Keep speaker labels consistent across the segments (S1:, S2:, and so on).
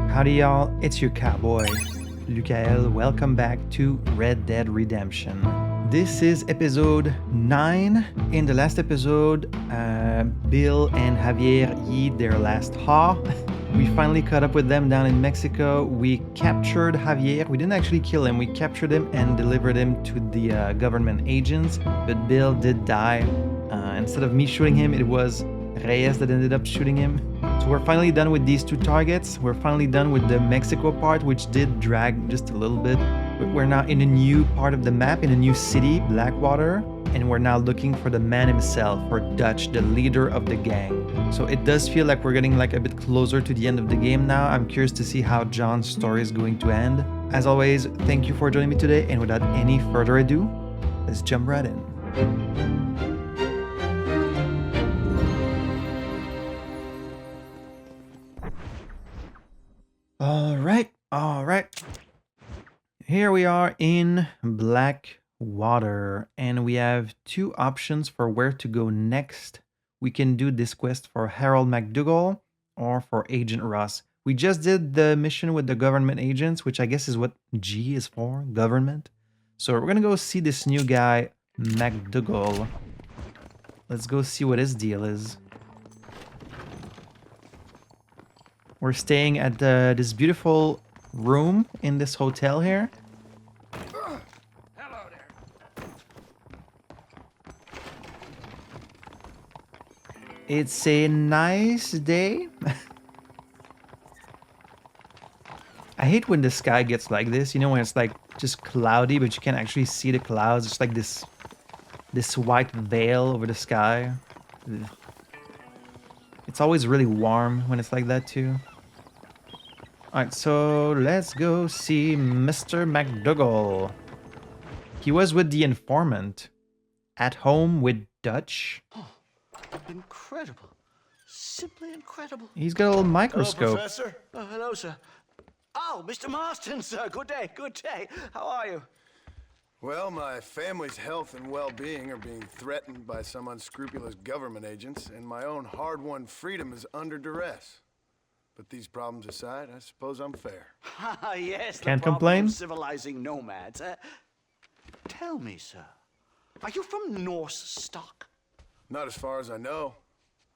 S1: Howdy y'all, it's your cowboy, Lukael. Welcome back to Red Dead Redemption. This is episode 9. In the last episode, Bill and Javier eat their last haw. We finally caught up with them down in Mexico. We captured Javier. We didn't actually kill him. We captured him and delivered him to the government agents. But Bill did die. Instead of me shooting him, it was Reyes that ended up shooting him. So we're finally done with these two targets. We're finally done with the Mexico part, which did drag just a little bit. But we're now in a new part of the map, in a new city, Blackwater. And we're now looking for the man himself, for Dutch, the leader of the gang. So it does feel like we're getting like a bit closer to the end of the game now. I'm curious to see how John's story is going to end. As always, thank you for joining me today. And without any further ado, let's jump right in. All right. Here we are in Blackwater, and we have two options for where to go next. We can do this quest for Harold McDougall or for Agent Ross. We just did the mission with the government agents, which I guess is what G is for, government. So we're gonna go see this new guy, McDougall. Let's go see what his deal is. We're staying at this beautiful room in this hotel here.
S2: Hello there.
S1: It's a nice day. I hate when the sky gets like this, you know, when it's like just cloudy, but you can't actually see the clouds. It's like this white veil over the sky. Ugh. It's always really warm when it's like that too. Alright, so let's go see Mr. McDougall. He was with the informant. At home with Dutch.
S2: Oh, incredible. Simply incredible.
S1: He's got a little microscope.
S3: Hello, Professor.
S2: Oh, hello, sir. Oh, Mr. Marston, sir. Good day, good day. How are you?
S3: Well, my family's health and well-being are being threatened by some unscrupulous government agents, and my own hard-won freedom is under duress. But these problems aside, I suppose I'm fair.
S2: Yes,
S1: Can't
S2: the problem
S1: complain.
S2: of civilizing nomads. Tell me, sir, are you from Norse stock?
S3: Not as far as I know.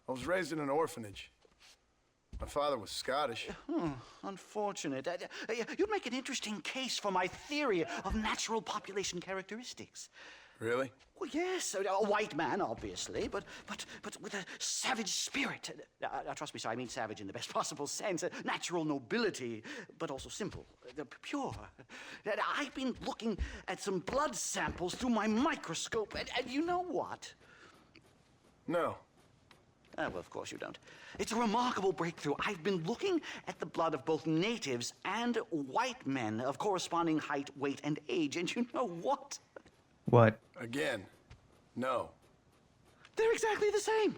S3: I was raised in an orphanage. My father was Scottish.
S2: Unfortunate. You'd make an interesting case for my theory of natural population characteristics.
S3: Really?
S2: Well, yes, a white man, obviously, but with a savage spirit. Trust me, sir, I mean savage in the best possible sense. Natural nobility, but also simple, pure. I've been looking at some blood samples through my microscope, and you know what?
S3: No.
S2: Well, of course you don't. It's a remarkable breakthrough. I've been looking at the blood of both natives and white men of corresponding height, weight, and age, and you know what?
S1: What?
S3: Again, no.
S2: They're exactly the same.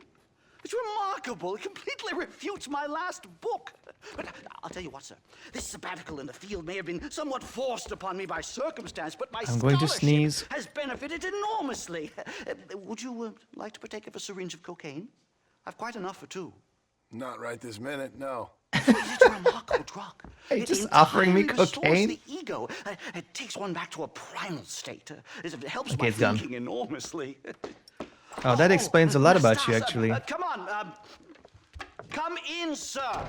S2: It's remarkable. It completely refutes my last book. But I'll tell you what, sir. This sabbatical in the field may have been somewhat forced upon me by circumstance, but my
S1: I'm going to
S2: scholarship
S1: sneeze.
S2: has benefited enormously. Would you like to partake of a syringe of cocaine? I've quite enough for two.
S3: Not right this minute, no.
S2: It's a remarkable drug.
S1: Hey,
S2: It
S1: just offering me
S2: entirely restores
S1: cocaine?
S2: the ego. It takes one back to a primal state. It helps
S1: Okay,
S2: my
S1: it's done.
S2: thinking enormously.
S1: Oh, that explains a lot about you,
S2: Stas,
S1: actually.
S2: Come on. Come in, sir.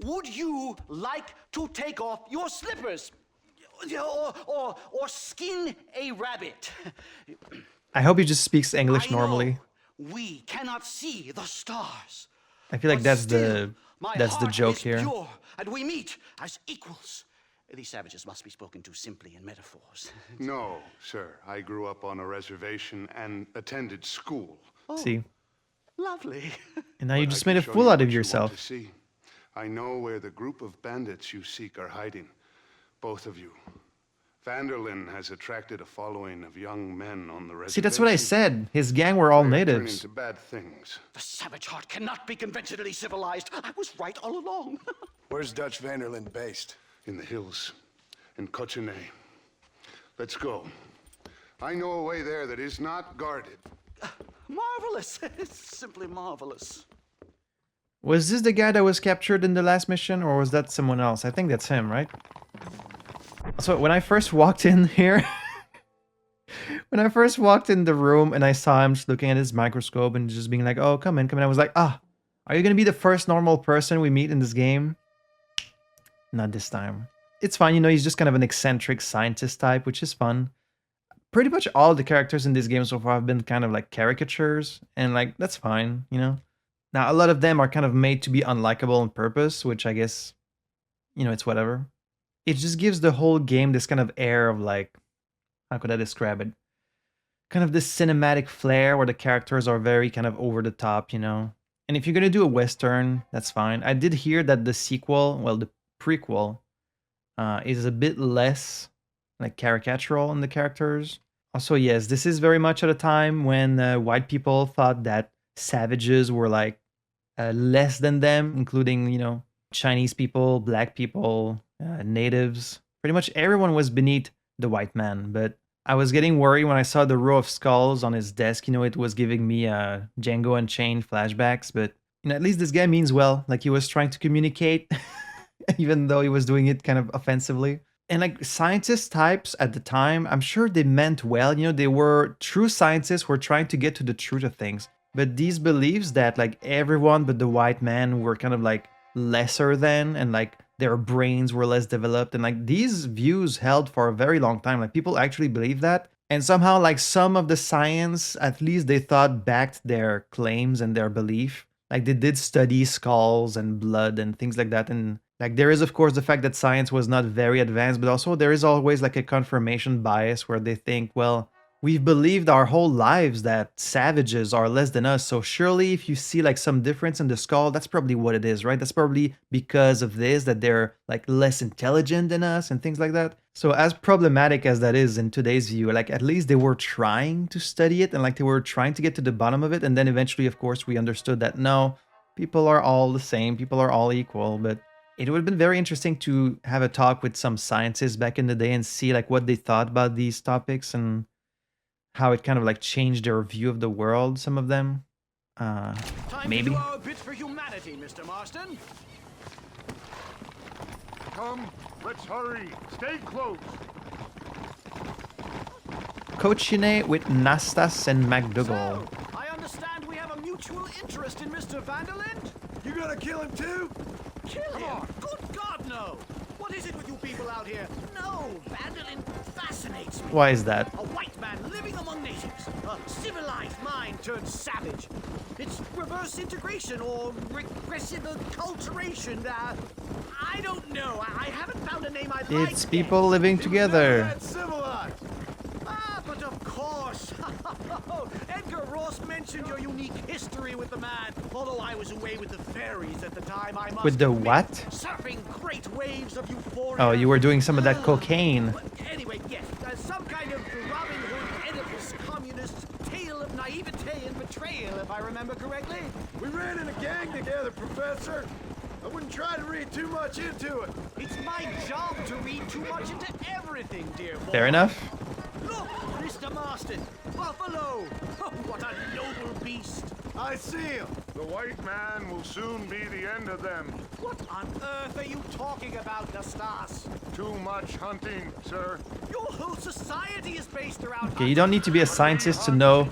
S2: Would you like to take off your slippers? Or skin a rabbit?
S1: I hope he just speaks English
S2: I know
S1: normally.
S2: we cannot see the stars.
S1: I feel like
S2: But
S1: that's
S2: still,
S1: the
S2: my
S1: that's the
S2: heart
S1: joke
S2: is
S1: here.
S2: Pure, and we meet as equals. These savages must be spoken to simply in metaphors.
S4: No, sir. I grew up on a reservation and attended school.
S1: See,
S2: Lovely.
S1: and now you
S4: But
S1: just
S4: I
S1: made
S4: can
S1: a
S4: show
S1: fool
S4: you
S1: out
S4: what
S1: of
S4: you want
S1: yourself.
S4: to see. I know where the group of bandits you seek are hiding. Both of you. Vanderlyn has attracted a following of young men on the reservation.
S1: See, that's what I said. His gang were all
S4: They are turning
S1: natives.
S4: to bad things.
S2: The savage heart cannot be conventionally civilized. I was right all along.
S3: Where's Dutch Vanderlyn based?
S4: In the hills. In Cochene. Let's go. I know a way there that is not guarded.
S2: Marvelous. It's simply marvelous.
S1: Was this the guy that was captured in the last mission, or was that someone else? I think that's him, right? So when I first walked in here, when I first walked in the room and I saw him just looking at his microscope and just being like, oh, come in, come in. I was like, ah, are you going to be the first normal person we meet in this game? Not this time. It's fine, you know, he's just kind of an eccentric scientist type, which is fun. Pretty much all the characters in this game so far have been kind of like caricatures, and like, that's fine, you know? Now, a lot of them are kind of made to be unlikable on purpose, which I guess, you know, it's whatever. It just gives the whole game this kind of air of like, how could I describe it? Kind of this cinematic flair where the characters are very kind of over the top, you know? And if you're gonna do a Western, that's fine. I did hear that the sequel, well, the prequel, is a bit less like caricatural in the characters. Also, yes, this is very much at a time when white people thought that savages were like less than them, including, you know, Chinese people, black people, natives. Pretty much everyone was beneath the white man. But I was getting worried when I saw the row of skulls on his desk. You know, it was giving me Django Unchained flashbacks. But, you know, at least this guy means well. Like, he was trying to communicate, even though he was doing it kind of offensively. And like scientist types at the time, I'm sure they meant well. You know, they were true scientists who were trying to get to the truth of things. But these beliefs that like everyone but the white man were kind of like lesser than, and like their brains were less developed, and like these views held for a very long time. Like people actually believe that. And somehow like some of the science, at least they thought, backed their claims and their belief. Like they did study skulls and blood and things like that. And like there is of course the fact that science was not very advanced, but also there is always like a confirmation bias where they think, well, we've believed our whole lives that savages are less than us, so surely if you see like some difference in the skull, that's probably what it is, right? That's probably because of this, that they're like less intelligent than us and things like that. So as problematic as that is in today's view, like at least they were trying to study it and like they were trying to get to the bottom of it. And then eventually, of course, we understood that no, people are all the same, people are all equal. But it would have been very interesting to have a talk with some scientists back in the day and see like what they thought about these topics and how it kind of like changed their view of the world, some of them. Maybe.
S2: Time to do our bit for humanity, Mr. Marston.
S4: Come, let's hurry. Stay close.
S1: Coachine with Nastas and MacDougall.
S2: So, I understand we have a mutual interest in Mr. Vanderlind?
S3: You gonna kill him too?
S2: Kill him? Good God, no! What is it with you people out here? No, Vanderlind fascinates me.
S1: Why is that?
S2: A white man living among natives. A civilized mind turned savage. It's reverse integration or regressive acculturation. I don't know. I haven't found a name I like.
S1: It's people living together.
S3: That's civilized.
S2: But of course. Edgar Ross mentioned your unique history with the man. Although I was away with the fairies at the time, I must
S1: With the
S2: admit,
S1: what?
S2: surfing great waves of euphoria.
S1: Oh, you were doing some of that cocaine.
S2: But anyway, yes, some kind of Robin Hood, Oedipus, communist tale of naivete and betrayal, if I remember correctly.
S3: We ran in a gang together, Professor. I wouldn't try to read too much into it.
S2: It's my job to read too much into everything, dear boy.
S1: Fair enough.
S2: Look, Mr. Marston, Buffalo. Oh, what a noble beast.
S3: I see him.
S4: The white man will soon be the end of them.
S2: What on earth are you talking about, Nastas?
S4: Too much hunting, sir.
S2: Your whole society is based around...
S1: Okay, you don't need to be a scientist to know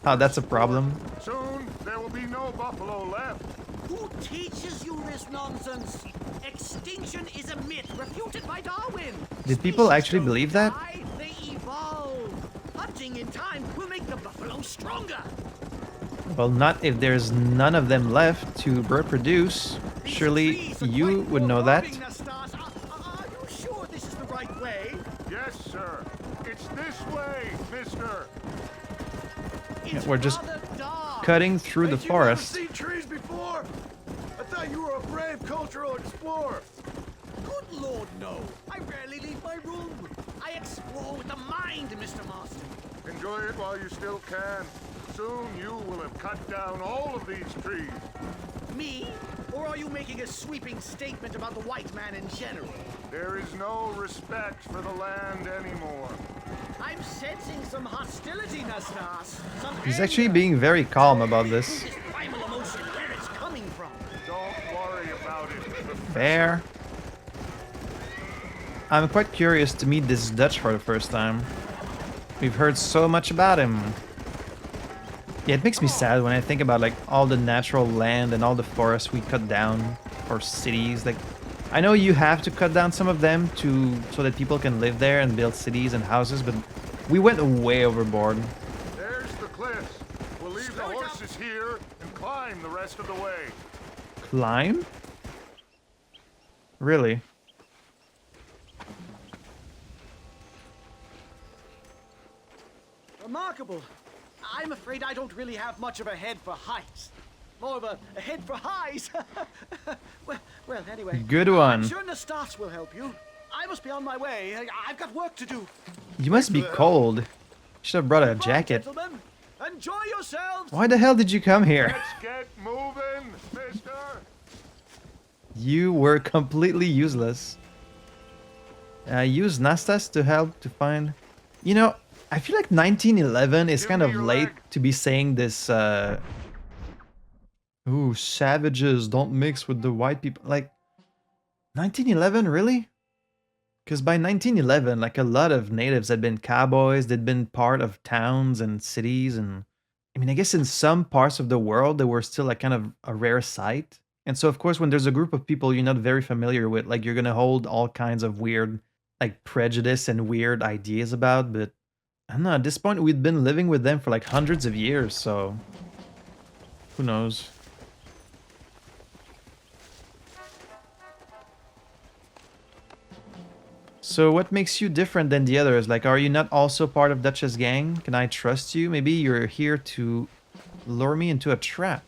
S1: how that's a problem.
S4: Soon there will be no buffalo left.
S2: Who teaches you this nonsense? Extinction is a myth refuted by Darwin.
S1: Did people
S2: Species
S1: actually
S2: don't
S1: believe that?
S2: die, they evolve. Hunting in time will make the buffalo stronger.
S1: Well, not if there's none of them left to reproduce. Surely you would know that.
S2: Are you sure this is the right way?
S4: Yes, sir. It's this way, mister.
S2: It's
S1: We're just
S2: rather dark.
S1: cutting through the
S3: Ain't you never
S1: forest.
S3: seen trees before? I thought you were a brave cultural explorer.
S2: Good Lord, no. I rarely leave my room. I explore with the mind, Mr. Marston.
S4: Enjoy it while you still can. Soon you will have cut down all of these trees.
S2: Me? Or are you making a sweeping statement about the white man in general?
S4: There is no respect for the land anymore.
S2: I'm sensing some hostility, Nastas. Some
S1: He's
S2: anger.
S1: actually being very calm about this.
S2: This primal emotion, where it's coming from.
S4: about it.
S1: Fair. I'm quite curious to meet this Dutch for the first time. We've heard so much about him. Yeah, it makes me sad when I think about like all the natural land and all the forests we cut down for cities. Like, I know you have to cut down some of them so that people can live there and build cities and houses, but we went way overboard.
S4: There's the cliffs. We'll leave the horses here and climb the rest of the way.
S1: Climb? Really?
S2: Remarkable. I'm afraid I don't really have much of a head for heights. More of a head for highs. well, anyway.
S1: Good one.
S2: I'm sure Nastas will help you. I must be on my way. I've got work to do.
S1: You must be cold. Should have brought a jacket.
S2: Gentlemen, enjoy yourselves.
S1: Why the hell did you come here?
S4: Let's get moving, mister.
S1: You were completely useless. Use Nastas to help to find... You know, I feel like 1911 is kind of late to be saying this, ooh, savages don't mix with the white people. Like, 1911, really? Because by 1911, like, a lot of natives had been cowboys, they'd been part of towns and cities, and... I mean, I guess in some parts of the world, they were still, like, kind of a rare sight. And so, of course, when there's a group of people you're not very familiar with, like, you're gonna hold all kinds of weird, like, prejudice and weird ideas about, but... I don't know, at this point, we'd been living with them for, like, hundreds of years, so... Who knows? So what makes you different than the others? Like, are you not also part of Dutch's gang? Can I trust you? Maybe you're here to lure me into a trap.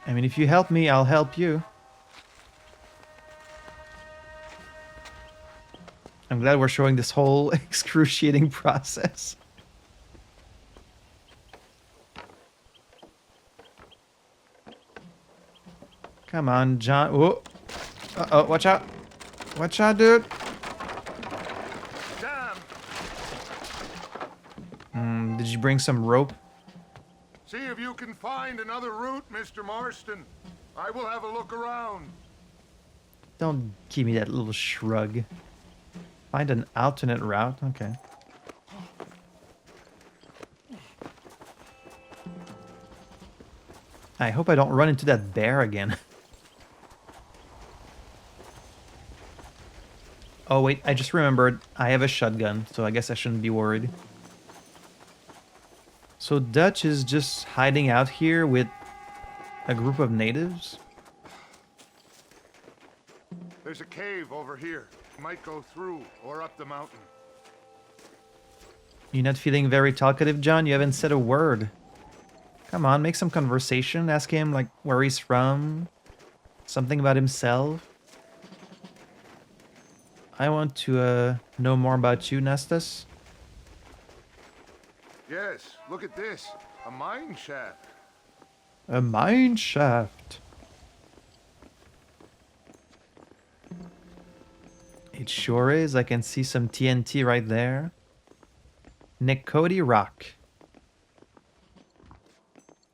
S1: I mean, if you help me, I'll help you. I'm glad we're showing this whole excruciating process. Come on, John. Whoa. Uh-oh, watch out. Watch out, dude.
S4: Damn.
S1: Did you bring some rope?
S4: See if you can find another route, Mr. Marston. I will have a look around.
S1: Don't give me that little shrug. Find an alternate route? Okay. I hope I don't run into that bear again. Oh wait, I just remembered I have a shotgun, so I guess I shouldn't be worried. So Dutch is just hiding out here with a group of natives?
S4: There's a cave over here. You might go through or up the mountain.
S1: You're not feeling very talkative, John? You haven't said a word. Come on, make some conversation. Ask him, like, where he's from. Something about himself. I want to know more about you, Nastas.
S4: Yes, look at this. A mine shaft.
S1: A mine shaft. It sure is. I can see some TNT right there. Nekoti Rock.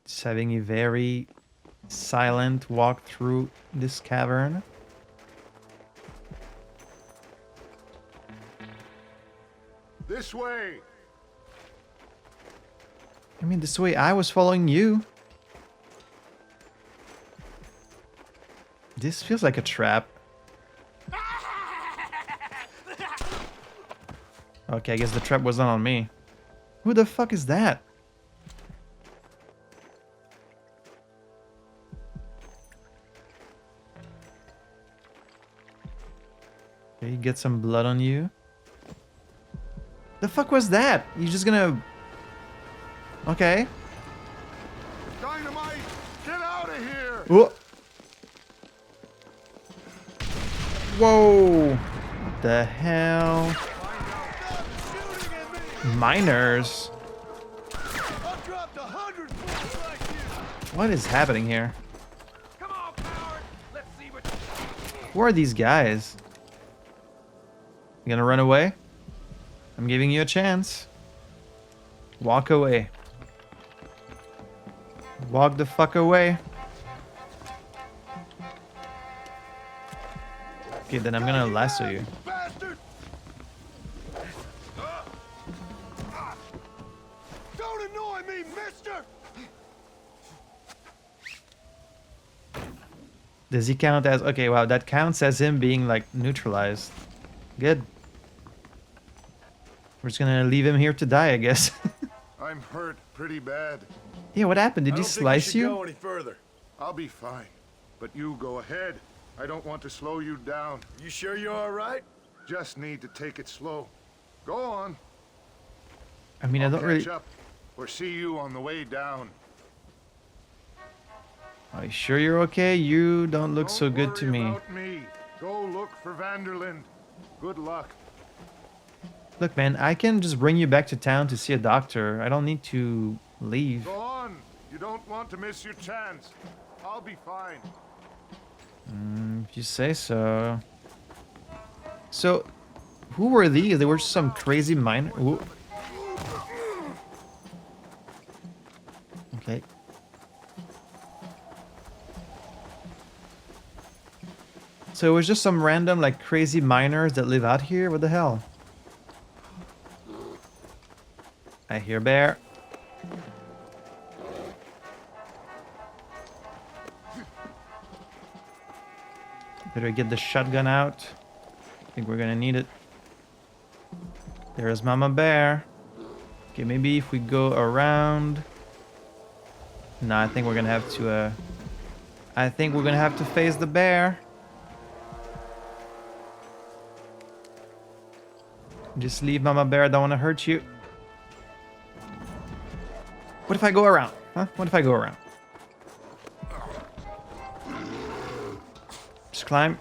S1: Just having a very silent walk through this cavern.
S4: This way.
S1: I mean, this way I was following you. This feels like a trap. Okay, I guess the trap wasn't on me. Who the fuck is that? Okay, get some blood on you. The fuck was that? You just gonna... Okay.
S4: Dynamite! Get out of here!
S1: Whoa! Whoa! What the hell? Miners? What is happening here? Who are these guys? You gonna run away? I'm giving you a chance. Walk away. Walk the fuck away. Okay, then I'm gonna lasso you.
S3: Bastard! Don't annoy me, mister!
S1: Does he count as... Okay, wow, that counts as him being, like, neutralized. Good. We're just gonna leave him here to die, I guess.
S4: I'm hurt pretty bad.
S1: Yeah, what happened? Did he slice you?
S3: Go any further.
S4: I'll be fine. But you go ahead. I don't want to slow you down.
S3: You sure you're all right?
S4: Just need to take it slow. Go on.
S1: I mean, I don't really...
S4: Catch up or see you on the way down.
S1: Are you sure you're okay? You don't look so good to
S4: Don't worry
S1: me.
S4: about me. Go look for Vanderlyn. Good luck.
S1: Look, man, I can just bring you back to town to see a doctor. I don't need to leave.
S4: Go on. You don't want to miss your chance. I'll be fine.
S1: If you say so. So, who were these? They were some crazy miner. Ooh. Okay. So it was just some random, like, crazy miners that live out here? What the hell? I hear bear. Better get the shotgun out. I think we're gonna need it. There's Mama Bear. Okay, maybe if we go around... No, I think we're gonna have to, I think we're gonna have to face the bear. Just leave, Mama Bear. I don't want to hurt you. What if I go around? Huh? What if I go around? Just climb.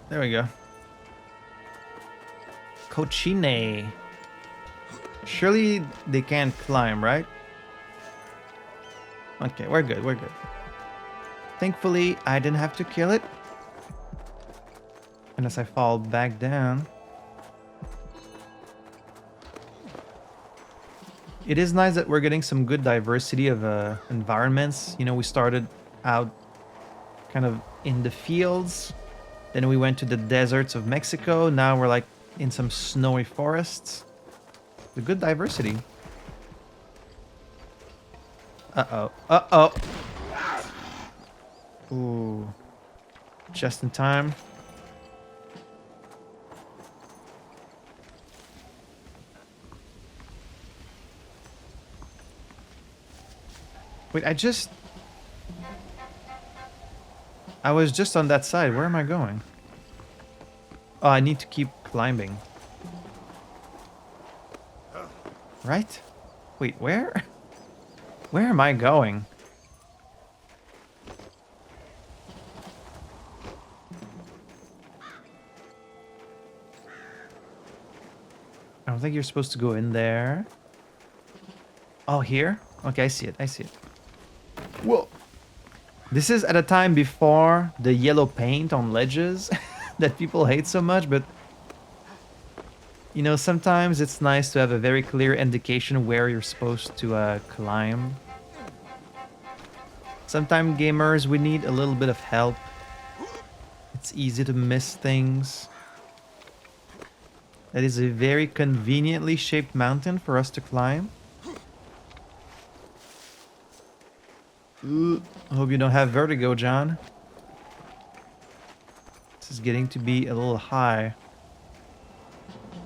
S1: There we go. Cochine. Surely they can't climb, right? Okay, we're good. We're good. Thankfully, I didn't have to kill it. Unless I fall back down. It is nice that we're getting some good diversity of environments. You know, we started out kind of in the fields. Then we went to the deserts of Mexico. Now we're like in some snowy forests. A good diversity. Uh-oh. Uh-oh. Ooh. Just in time. Wait, I was just on that side. Where am I going? Oh, I need to keep climbing. Right? Wait, where? Where am I going? I don't think you're supposed to go in there. Oh, here? Okay, I see it. I see it. Whoa. This is at a time before the yellow paint on ledges that people hate so much, but you know, sometimes it's nice to have a very clear indication where you're supposed to climb. Sometimes gamers, we need a little bit of help. It's easy to miss things. That is a very conveniently shaped mountain for us to climb. Ooh, I hope you don't have vertigo, John. This is getting to be a little high.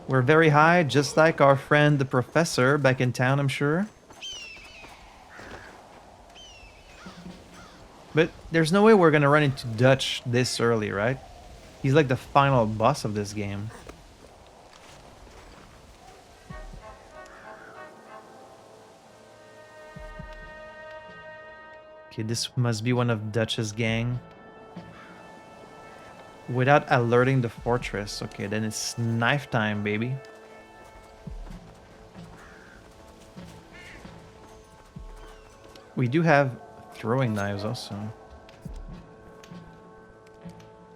S1: We're very high, just like our friend the professor back in town, I'm sure. But there's no way we're gonna run into Dutch this early, right? He's like the final boss of this game. Okay, this must be one of Dutch's gang. Without alerting the fortress. Okay, then it's knife time, baby. We do have throwing knives also.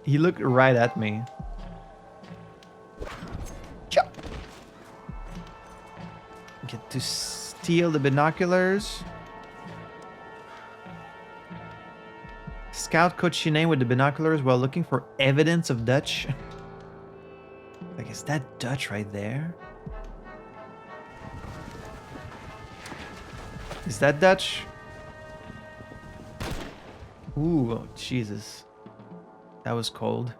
S1: He looked right at me. Chop. Get to steal the binoculars. Scout Cochine with the binoculars while looking for evidence of Dutch. Like, is that Dutch right there? Is that Dutch? Ooh, oh, Jesus. That was cold.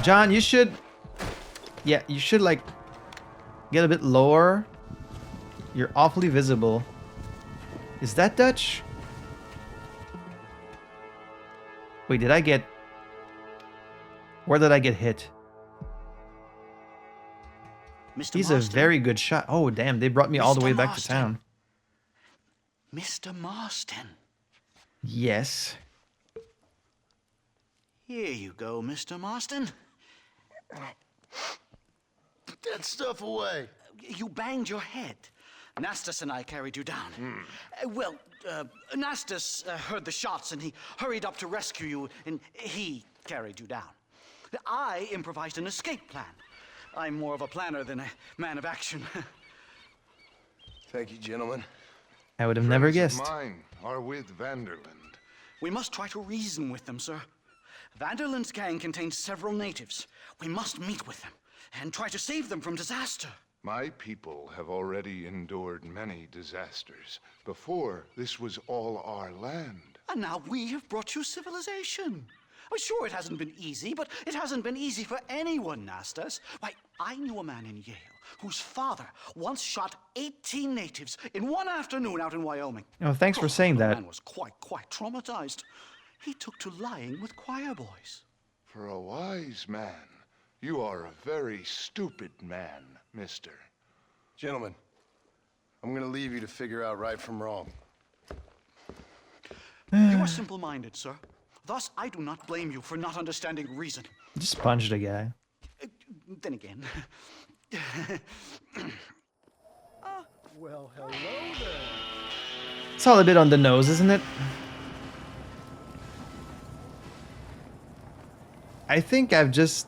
S1: John, you should... Yeah, you should, like, get a bit lower. You're awfully visible. Is that Dutch? Wait, did I get... Where did I get hit?
S2: Mr.
S1: He's
S2: Marston.
S1: a very good shot. Oh, damn, they brought me all the
S2: Mr.
S1: way back to
S2: Marston.
S1: town.
S2: Mr. Marston.
S1: Yes.
S2: Here you go, Mr. Marston.
S3: Put that stuff away.
S2: You banged your head. Nastas and I carried you down. Nastas heard the shots and he hurried up to rescue you, and he carried you down. I improvised an escape plan. I'm more of a planner than a man of action.
S3: Thank you, gentlemen.
S1: I would have never
S4: Friends of
S1: guessed.
S4: mine are with Vanderland.
S2: We must try to reason with them, sir. Vanderland's gang contains several natives. We must meet with them and try to save them from disaster.
S4: My people have already endured many disasters. Before, this was all our land.
S2: And now we have brought you civilization. I'm sure it hasn't been easy, but it hasn't been easy for anyone, Nastas. Why, I knew a man in Yale whose father once shot 18 natives in one afternoon out in Wyoming.
S1: Oh, thanks for saying
S2: The
S1: that.
S2: man was quite traumatized. He took to lying with choir boys.
S4: For a wise man, you are a very stupid man, mister.
S3: Gentlemen, I'm gonna leave you to figure out right from wrong.
S2: You are simple-minded, sir. Thus, I do not blame you for not understanding reason.
S1: Just punch the guy.
S2: Then again...
S3: Well, hello there.
S1: It's all a bit on the nose, isn't it? I think I've just...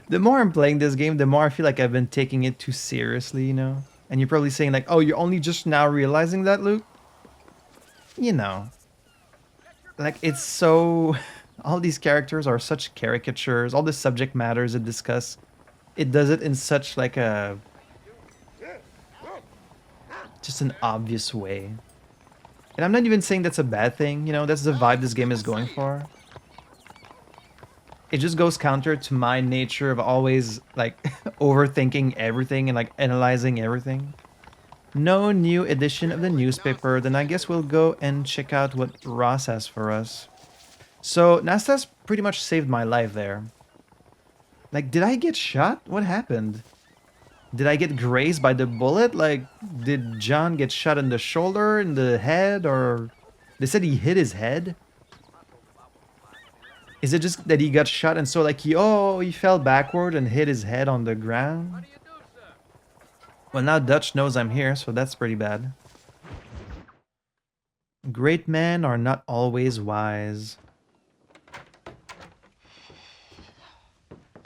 S1: The more I'm playing this game, the more I feel like I've been taking it too seriously, you know? And you're probably saying like, oh, you're only just now realizing that, Luke? You know. Like, it's so... All these characters are such caricatures. All the subject matters it discuss. It does it in such like a... Just an obvious way. And I'm not even saying that's a bad thing, you know? That's the vibe this game is going for. It just goes counter to my nature of always, like, overthinking everything and, like, analyzing everything. No new edition of the newspaper, then I guess we'll go and check out what Ross has for us. So, Nastas pretty much saved my life there. Like, did I get shot? What happened? Did I get grazed by the bullet? Like, did John get shot in the shoulder, in the head, or... They said he hit his head? Is it just that he got shot and so like he fell backward and hit his head on the ground? Well, now Dutch knows I'm here, so that's pretty bad. Great men are not always wise.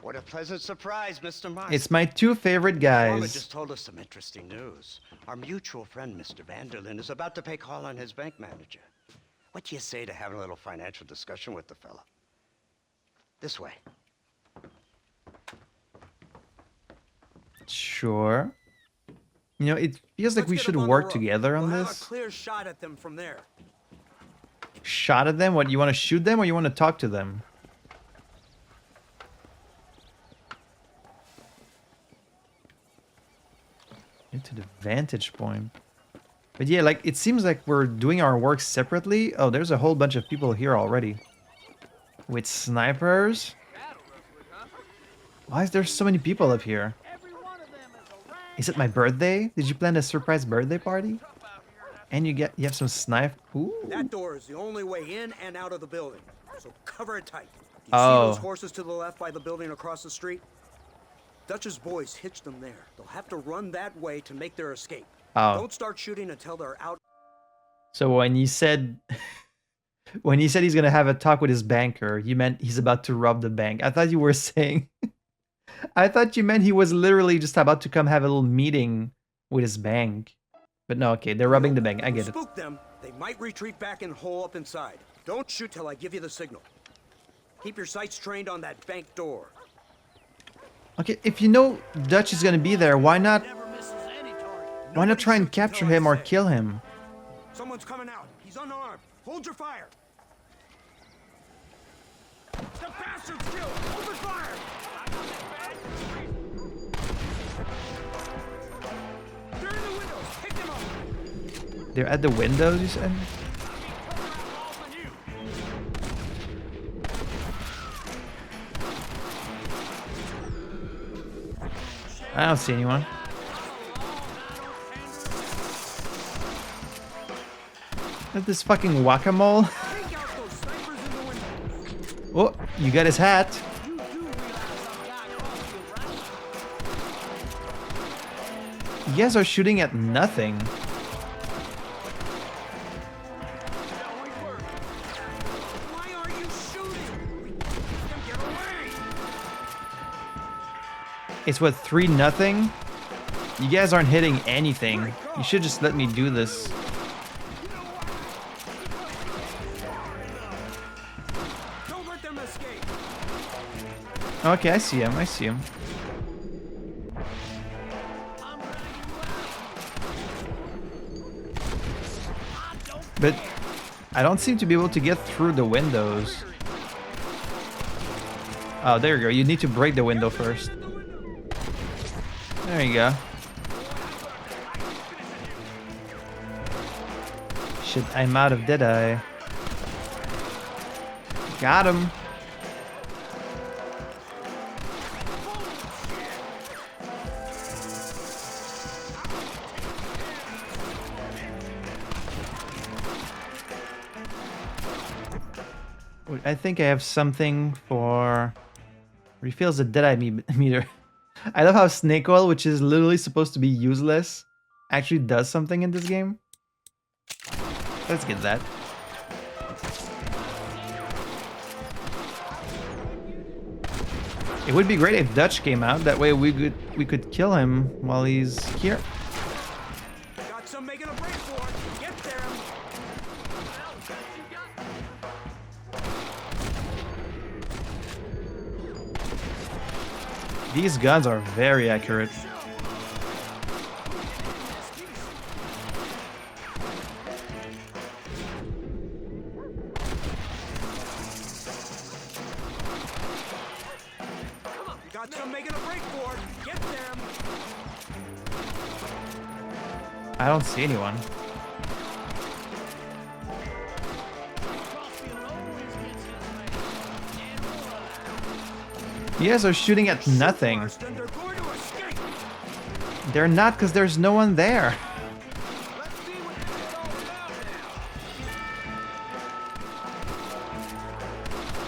S5: What a pleasant surprise, Mr. Marston.
S1: It's my two favorite
S5: Mama
S1: guys.
S5: just told us some interesting news. Our mutual friend, Mr. Vanderland, is about to pay call on his bank manager. What do you say to having a little financial discussion with the fella? This way.
S1: Sure. You know, it feels like
S6: Let's
S1: we
S6: get
S1: should
S6: up on the
S1: work
S6: roof.
S1: together on
S6: We'll have
S1: this.
S6: a clear shot at them from there.
S1: Shot at them? What, you want to shoot them or you want to talk to them? Get to the vantage point. But yeah, like, it seems like we're doing our work separately. Oh, there's a whole bunch of people here already. With snipers? Why is there so many people up here? Is it my birthday? Did you plan a surprise birthday party? And you have some snipe. Ooh.
S6: That door is the only way in and out of the building, so cover it tight. Do you
S1: Oh.
S6: see those horses to the left by the building across the street? Dutch's boys hitched them there. They'll have to run that way to make their escape.
S1: Oh.
S6: Don't start shooting until they're out.
S1: So when he said he's gonna have a talk with his banker, you meant he's about to rob the bank. I thought you were saying I thought you meant he was literally just about to come have a little meeting with his bank. But no, okay, they're robbing the bank. I get it.
S6: Spook them. They might retreat back and hole up inside. Don't shoot till I give you the signal. Keep your sights trained on that bank door.
S1: Okay, if you know Dutch is gonna be there, why not try and capture him or kill him?
S6: Someone's coming out. He's unarmed. Hold your fire. The bastard's killed. Open fire. They're in the windows. Pick them up.
S1: They're at the windows, you said? I don't see anyone. Is this fucking whack-a-mole? Oh, you got his hat. You guys are shooting at nothing.
S6: Why are you shooting? Get away!
S1: It's what, 3-0? You guys aren't hitting anything. You should just let me do this.
S6: Don't let them escape.
S1: Okay, I see him. I see him. But I don't seem to be able to get through the windows. Oh, there you go. You need to break the window first. There you go. Shit, I'm out of Deadeye. Got him. I think I have something for refills the Deadeye meter. I love how snake oil, which is literally supposed to be useless, actually does something in this game. Let's get that. It would be great if Dutch came out. That way we could kill him while he's here.
S6: Got some making a break for it. Get them.
S1: These guns are very accurate.
S6: Got some making a break for it. Get them.
S1: I don't see anyone. You guys are shooting at nothing.
S6: Marston, they're going to escape.
S1: They're not, because there's no one there.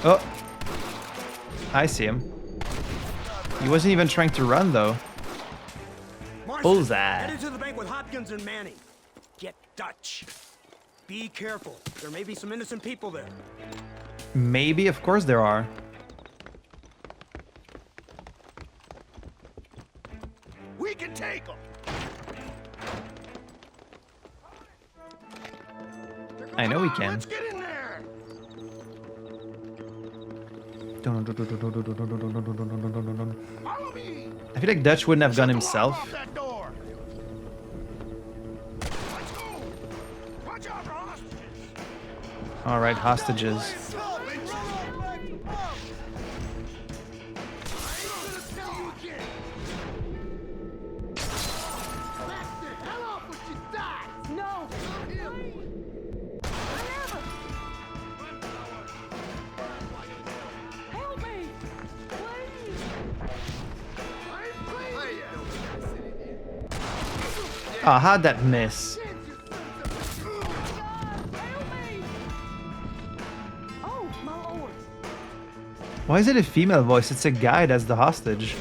S1: Oh. I see him. He wasn't even trying to run, though.
S6: Marston,
S1: Bullseye.
S6: head into the bank with Hopkins and Manning. Get Dutch. Be careful. There may be some innocent people there.
S1: Maybe, of course there are.
S3: We can take them.
S1: I know we can.
S3: Let's get in there. Follow me.
S1: I feel like Dutch wouldn't have gone himself.
S3: Off that door. Let's go. Watch out for hostages.
S1: Alright, hostages.
S7: No! Help me! Please!
S1: Oh, how'd that miss?
S7: Help me! Oh, my lord!
S1: Why is it a female voice? It's a guy that's the hostage.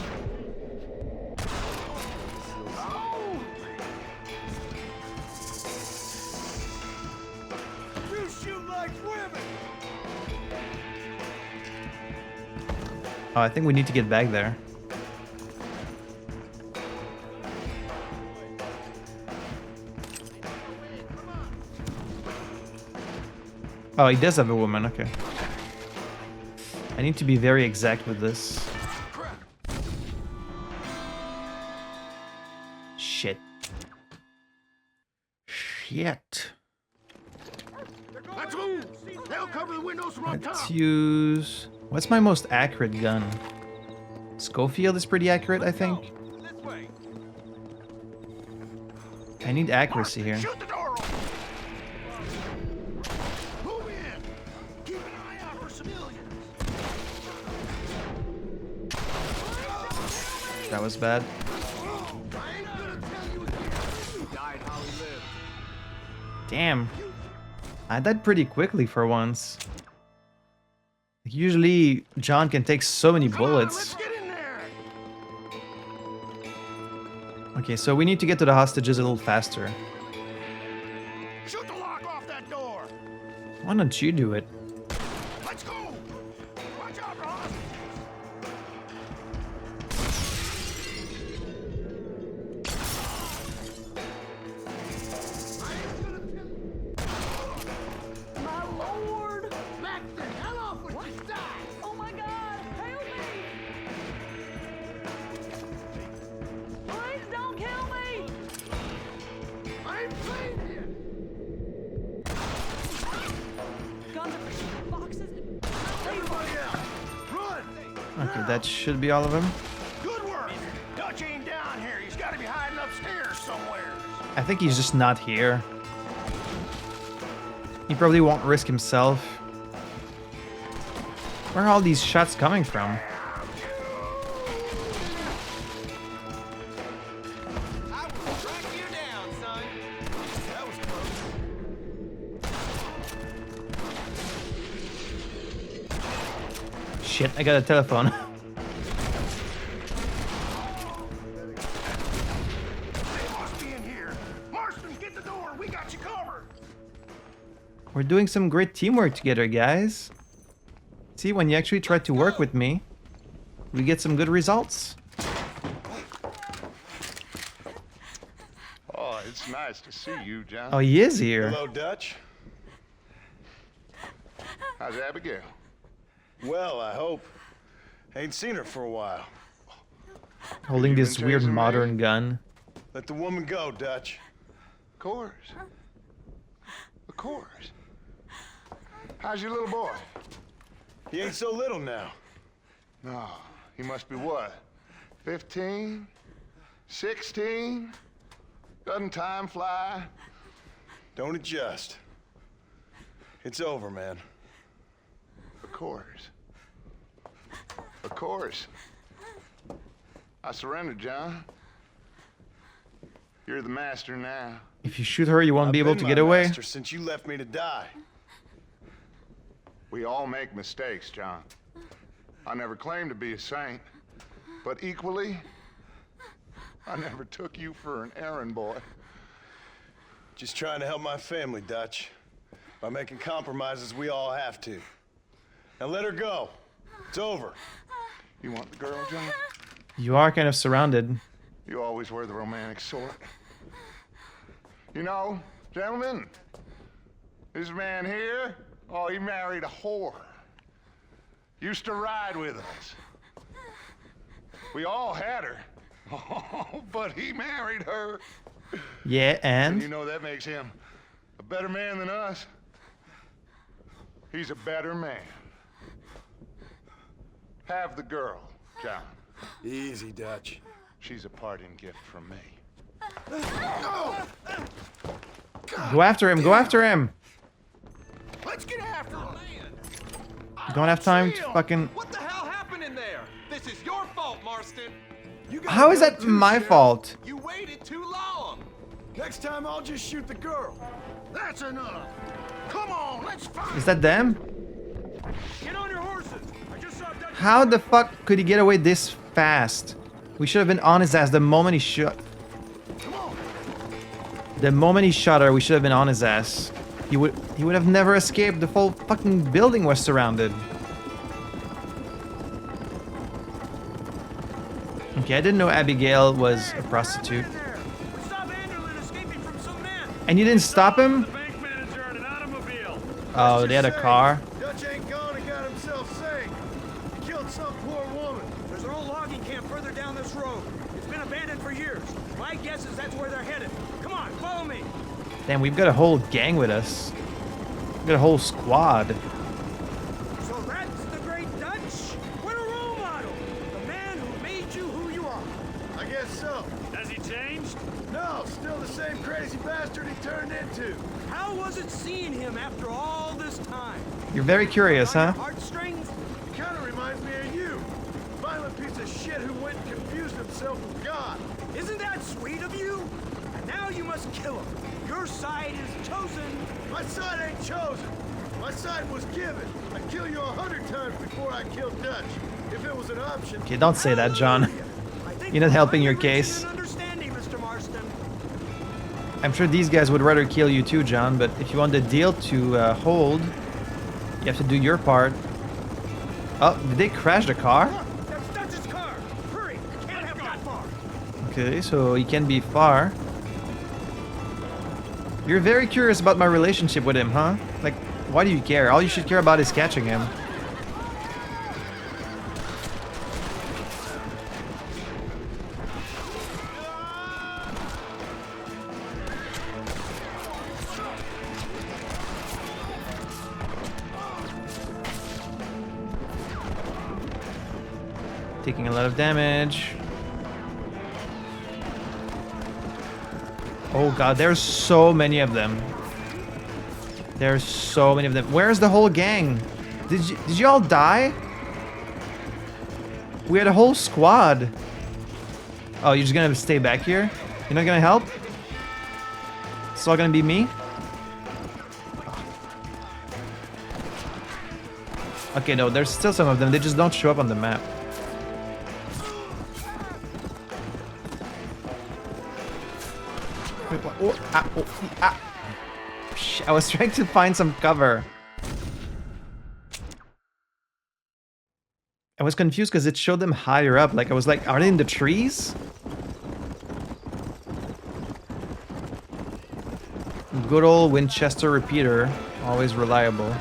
S3: You shoot like women.
S1: Oh, I think we need to get back there. Oh, he does have a woman, okay. I need to be very exact with this. Shit. Shit.
S3: Let's move! They'll cover the windows from on
S1: Let's
S3: top!
S1: use... What's my most accurate gun? Schofield is pretty accurate, I think. I need accuracy here.
S3: Shoot the door open! Move in! Keep an eye out for civilians!
S1: That was bad.
S3: I ain't gonna tell you again! Died how he lived.
S1: Damn. I died pretty quickly for once. Usually, John can take so many bullets.
S3: Let's get in there!
S1: Okay, so we need to get to the hostages a little faster.
S3: Shoot the lock off that door!
S1: Why don't you do it?
S3: Let's go! Watch out for hostages!
S7: My lord!
S3: Back the hell off with this die!
S7: Oh my god! Help me! Please don't kill me!
S3: I ain't playing here!
S7: Guns are boxes.
S3: Everybody out! Run!
S1: Okay, that should be all of them.
S3: Good work! Dutch ain't down here. He's got to be hiding upstairs somewhere.
S1: I think he's just not here. He probably won't risk himself. Where are all these shots coming from?
S3: I will track you down, son. That was close.
S1: Shit, I got a telephone.
S3: They must be in here. Marston, get the door. We got you covered.
S1: We're doing some great teamwork together, guys. See, when you actually try to work with me, we get some good results.
S4: Oh, it's nice to see you, John.
S1: Oh, he is here.
S3: Hello, Dutch.
S4: How's Abigail?
S3: Well, I hope. Ain't seen her for a while.
S1: Holding
S4: You
S1: this
S4: been
S1: weird
S4: chasing me?
S1: modern gun.
S3: Let the woman go, Dutch.
S4: Of course. Of course. How's your little boy?
S3: He ain't so little now.
S4: No, he must be what? 15? 16? Doesn't time fly?
S3: Don't adjust. It's over, man.
S4: Of course. Of course. I surrendered, John. You're the master now.
S1: If you shoot her, you won't
S3: I've
S1: be able
S3: been
S1: to
S3: my
S1: get away.
S3: master since you left me to die.
S4: We all make mistakes, John. I never claimed to be a saint, but equally, I never took you for an errand boy.
S3: Just trying to help my family, Dutch. By making compromises we all have to. Now let her go. It's over.
S4: You want the girl, John?
S1: You are kind of surrounded.
S4: You always were the romantic sort. You know, gentlemen, this man here, oh, he married a whore. Used to ride with us. We all had her. Oh, but he married her.
S1: Yeah,
S4: And you
S1: and?
S4: know that makes him a better man than us. He's a better man. Have the girl, John.
S3: Easy, Dutch.
S4: She's a parting gift from me.
S1: Go after him, go after him!
S3: Let's get after him.
S1: You don't have time to fucking...
S8: What the hell happened in there? This is your fault, Marston.
S3: You got
S1: How is
S3: that
S1: that
S3: too,
S1: my
S3: Sheriff.
S1: fault?
S8: You waited too long.
S3: Next time I'll just shoot the girl. That's enough. Come on, let's fight.
S1: Is that them?
S3: Get on your horses. I just saw Dutch.
S1: How the fuck could he get away this fast? We should have been on his ass the moment he shot...
S3: Come on.
S1: The moment he shot her, we should have been on his ass. He would have never escaped. The whole fucking building was surrounded. Okay, I didn't know Abigail was a prostitute.
S3: We saw Vanderlyn escaping from some men.
S1: And you didn't stop him?
S3: The bank manager in an automobile.
S1: Oh, they had a car.
S3: Dutch ain't gone and got himself saved. He killed some poor woman.
S6: There's an old logging camp further down this road. It's been abandoned for years. My guess is that's where they're headed. Come on, follow me.
S1: Damn, we've got a whole gang with us. We've got a whole squad.
S6: So that's the great Dutch? What a role model! The man who made you who you are.
S3: I guess so.
S6: Has he changed?
S3: No, still the same crazy bastard he turned into.
S6: How was it seeing him after all this time?
S1: You're very curious,
S6: On your
S1: huh?
S6: heartstrings?
S3: He kind of reminds me of you. Violent piece of shit who went and confused himself with God.
S6: Isn't that sweet of you? And now you must kill him. Your side is chosen.
S3: My side ain't chosen. My side was given. I'd kill you 100 times before I killed Dutch. If it was an option.
S1: Okay, don't say that, John.
S6: Hallelujah. I think
S1: You're not helping
S6: we're
S1: your
S6: finally reaching
S1: case.
S6: an understanding, Mr. Marston.
S1: I'm sure these guys would rather kill you too, John, but if you want the deal to hold, you have to do your part. Oh, did they crash the car?
S6: Look, that's Dutch's car. Hurry, you can't have got far.
S1: Okay, so he can be far. You're very curious about my relationship with him, huh? Like, why do you care? All you should care about is catching him. Taking a lot of damage. Oh god, there's so many of them. There's so many of them. Where's the whole gang? Did you all die? We had a whole squad. Oh, you're just gonna stay back here? You're not gonna help? It's all gonna be me? Okay, no, there's still some of them. They just don't show up on the map. Oh, ah, oh, ah. I was trying to find some cover. I was confused because it showed them higher up. Like, I was like, are they in the trees? Good old Winchester repeater. Always reliable.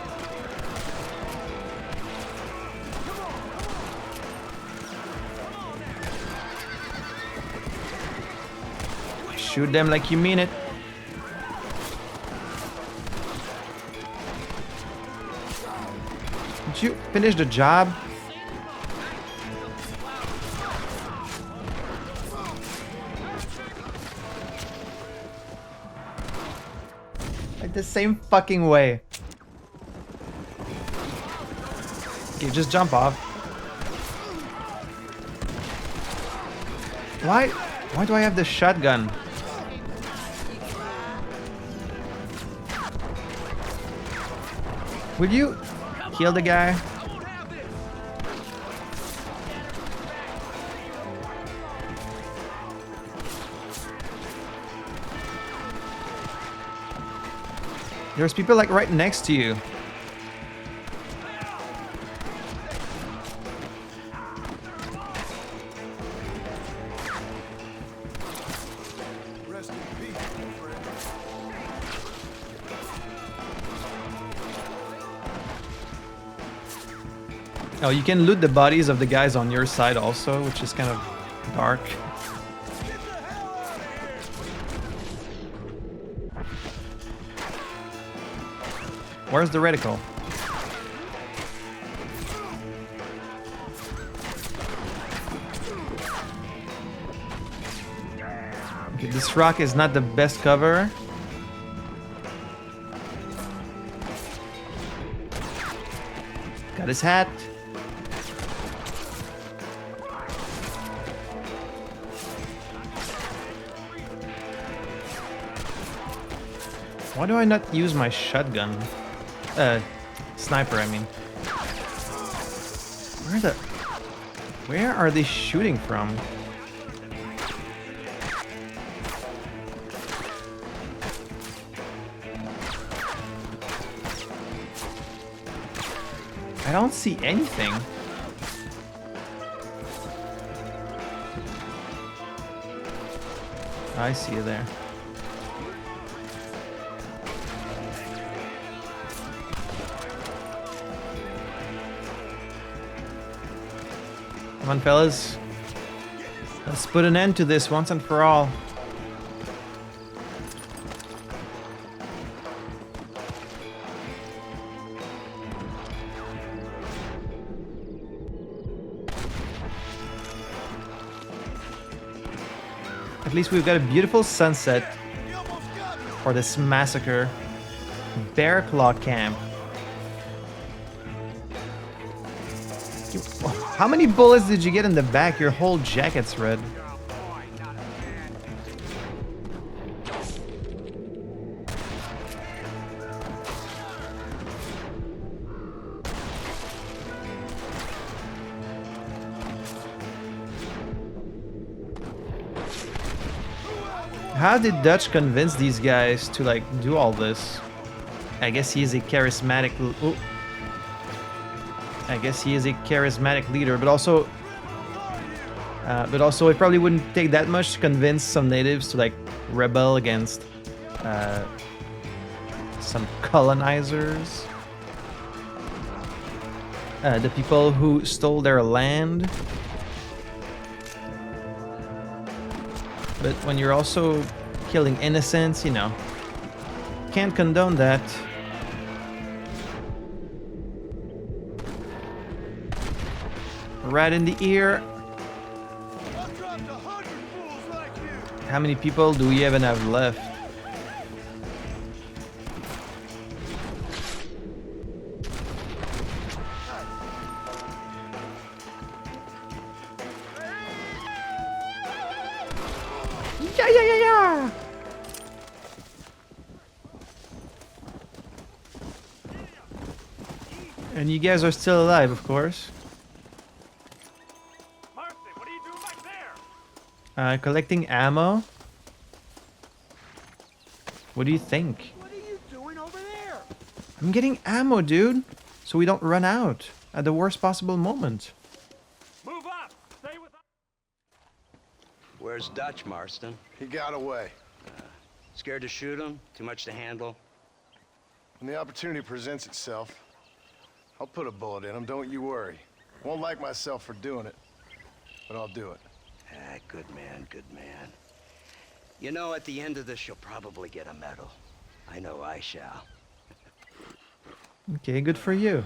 S1: Shoot them like you mean it. Did you finish the job? Like the same fucking way. Okay, just jump off. Why do I have the shotgun? Will you kill the guy? There's people like right next to you.
S3: Rest in peace, my friend.
S1: Oh, you can loot the bodies of the guys on your side also, which is kind of dark. Where's the reticle? Okay, this rock is not the best cover. Got his hat. Why do I not use my shotgun? Sniper, I mean. Where are they shooting from? I don't see anything. I see you there. Come on, fellas. Let's put an end to this once and for all. At least we've got a beautiful sunset for this massacre. Bear Claw Camp. How many bullets did you get in the back? Your whole jacket's red. How did Dutch convince these guys to like do all this? I guess he is a charismatic. Ooh. I guess he is a charismatic leader, but also it probably wouldn't take that much to convince some natives to like rebel against some colonizers, the people who stole their land. But when you're also killing innocents, you know, can't condone that. Right in the ear. How many people do we even have left? Yeah. And you guys are still alive, of course. Collecting ammo. What do you think?
S6: What are you doing over there?
S1: I'm getting ammo, dude, so we don't run out at the worst possible moment.
S8: Move up! Stay with us!
S5: Where's Dutch, Marston?
S3: He got away.
S5: Scared to shoot him? Too much to handle?
S3: When the opportunity presents itself, I'll put a bullet in him, don't you worry. Won't like myself for doing it, but I'll do it.
S5: Ah, good man, good man. You know, at the end of this, you'll probably get a medal. I know I shall.
S1: Okay, good for you.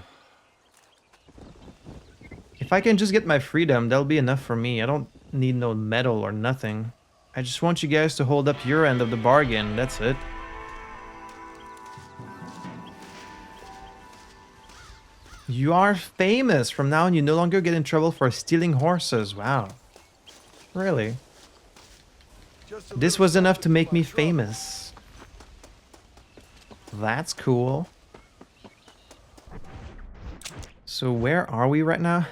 S1: If I can just get my freedom, that'll be enough for me. I don't need no medal or nothing. I just want you guys to hold up your end of the bargain, that's it. You are famous. From now on, you no longer get in trouble for stealing horses. Wow. Really? This was enough to make me famous. That's cool. So where are we right now?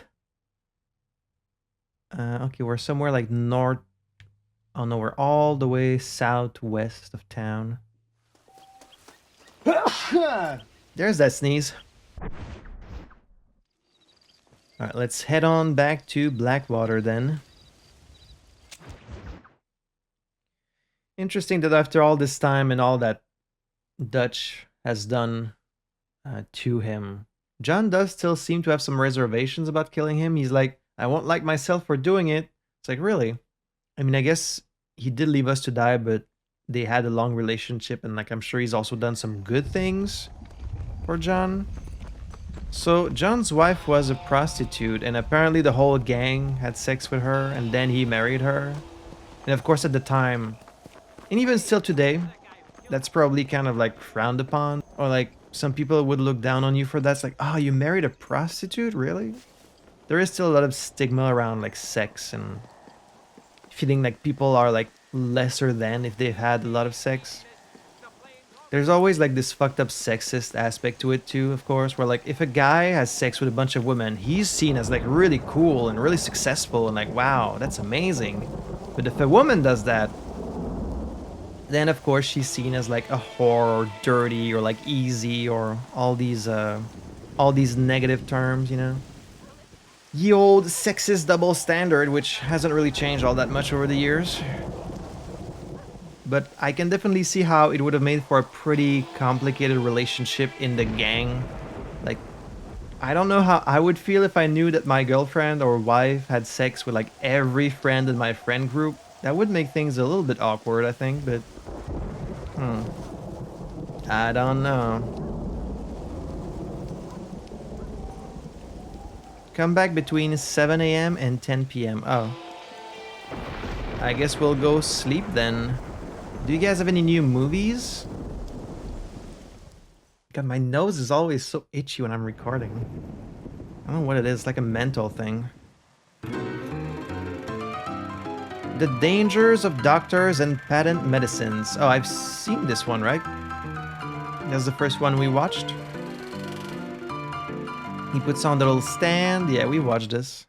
S1: Okay, we're somewhere like north. Oh no, we're all the way southwest of town. There's that sneeze. Alright, let's head on back to Blackwater then. Interesting that after all this time and all that Dutch has done to him, John does still seem to have some reservations about killing him. He's like, I won't like myself for doing it. It's like, really? I mean, I guess he did leave us to die, but they had a long relationship, and like I'm sure he's also done some good things for John. So John's wife was a prostitute, and apparently the whole gang had sex with her, and then he married her. And of course at the time, and even still today, that's probably kind of like frowned upon, or like some people would look down on you for that. It's like, oh, you married a prostitute? Really? There is still a lot of stigma around like sex and feeling like people are like lesser than if they've had a lot of sex. There's always like this fucked up sexist aspect to it too, of course, where like if a guy has sex with a bunch of women, he's seen as like really cool and really successful and like, wow, that's amazing. But if a woman does that, then of course she's seen as like a whore or dirty or like easy or all these negative terms, you know. Ye old sexist double standard, which hasn't really changed all that much over the years. But I can definitely see how it would have made for a pretty complicated relationship in the gang. Like, I don't know how I would feel if I knew that my girlfriend or wife had sex with like every friend in my friend group. That would make things a little bit awkward, I think, but I don't know. Come back between 7 a.m. and 10 p.m. Oh. I guess we'll go sleep then. Do you guys have any new movies? God, my nose is always so itchy when I'm recording. I don't know what it is, like a mental thing. The Dangers of Doctors and Patent Medicines. Oh, I've seen this one, right? That's the first one we watched. He puts on the little stand. Yeah, we watched this.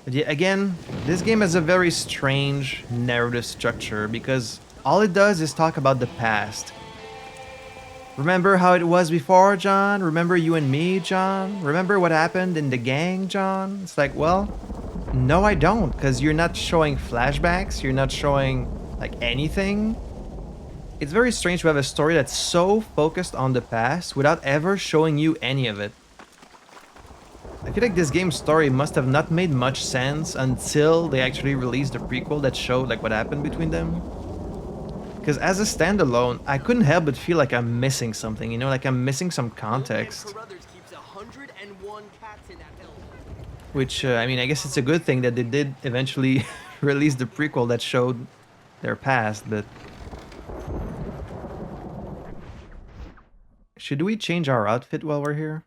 S1: But yeah, again, this game has a very strange narrative structure because all it does is talk about the past. Remember how it was before, John? Remember you and me, John? Remember what happened in the gang, John? It's like, well, no I don't, because you're not showing flashbacks, you're not showing, like, anything. It's very strange to have a story that's so focused on the past without ever showing you any of it. I feel like this game's story must have not made much sense until they actually released a prequel that showed like what happened between them. Because as a standalone, I couldn't help but feel like I'm missing something, you know, like I'm missing some context. Which, I mean, I guess it's a good thing that they did eventually release the prequel that showed their past, but... Should we change our outfit while we're here?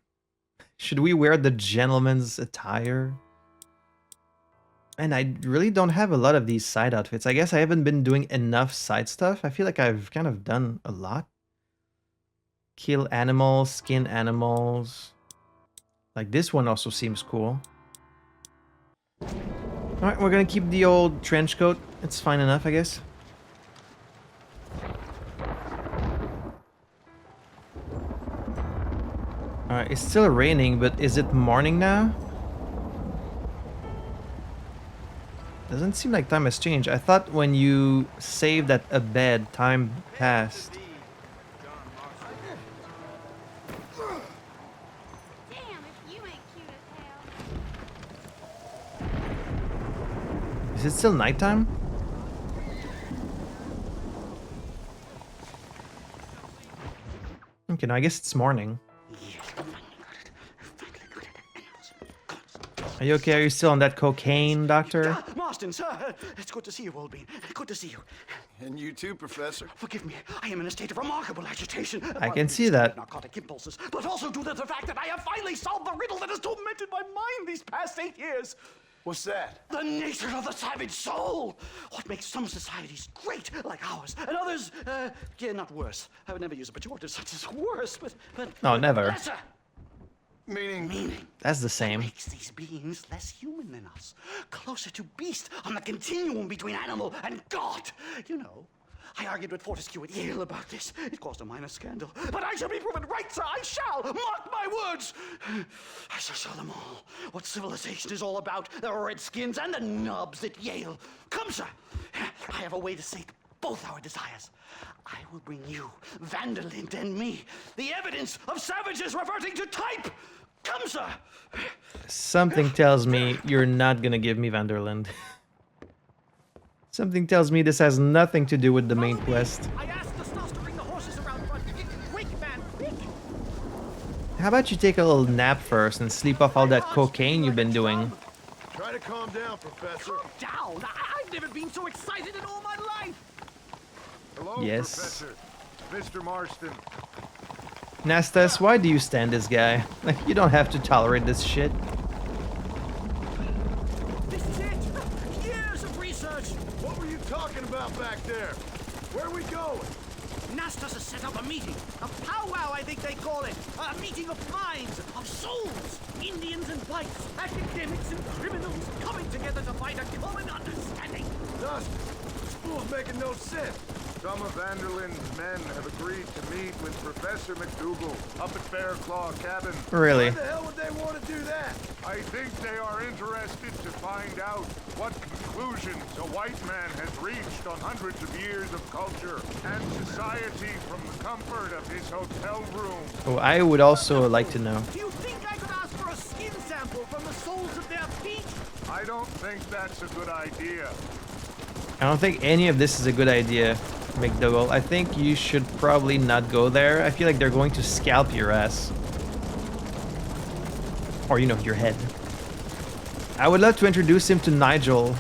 S1: Should we wear the gentleman's attire? And I really don't have a lot of these side outfits. I guess I haven't been doing enough side stuff. I feel like I've kind of done a lot. Kill animals, skin animals. Like this one also seems cool. Alright, we're gonna keep the old trench coat. It's fine enough, I guess. Alright, it's still raining, but is it morning now? Doesn't seem like time has changed. I thought when you saved at a bed, time passed.
S9: Damn, if you ain't cute as hell.
S1: Is it still nighttime? Okay, no, I guess it's morning. Are you okay? Are you still on that cocaine, Doctor?
S2: Marston, sir, it's good to see you, old bean. Good to see you.
S3: And you too, Professor.
S2: Forgive me, I am in a state of remarkable agitation.
S1: I can see that.
S2: Narcotic impulses, but also due to the fact that I have finally solved the riddle that has tormented my mind these past 8 years.
S3: What's that?
S2: The nature of the savage soul. What makes some societies great, like ours, and others, yeah, not worse. I would never use a pejorative such as worse, but
S1: No, never.
S2: lesser.
S3: Meaning?
S1: That's the same.
S2: Makes these beings less human than us, closer to beast on the continuum between animal and God. You know, I argued with Fortescue at Yale about this. It caused a minor scandal, but I shall be proven right, sir. I shall. Mark my words. I shall show them all what civilization is all about. The redskins and the nubs at Yale. Come, sir. I have a way to sate both our desires. I will bring you, Vanderlyn, and me, the evidence of savages reverting to type. Come, sir.
S1: Something tells me you're not gonna give me Vanderland. Something tells me this has nothing to do with the main quest.
S8: I asked the Stas to bring the horses around front. Quick, man, quick!
S1: How about you take a little nap first and sleep off all that cocaine you've been doing?
S3: Try to calm down, Professor.
S8: Down! I've never been so excited in all my life!
S4: Hello,
S1: Yes.
S4: Professor. Mr. Marston.
S1: Nastas, why do you stand this guy? Like, you don't have to tolerate this shit.
S8: This is it! Years of research!
S3: What were you talking about back there? Where are we going?
S8: Nastas has set up a meeting. A powwow, I think they call it. A meeting of minds, of souls. Indians and whites, academics and criminals coming together to find a common understanding.
S3: Dust. This fool's making no sense.
S4: Some of Vanderlin's men have agreed to meet with Professor McDougal up at Bearclaw Cabin.
S1: Really?
S3: Why the hell would they want to do that?
S4: I think they are interested to find out what conclusions a white man has reached on hundreds of years of culture and society from the comfort of his hotel room.
S1: Oh, I would also like to know.
S8: Do you think I could ask for a skin sample from the soles of their feet?
S4: I don't think that's a good idea.
S1: I don't think any of this is a good idea, McDougal. I think you should probably not go there. I feel like they're going to scalp your ass. Or, you know, your head. I would love to introduce him to Nigel.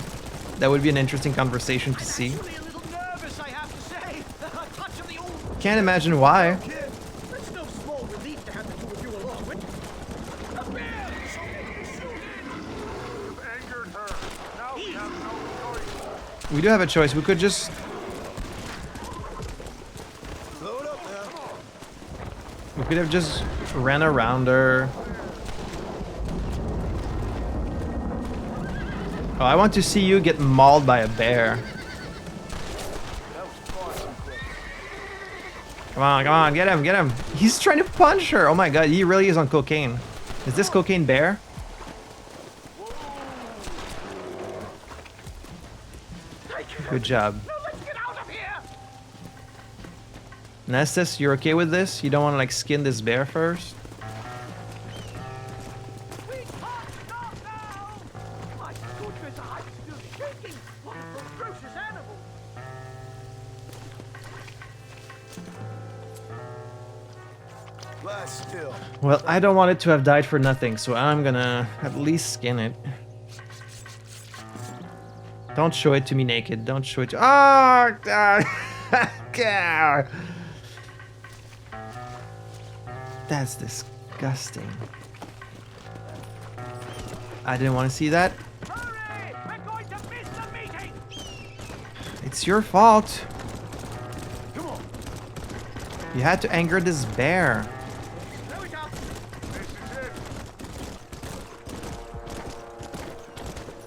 S1: That would be an interesting conversation to see.
S8: Actually, a little nervous, I have to say. A touch of the old.
S1: Can't imagine why.
S8: Kid, it's no small relief to have the two of you along with. A bear!
S4: You've angered her. Now we have no choice.
S1: We do have a choice. We could just...
S3: Slow it up now.
S1: We could have just ran around her. Oh, I want to see you get mauled by a bear. Come on, get him. He's trying to punch her. Oh my god, he really is on cocaine. Is this cocaine bear? Good job.
S8: Let's get out of here!
S1: Nestus, you're okay with this? You don't want to like skin this bear first?
S8: We can't stop now! My goodness, I'm still shaking! What a ferocious animal!
S3: Lie still.
S1: Well, I don't want it to have died for nothing, so I'm gonna at least skin it. Don't show it to me naked. Don't show it to... Oh! God. That's disgusting. I didn't want to see that.
S8: Hurry! We're going to miss the meeting!
S1: It's your fault.
S8: Come on!
S1: You had to anger this bear.
S8: There we go!
S4: This is it.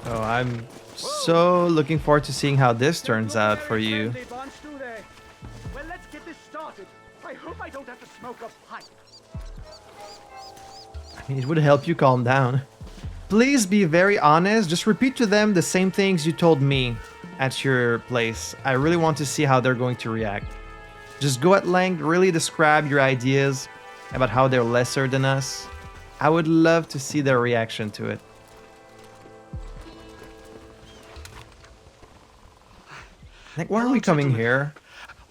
S1: Oh, I'm so looking forward to seeing how this turns out for you.
S8: Friendly bunch, do they? Well, let's get this started. I hope I don't have to smoke a pipe.
S1: I mean, it would help you calm down. Please be very honest. Just repeat to them the same things you told me at your place. I really want to see how they're going to react. Just go at length, really describe your ideas about how they're lesser than us. I would love to see their reaction to it. Like, why are we coming here?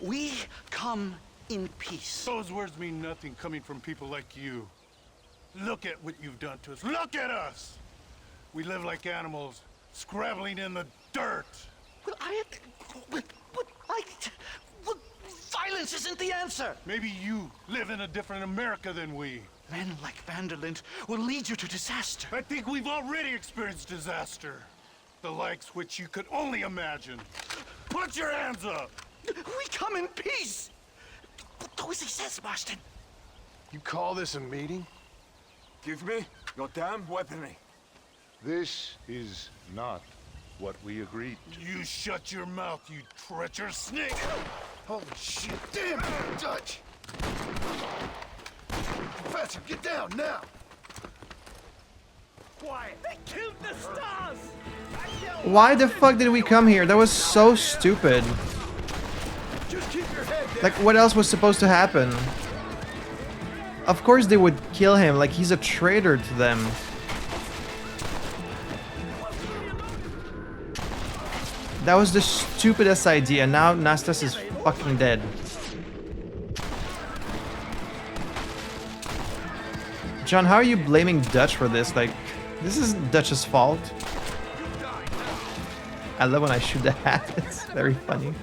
S2: We come in peace.
S10: Those words mean nothing coming from people like you. Look at what you've done to us. Look at us! We live like animals, scrabbling in the dirt.
S2: Well, violence isn't the answer.
S10: Maybe you live in a different America than we.
S2: Men like Vanderlint will lead you to disaster.
S10: I think we've already experienced disaster. The likes which you could only imagine. Put your hands up!
S2: We come in peace. Do as he says, Marston.
S3: You call this a meeting? Give me your damn weaponry.
S4: This is not what we agreed to.
S10: You shut your mouth, you treacherous snake!
S3: Holy shit, damn it, Dutch! Professor, get down now!
S8: Quiet! They killed the stars!
S1: Why the fuck did we come here? That was so stupid.
S3: Just keep your head down.
S1: Like, what else was supposed to happen? Of course they would kill him, like he's a traitor to them. That was the stupidest idea. Now Nastas is fucking dead. John, how are you blaming Dutch for this? Like, this isn't Dutch's fault. I love when I shoot the hat. It's very funny.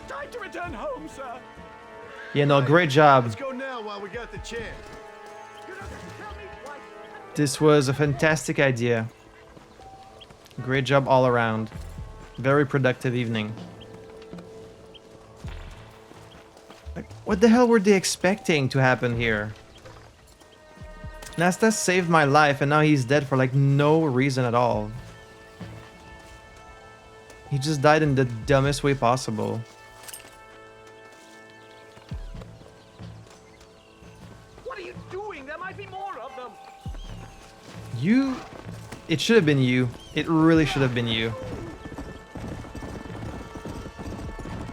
S8: Time to return home, sir.
S1: Yeah, no, great job.
S3: Let's go now while we got the chance.
S1: This was a fantastic idea. Great job all around. Very productive evening. Like, what the hell were they expecting to happen here? Nastas saved my life and now he's dead for like no reason at all. He just died in the dumbest way possible. You... It should have been you. It really should have been you.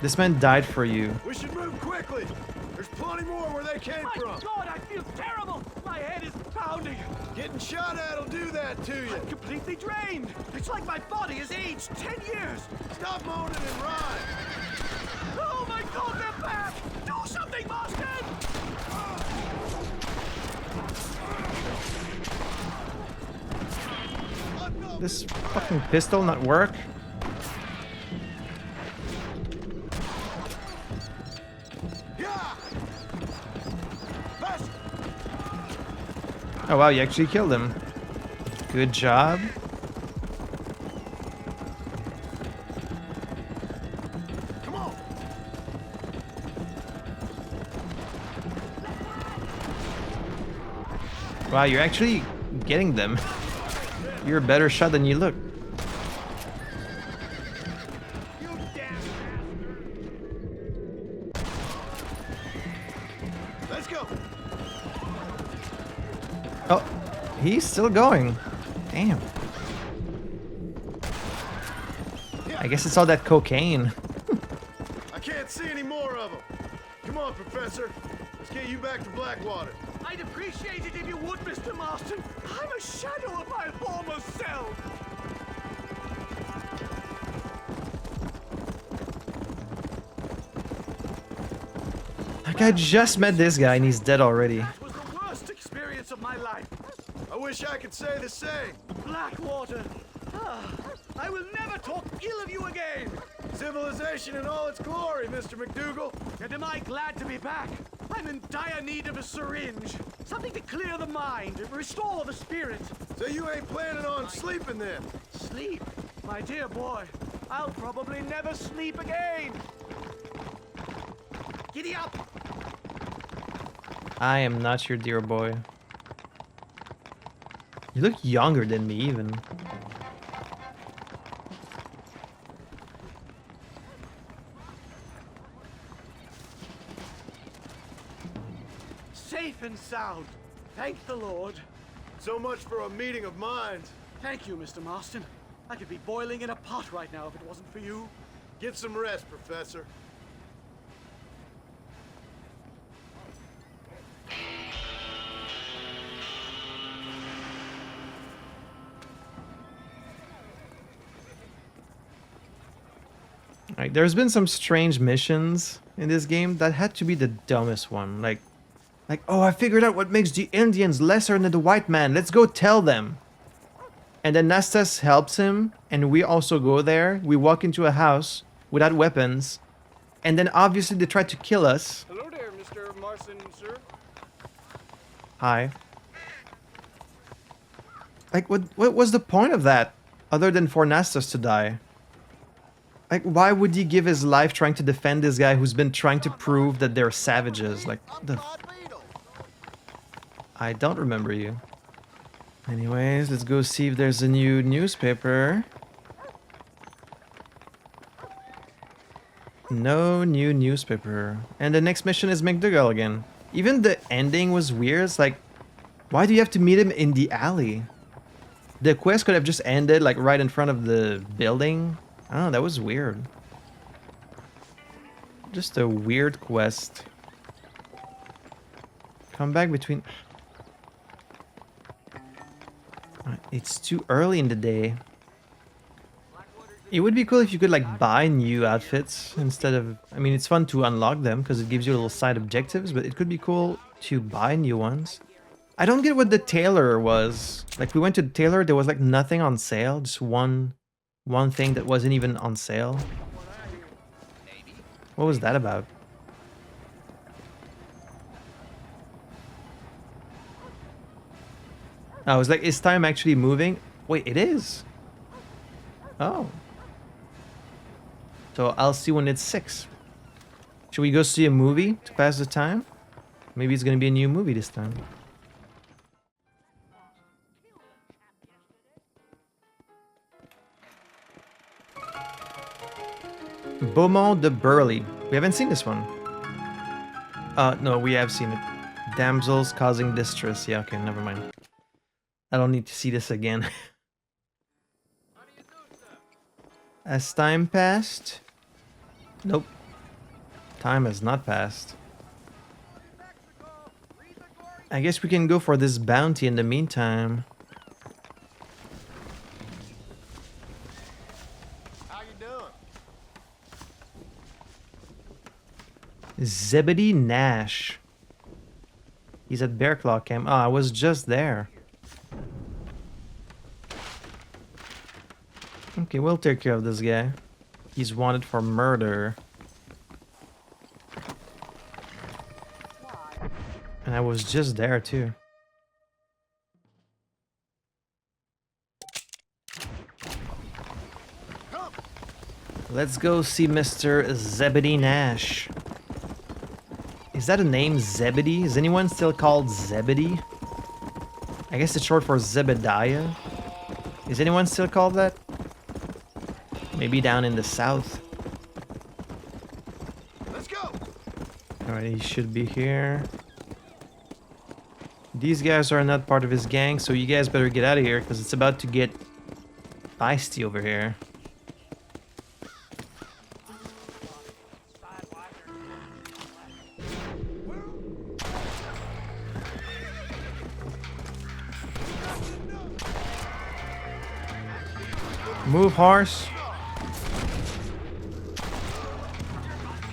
S1: This man died for you.
S3: We should move quickly. There's plenty more where they came
S8: My
S3: from.
S8: God, I feel terrible. My head is pounding.
S3: Getting shot at'll do that to you.
S8: I'm completely drained. It's like my body has aged 10 years.
S3: Stop moaning and ride.
S8: Oh my God, they're back. Do something, Marston.
S1: This fucking pistol not work?
S3: Yeah. Faster.
S1: Oh wow, you actually killed him. Good job.
S3: Come on.
S1: Wow, you're actually getting them. You're a better shot than you look.
S3: You damn bastard. Let's go.
S1: Oh, he's still going. Damn. I guess it's all that cocaine.
S3: I can't see any more of them. Come on, Professor. Let's get you back to Blackwater.
S8: I'd appreciate it if you would, Mr. Marston. I'm a shadow of my former self.
S1: Like, I just met this guy and he's dead already.
S8: That was the worst experience of my life.
S3: I wish I could say the same.
S8: Blackwater. Ah, I will never talk ill of you again.
S3: Civilization in all its glory, Mr. McDougal.
S8: And am I glad to be back? I'm in dire need of a syringe. Something to clear the mind, restore the spirit.
S3: So you ain't planning on sleeping then?
S8: Sleep? My dear boy, I'll probably never sleep again. Giddy up!
S1: I am not your dear boy. You look younger than me even.
S8: Safe and sound. Thank the Lord.
S3: So much for a meeting of minds.
S8: Thank you, Mr. Marston. I could be boiling in a pot right now if it wasn't for you.
S3: Get some rest, Professor.
S1: Like, there's been some strange missions in this game. That had to be the dumbest one. Like, oh, I figured out what makes the Indians lesser than the white man. Let's go tell them. And then Nastas helps him, and we also go there. We walk into a house without weapons, and then obviously they try to kill us.
S11: Hello there, Mr. Marston, sir.
S1: Hi. Like, what was the point of that, other than for Nastas to die? Like, why would he give his life trying to defend this guy who's been trying to prove that they're savages? Like, I don't remember you. Anyways, let's go see if there's a new newspaper. No new newspaper. And the next mission is McDougal again. Even the ending was weird. It's like, why do you have to meet him in the alley? The quest could have just ended like right in front of the building. I don't know, that was weird. Just a weird quest. Come back between... It's too early in the day. It would be cool if you could like buy new outfits instead of... I mean, it's fun to unlock them because it gives you little side objectives, but it could be cool to buy new ones. I don't get what the tailor was. Like, we went to the tailor, there was like nothing on sale, just one thing that wasn't even on sale. What was that about? I was like, is time actually moving? Wait, it is. Oh. So I'll see when it's 6. Should we go see a movie to pass the time? Maybe it's gonna be a new movie this time. Beaumont de Burley. We haven't seen this one. No, we have seen it. Damsels causing distress. Yeah, okay, never mind. I don't need to see this again. As time passed? Nope. Time has not passed. I guess we can go for this bounty in the meantime.
S4: How you doing?
S1: Zebedee Nash. He's at Bear Claw Camp. Oh, I was just there. Okay, we'll take care of this guy. He's wanted for murder. And I was just there too. Let's go see Mr. Zebedee Nash. Is that a name, Zebedee? Is anyone still called Zebedee? I guess it's short for Zebediah. Is anyone still called that? Maybe down in the south.
S3: Let's go.
S1: Alright, he should be here. These guys are not part of his gang, so you guys better get out of here because it's about to get feisty over here. Move, horse.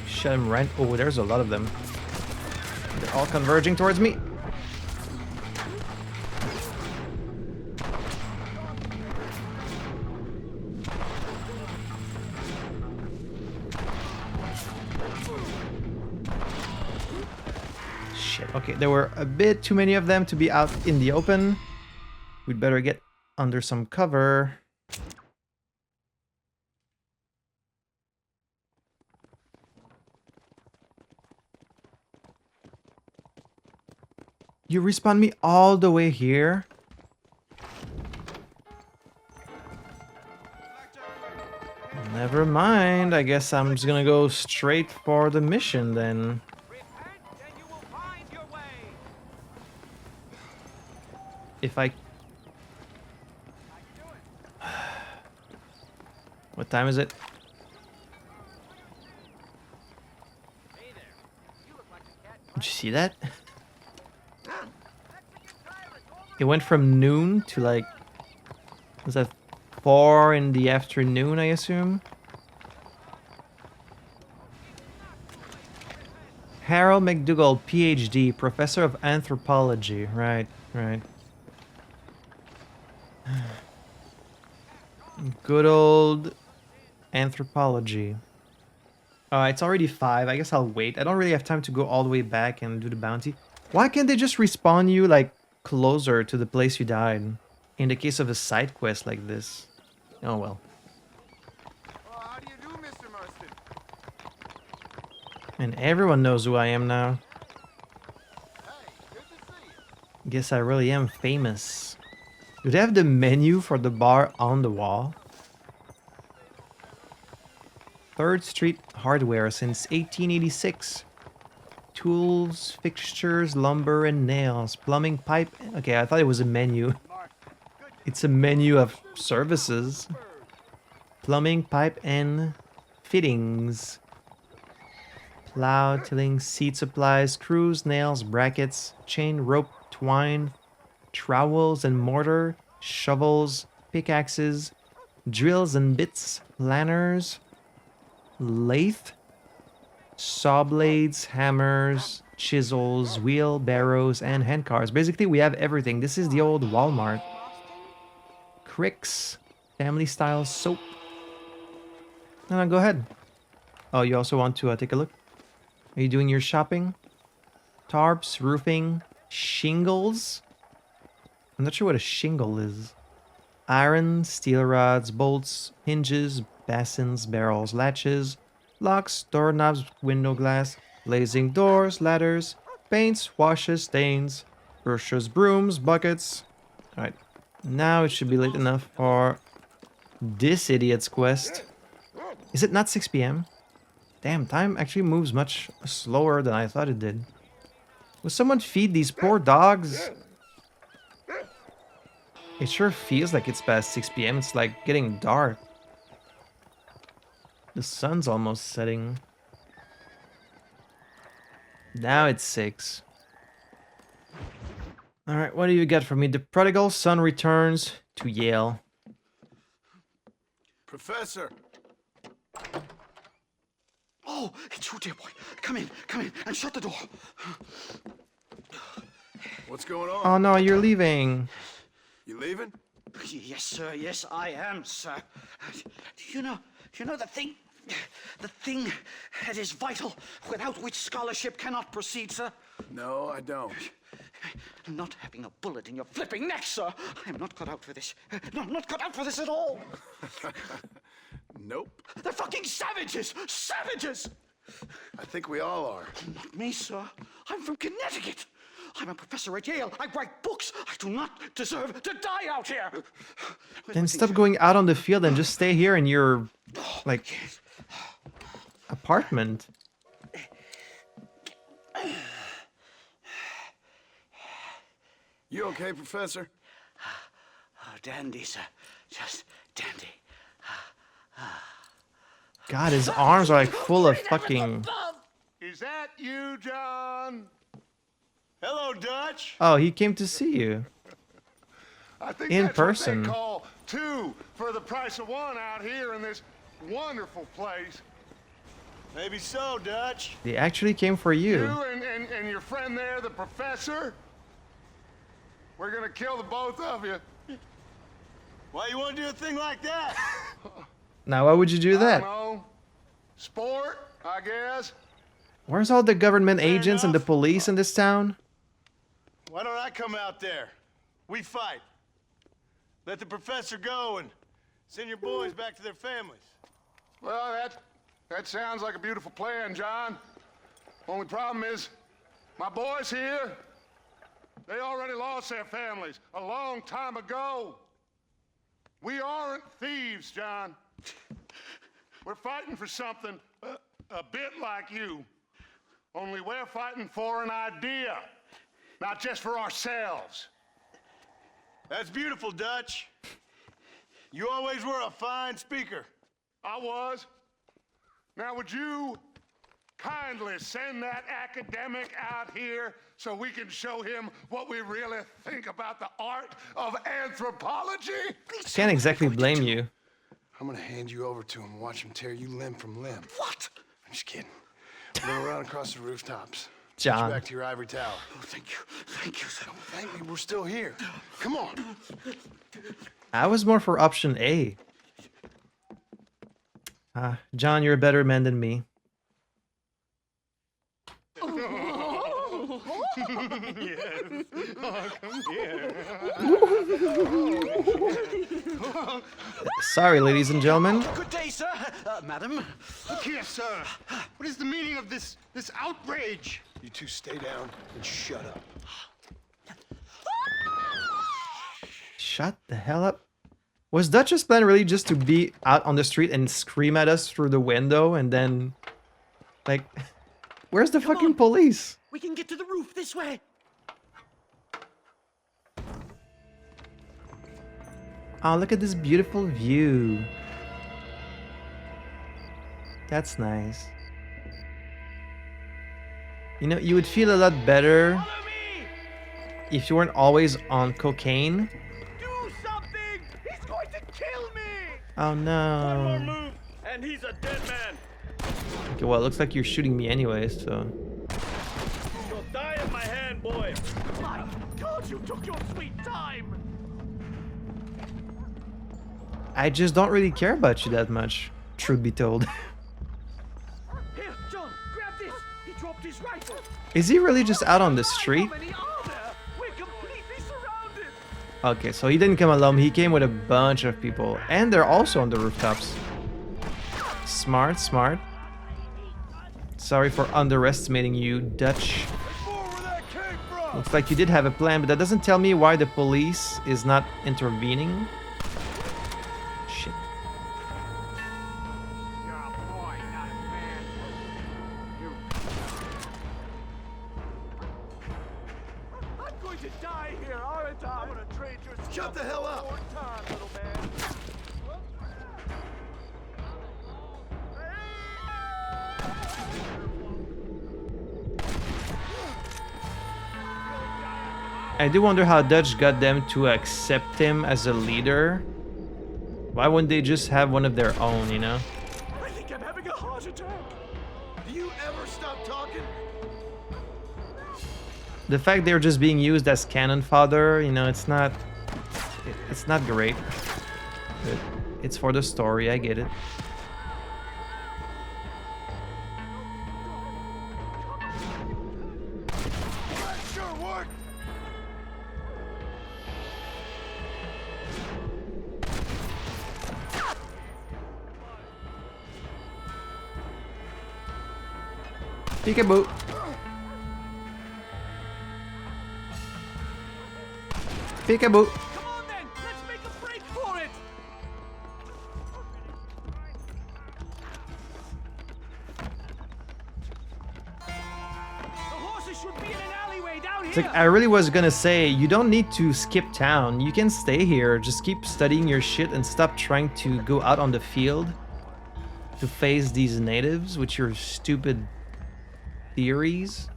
S1: Shut him right. Oh, there's a lot of them. They're all converging towards me. Shit. Okay, there were a bit too many of them to be out in the open. We'd better get under some cover. You respawn me all the way here? Never mind. I guess I'm just gonna go straight for the mission then. If I... What time is it? Did you see that? It went from noon to like, was that 4 in the afternoon, I assume? Harold McDougall, PhD, professor of anthropology. Right, right. Good old anthropology. It's already 5. I guess I'll wait. I don't really have time to go all the way back and do the bounty. Why can't they just respawn you like closer to the place you died in the case of a side quest like this? Oh well.
S3: How do you do, Mr. Marston?
S1: And everyone knows who I am now.
S3: Hey, good to see you.
S1: Guess I really am famous. Do they have the menu for the bar on the wall? 3rd Street Hardware since 1886. Tools, fixtures, lumber, and nails. Plumbing, pipe. Okay, I thought it was a menu. It's a menu of services. Plumbing, pipe, and fittings. Plow, tilling, seed supplies, screws, nails, brackets, chain, rope, twine, trowels and mortar, shovels, pickaxes, drills and bits, planners, lathe, saw blades, hammers, chisels, wheelbarrows, and handcars. Basically, we have everything. This is the old Walmart. Cricks, family-style soap. No, go ahead. Oh, you also want to take a look? Are you doing your shopping? Tarps, roofing, shingles? I'm not sure what a shingle is. Iron, steel rods, bolts, hinges, basins, barrels, latches, locks, doorknobs, window glass, glazing doors, ladders, paints, washes, stains, brushes, brooms, buckets. Alright, now it should be late enough for this idiot's quest. Is it not 6 p.m.? Damn, time actually moves much slower than I thought it did. Will someone feed these poor dogs? It sure feels like it's past 6 p.m. It's like getting dark. The sun's almost setting. Now it's 6. Alright, what do you got for me? The prodigal son returns to Yale.
S3: Professor!
S2: Oh, it's you, dear boy. Come in, and shut the door.
S3: What's going on?
S1: Oh no, you're leaving.
S3: You leaving?
S2: Yes, sir. Yes, I am, sir. You know the thing that is vital, without which scholarship cannot proceed, sir.
S3: No, I don't.
S2: Not having a bullet in your flipping neck, sir. I am not cut out for this. No, I'm not cut out for this at all.
S3: Nope.
S2: They're fucking savages! Savages!
S3: I think we all are.
S2: Not me, sir. I'm from Connecticut. I'm a professor at Yale. I write books. I do not deserve to die out here.
S1: Then stop going out on the field and just stay here in your, like, apartment.
S3: You okay, Professor?
S2: Oh, dandy, sir. Just dandy.
S1: God, his arms are like full of fucking...
S4: Is that you, John? Hello, Dutch.
S1: Oh, he came to see you.
S4: I think
S1: In
S4: that's
S1: person.
S4: what they call 2 for the price of 1 out here in this wonderful place. Maybe so, Dutch.
S1: They actually came for you.
S4: You and your friend there, the professor. We're gonna kill the both of you. Why you want to do a thing like that?
S1: Now, why would you do
S4: I
S1: that?
S4: don't know. Sport, I guess.
S1: Where's all the government agents and the police in this town?
S4: Why don't I come out there? We fight. Let the professor go and send your boys back to their families. Well, that sounds like a beautiful plan, John. Only problem is, my boys here, they already lost their families a long time ago. We aren't thieves, John. We're fighting for something a bit like you. Only we're fighting for an idea, not just for ourselves. That's beautiful, Dutch. You always were a fine speaker. I was. Now, would you kindly send that academic out here so we can show him what we really think about the art of anthropology?
S1: I can't exactly blame you.
S3: I'm gonna hand you over to him and watch him tear you limb from limb.
S2: What?
S3: I'm just kidding. We're gonna run across the rooftops.
S1: John.
S3: Get you back to your ivory tower.
S2: Oh, thank you. Thank you, sir.
S3: Don't thank me, we're still here. Come on.
S1: I was more for option A. John, you're a better man than me.
S4: Yes. Oh, come here.
S1: Sorry, ladies and gentlemen.
S2: Good day, sir. Madam.
S4: Look here, sir. What is the meaning of this outrage?
S3: You two stay down and shut up.
S1: Shut the hell up. Was Dutch's plan really just to be out on the street and scream at us through the window and then... Like, where's the fucking police?
S8: We can get to the roof this way.
S1: Oh, look at this beautiful view. That's nice. You know, you would feel a lot better if you weren't always on cocaine.
S8: Do something! He's going to kill me!
S1: Oh no.
S8: Move, and he's a dead man.
S1: Okay, well, it looks like you're shooting me anyway, so...
S8: You'll die in my hand, boy. My God, you took your sweet time.
S1: I just don't really care about you that much, truth be told.
S8: Here, John, grab this. He dropped his rifle.
S1: Is he really just out on the street?
S8: How many are there? We're completely surrounded.
S1: Okay, so he didn't come alone, he came with a bunch of people. And they're also on the rooftops. Smart, smart. Sorry for underestimating you, Dutch. Looks like you did have a plan, but that doesn't tell me why the police is not intervening. Shit.
S8: I'm going to die here, aren't I? I'm gonna trade your
S3: Shut the hell up!
S1: I do wonder how Dutch got them to accept him as a leader. Why wouldn't they just have one of their own, you know?
S8: I think I'm having a heart attack.
S3: Do you ever stop talking?
S1: The fact they're just being used as cannon fodder, you know, it's not great. But it's for the story, I get it.
S3: That sure worked.
S1: Peekaboo. Peekaboo.
S8: Come on then, let's make a break for it. The horses should be in an alleyway down here.
S1: It's like, I really was gonna say, you don't need to skip town. You can stay here. Just keep studying your shit and stop trying to go out on the field to face these natives with your stupid theories.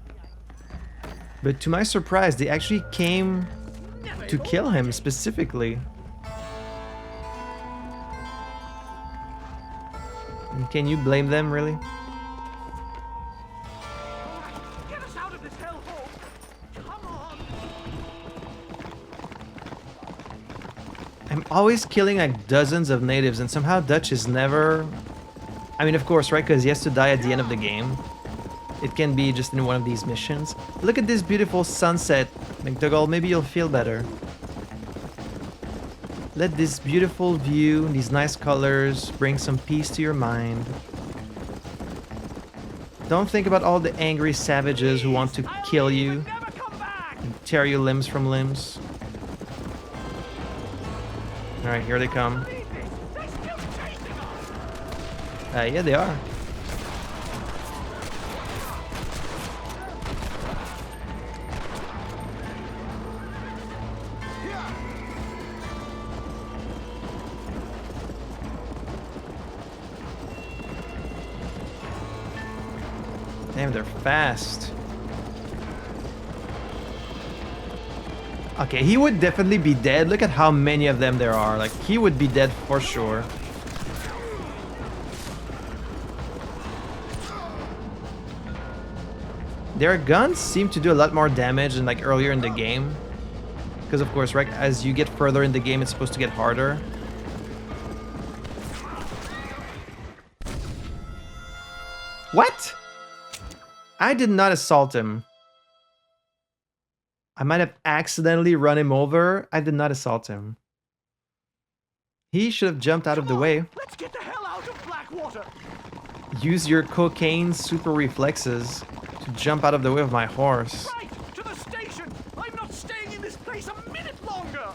S1: But to my surprise, they actually came to kill him specifically. And can you blame them, really?
S8: Get us out of this hellhole. Come on.
S1: I'm always killing like dozens of natives, and somehow Dutch is never... I mean, of course, right? Because he has to die at the end of the game. It can be just in one of these missions. Look at this beautiful sunset, McDougall. Maybe you'll feel better. Let this beautiful view, these nice colors, bring some peace to your mind. Don't think about all the angry savages who want to kill you and tear your limbs from limbs. Alright, here they come. Yeah, they are. Damn, they're fast. Okay, he would definitely be dead. Look at how many of them there are. Like, he would be dead for sure. Their guns seem to do a lot more damage than like earlier in the game. Because of course, right, as you get further in the game, it's supposed to get harder. What? I did not assault him. I might have accidentally run him over. I did not assault him. He should have jumped out of the way.
S8: Let's get the hell out of Blackwater.
S1: Use your cocaine super reflexes to jump out of the way of my horse.
S8: Right, to the station. I'm not staying in this place a minute longer.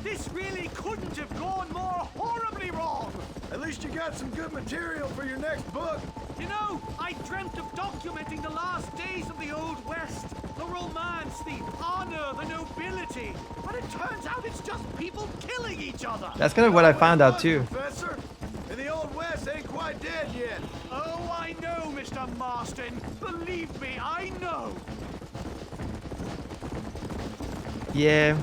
S8: This really couldn't have gone more horribly wrong.
S3: At least you got some good material for your next book.
S8: You know, I dreamt of documenting the last days of the Old West. The romance, the honor, the nobility. But it turns out it's just people killing each other.
S1: That's kind of what I found out too.
S3: Professor, and the Old West ain't quite dead yet.
S8: Oh, I know, Mr. Marston. Believe me, I know.
S1: Yeah,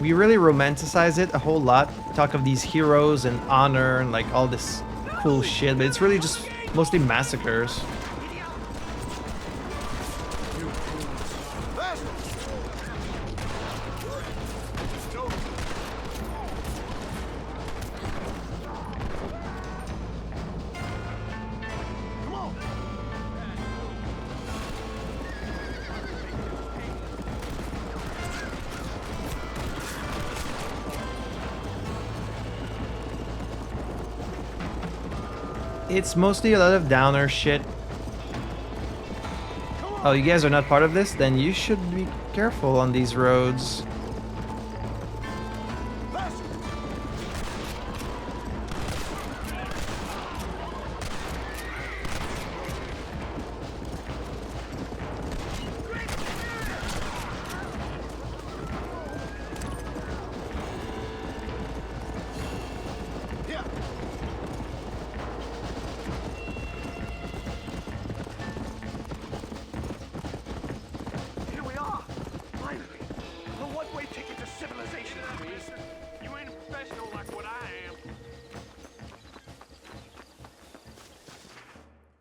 S1: we really romanticize it a whole lot. Talk of these heroes and honor and like all this cool shit, but it's really just mostly massacres. It's mostly a lot of downer shit. Oh, you guys are not part of this? Then you should be careful on these roads.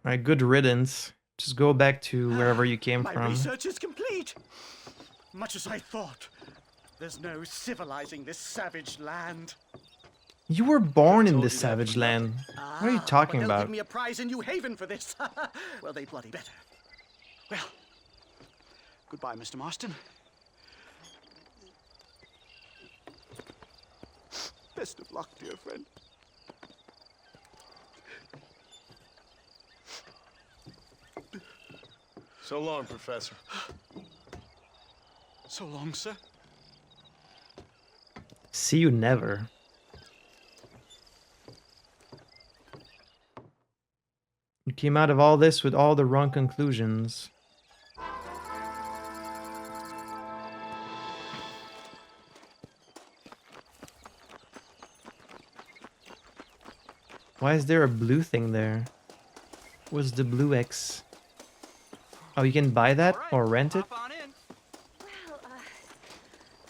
S1: Alright, good riddance. Just go back to wherever you came
S2: My
S1: from.
S2: research is complete. Much as I thought. There's no civilizing this savage land.
S1: You were born in
S11: told
S1: this
S11: you that
S1: savage
S11: for nothing.
S1: land. What are you talking
S2: But they'll
S1: about?
S2: give me a prize in New Haven for this. Well, they bloody better. Well, goodbye, Mr. Marston. Best of luck, dear friend.
S3: So long, Professor.
S2: So long, sir.
S1: See you never. You came out of all this with all the wrong conclusions. Why is there a blue thing there? What's the blue X? Oh, you can buy that or rent it?
S7: Well,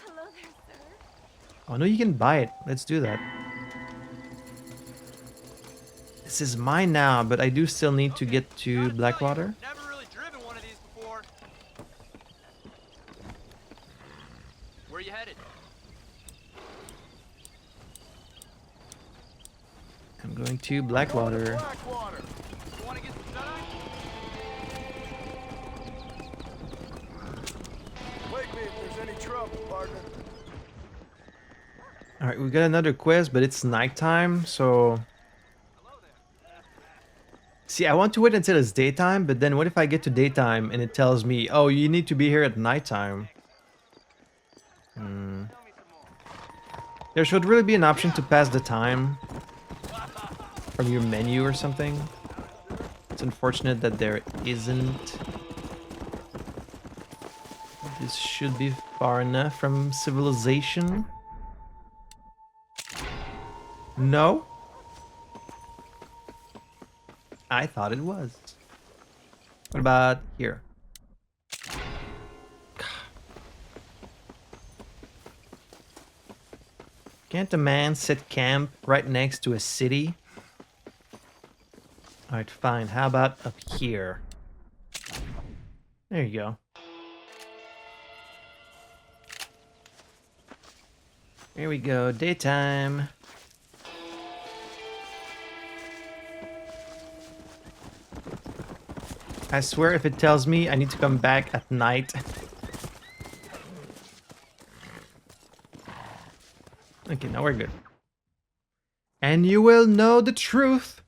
S7: hello there, sir.
S1: Oh no, you can buy it. Let's do that. This is mine now, but I do still need to get to Blackwater.
S11: Never really driven one of these before. Where you headed?
S1: I'm going to Blackwater.
S3: Blackwater.
S11: You want to get some shut-eye?
S3: Wake me if there's any trouble, partner.
S1: Alright, we got another quest, but it's nighttime, so... See, I want to wait until it's daytime, but then what if I get to daytime and it tells me, oh, you need to be here at nighttime? There should really be an option to pass the time from your menu or something. It's unfortunate that there isn't. This should be far enough from civilization. No? I thought it was. What about here? Can't a man set camp right next to a city? Alright, fine. How about up here? There you go. Here we go. Daytime. I swear if it tells me I need to come back at night. Okay, now we're good. And you will know the truth.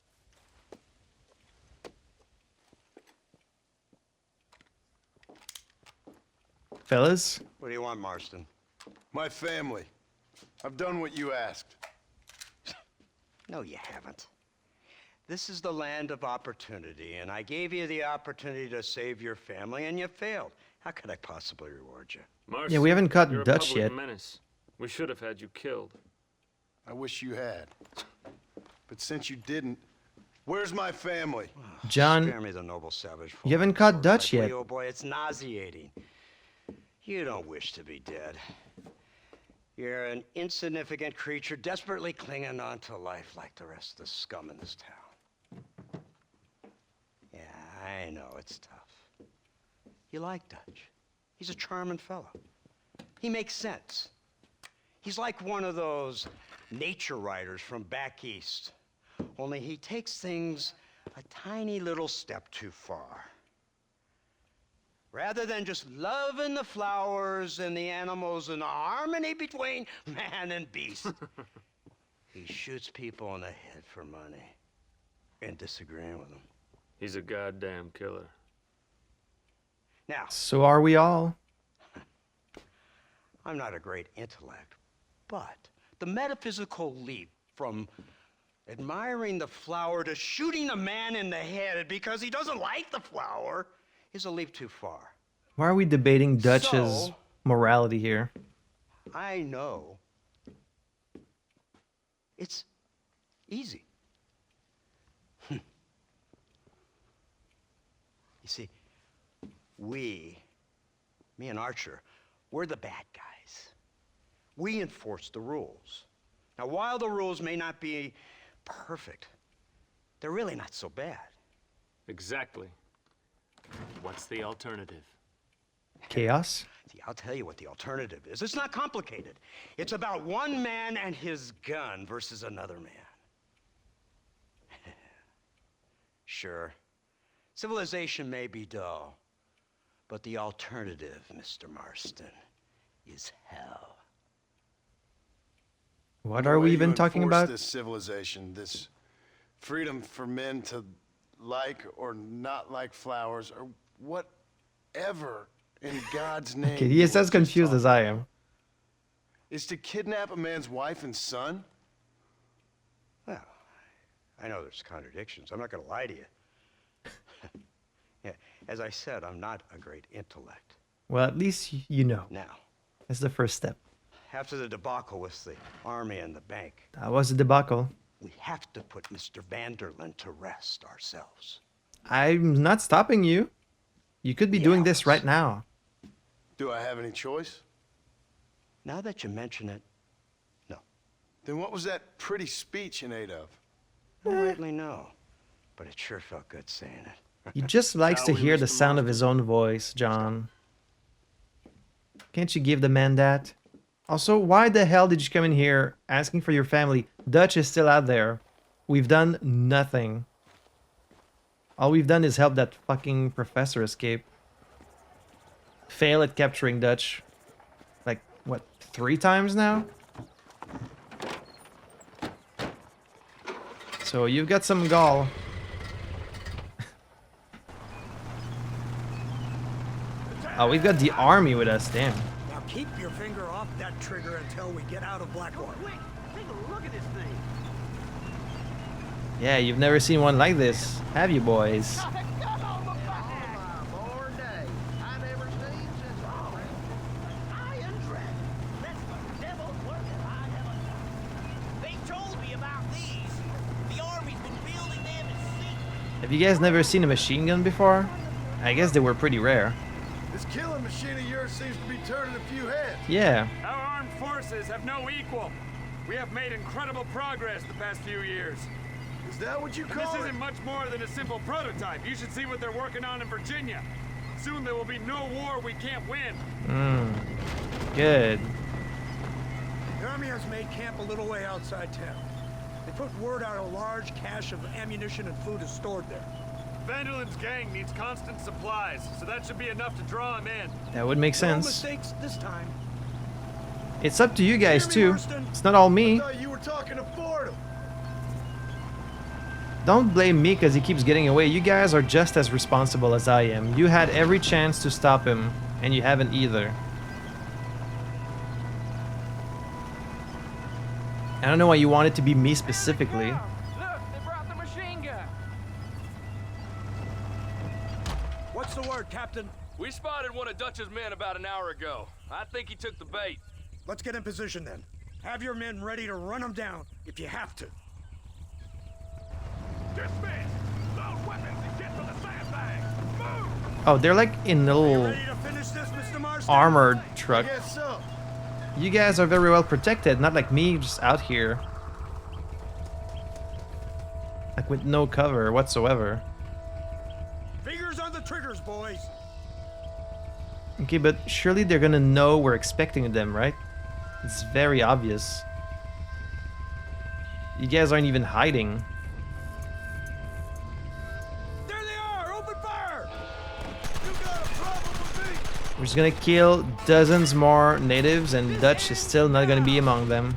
S1: Fellas?
S5: What do you want, Marston?
S3: My family. I've done what you asked.
S5: No, you haven't. This is the land of opportunity, and I gave you the opportunity to save your family, and you failed. How could I possibly reward you?
S1: Yeah, we haven't caught
S11: you're
S1: Dutch
S11: a public
S1: yet.
S11: menace. We should have had you killed.
S3: I wish you had. But since you didn't, where's my family?
S1: John,
S5: Spare me the noble savage.
S1: you haven't caught Dutch yet.
S5: Oh boy, it's nauseating. You don't wish to be dead. You're an insignificant creature desperately clinging on to life like the rest of the scum in this town. Yeah, I know it's tough. You like Dutch. He's a charming fellow. He makes sense. He's like one of those nature writers from back east. Only he takes things a tiny little step too far. Rather than just loving the flowers and the animals and the harmony between man and beast, he shoots people in the head for money and disagreeing with them.
S11: He's a goddamn killer.
S5: Now,
S1: So are we all.
S5: I'm not a great intellect, but the metaphysical leap from admiring the flower to shooting a man in the head because he doesn't like the flower is a leap too far.
S1: Why are we debating Dutch's
S5: So-
S1: morality here?
S5: I know it's easy. You see, me and Archer, we're the bad guys. We enforce the rules. Now, while the rules may not be perfect, they're really not so bad.
S11: Exactly. What's the alternative?
S1: Chaos?
S5: See, I'll tell you what the alternative is. It's not complicated. It's about one man and his gun versus another man. Sure, civilization may be dull, but the alternative, Mr. Marston, is hell.
S1: What
S3: The
S1: are
S3: way
S1: we
S3: you
S1: even talking
S3: enforce
S1: about?
S3: This civilization, this freedom for men to like or not like flowers or whatever in God's name.
S1: Okay,
S3: you
S1: he is
S3: were
S1: as
S3: just
S1: confused as
S3: talking
S1: I am.
S3: Is to kidnap a man's wife and son?
S5: Well, I know there's contradictions. I'm not going to lie to you. Yeah, as I said, I'm not a great intellect.
S1: Well, at least you know.
S5: Now,
S1: That's the first step.
S5: after the debacle with the army and the bank,
S1: That was a debacle.
S5: we have to put Mr. Vanderlyn to rest ourselves.
S1: I'm not stopping you. You could be doing this right now.
S3: Do I have any choice?
S5: Now that you mention it, no.
S3: Then what was that pretty speech in aid of?
S5: I don't rightly know, but it sure felt good saying it.
S1: He just likes to
S11: Shall we,
S1: hear the
S11: Mr.
S1: sound of his own voice, John. Can't you give the man that? Also, why the hell did you come in here asking for your family? Dutch is still out there. We've done nothing. All we've done is help that fucking professor escape. Fail at capturing Dutch. Like, what, 3 times now? So you've got some gall. Oh, we've got the army with us, damn.
S6: Now keep your finger off that trigger until we get out of Blackwater.
S8: Quick, take a look at this thing.
S1: Yeah, you've never seen one like this, have you, boys?
S8: They told me about these. The army's been building them in secret.
S1: Have you guys never seen a machine gun before? I guess they were pretty rare.
S3: This killing machine of yours seems to be turning a few heads.
S1: Yeah,
S11: Our armed forces have no equal. We have made incredible progress the past few years.
S3: Is that what you
S11: And
S3: call
S11: this
S3: it?
S11: isn't much more than a simple prototype. You should see what they're working on in Virginia. Soon there will be no war we can't win.
S1: good.
S6: The army has made camp a little way outside town. They put word out a large cache of ammunition and food is stored there.
S11: Vanderlyn's gang needs constant supplies, so that should be enough to draw him in.
S1: That would make
S6: No
S1: sense.
S6: mistakes this time.
S1: It's up to you guys
S6: Hear me,
S1: too.
S6: Marston?
S1: It's not all
S3: I
S1: me.
S3: thought you were talking to Fordham.
S1: Don't blame me because he keeps getting away. You guys are just as responsible as I am. You had every chance to stop him, and you haven't either. I don't know why you want it to be me specifically.
S8: Look, they brought the machine gun.
S6: What's the word, Captain?
S11: We spotted one of Dutch's men about an hour ago. I think he took the bait.
S6: Let's get in position then. Have your men ready to run them down if you have to.
S10: Dismiss! Load weapons and get to the sandbag! Move!
S1: Oh, they're like in a little
S6: Ready to finish this, Mr. Marston?
S1: armored truck.
S3: Guess so.
S1: You guys are very well protected, not like me just out here. Like with no cover whatsoever.
S6: Fingers on the triggers, boys.
S1: Okay, but surely they're gonna know we're expecting them, right? It's very obvious. You guys aren't even hiding.
S6: There they are! Open fire!
S3: You got a problem with me?
S1: We're just gonna kill dozens more natives, and Dutch is still not gonna be among them.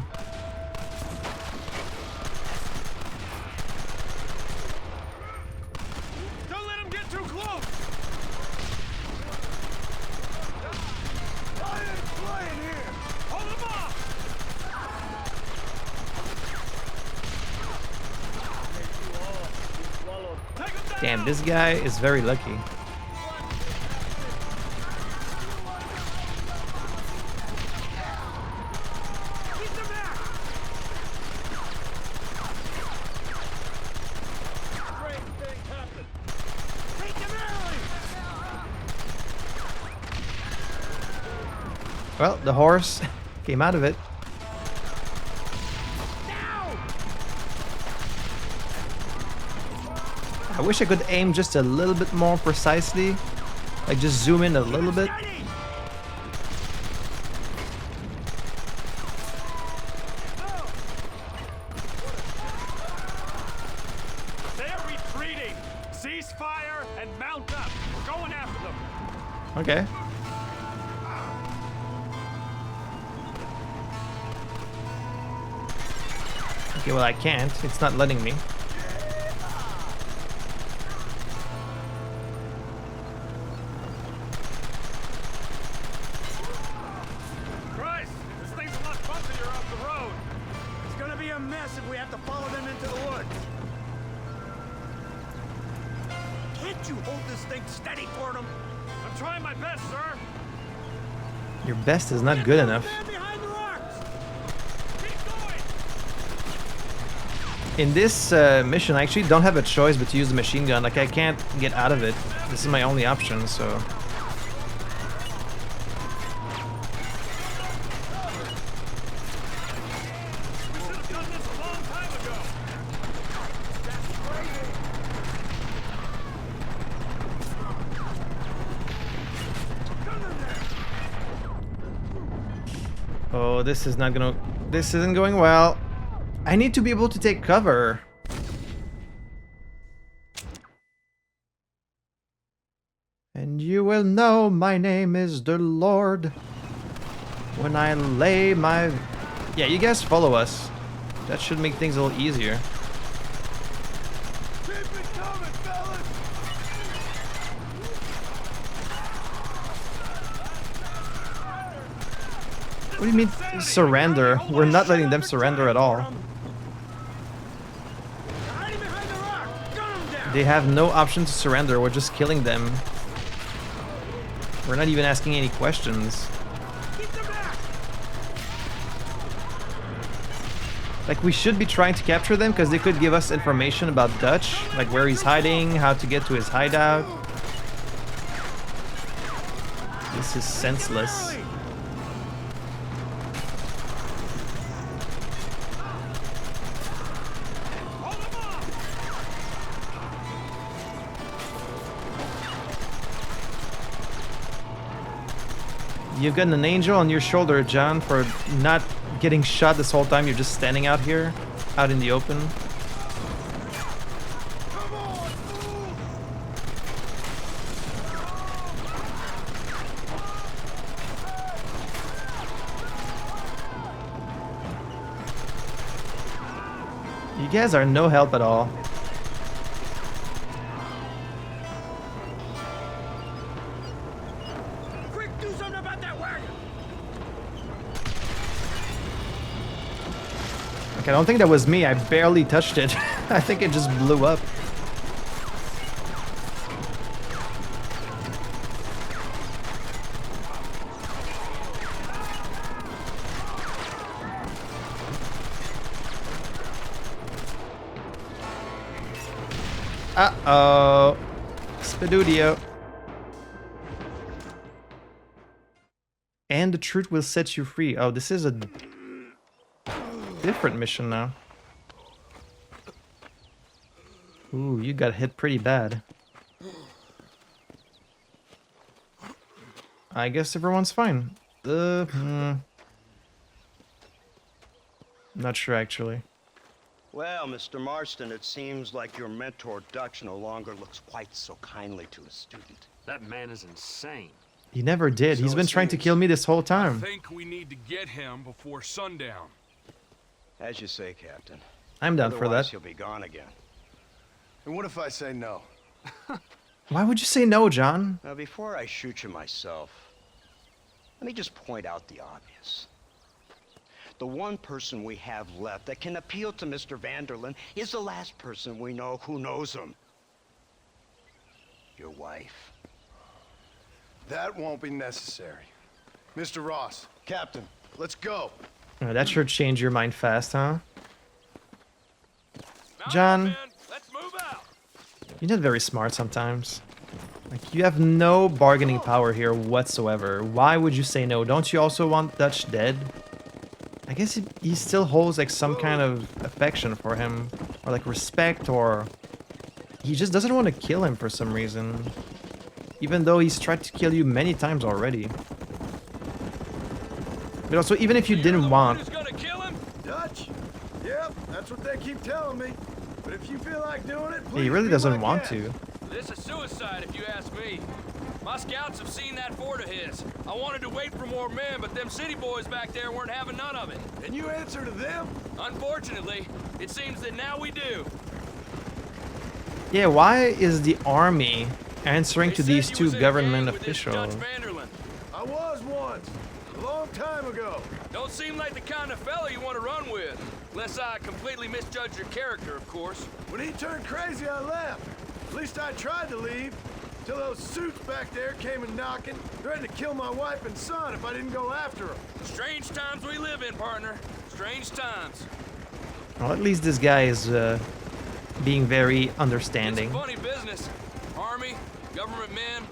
S11: Don't let him get too close!
S3: I ain't playing here.
S11: Hold him off! Take him down!
S1: Damn, this guy is very lucky.
S8: Keep them back.
S11: Great thing happened.
S8: Take them early.
S1: Well, the horse came out of it. I wish I could aim just a little bit more precisely. Like just zoom in a little bit.
S11: They're retreating. Cease fire and mount up. We're going after them.
S1: Okay. Okay, well I can't. It's not letting me.
S11: Christ, this thing's a lot bumpier off the road.
S6: It's gonna be a mess if we have to follow them into the woods. Can't you hold this thing steady for them?
S11: I'm trying my best, sir.
S1: Your best is not good enough.
S6: Man behind the rocks!
S11: Keep going.
S1: In this mission, I actually don't have a choice but to use the machine gun. Like, I can't get out of it. This is my only option, so...
S11: We should have done this a long time ago.
S1: Oh, this is not gonna... This isn't going well. I need to be able to take cover. And you will know my name is the Lord when I lay my... Yeah, you guys follow us. That should make things a little easier.
S10: Keep it coming, fellas!
S1: What do you mean surrender? We're not letting them surrender at all.
S6: Hiding behind the rock! Gun 'em down!
S1: They have no option to surrender. We're just killing them. We're not even asking any questions.
S6: Keep them back!
S1: Like, we should be trying to capture them because they could give us information about Dutch, like where he's hiding, how to get to his hideout. This is senseless. You've got an angel on your shoulder, John, for not getting shot this whole time. You're just standing out here, out in the open. You guys are no help at all.
S6: Quick, do something about that wagon!
S1: Like, I don't think that was me. I barely touched it. I think it just blew up. Uh-oh. Spadudio. And the truth will set you free. Oh, this is a different mission now. Ooh, you got hit pretty bad. I guess everyone's fine. Not sure, actually.
S5: Well, Mr. Marston, it seems like your mentor Dutch no longer looks quite so kindly to his student.
S11: That man is insane.
S1: He never did. He's
S10: So
S1: been
S10: it
S1: trying to
S10: seems.
S1: kill me this whole
S12: I
S1: time.
S12: think we need to get him before sundown.
S5: As you say, Captain.
S1: I'm down for
S5: Otherwise,
S1: that.
S5: he'll be gone again.
S3: And what if I say no?
S1: Why would you say no, John?
S5: Now, before I shoot you myself, let me just point out the obvious. The one person we have left that can appeal to Mr. Vanderlyn is the last person we know who knows him. Your wife.
S3: That won't be necessary. Mr. Ross, Captain, let's go.
S1: Oh, that sure changed your mind fast, huh?
S12: Mount
S1: John.
S12: up, men. Let's move out.
S1: You're not very smart sometimes. Like, you have no bargaining power here whatsoever. Why would you say no? Don't you also want Dutch dead? I guess he still holds like some kind of affection for him, or like respect, or he just doesn't want to kill him for some reason. Even though he's tried to kill you many times already. But also, even if you didn't want...
S12: Who's gonna kill him?
S3: Dutch? Yep, that's what they keep telling me. But if you feel like doing it, please
S1: He really
S3: be
S1: doesn't
S3: my
S1: want
S3: guest.
S1: to.
S12: This is suicide, if you ask me. My scouts have seen that fort of his. I wanted to wait for more men, but them city boys back there weren't having none of it.
S3: And you answer to them?
S12: Unfortunately, it seems that now we do.
S1: Yeah, why is the army answering
S12: They
S1: to
S12: said
S1: these
S12: you
S1: two
S12: was in
S1: government
S12: gang with this Dutch
S1: officials?
S12: Vanderland.
S3: I was once. A long time ago.
S12: Don't seem like the kind of fella you want to run with. Unless I completely misjudged your character, of course.
S3: When he turned crazy, I left. At least I tried to leave. Till those suits back there came and knocking, threatened to kill my wife and son if I didn't go after them.
S12: Strange times we live in, partner. Strange times.
S1: Well, at least this guy is being very understanding.
S12: It's a funny business. Army, government men,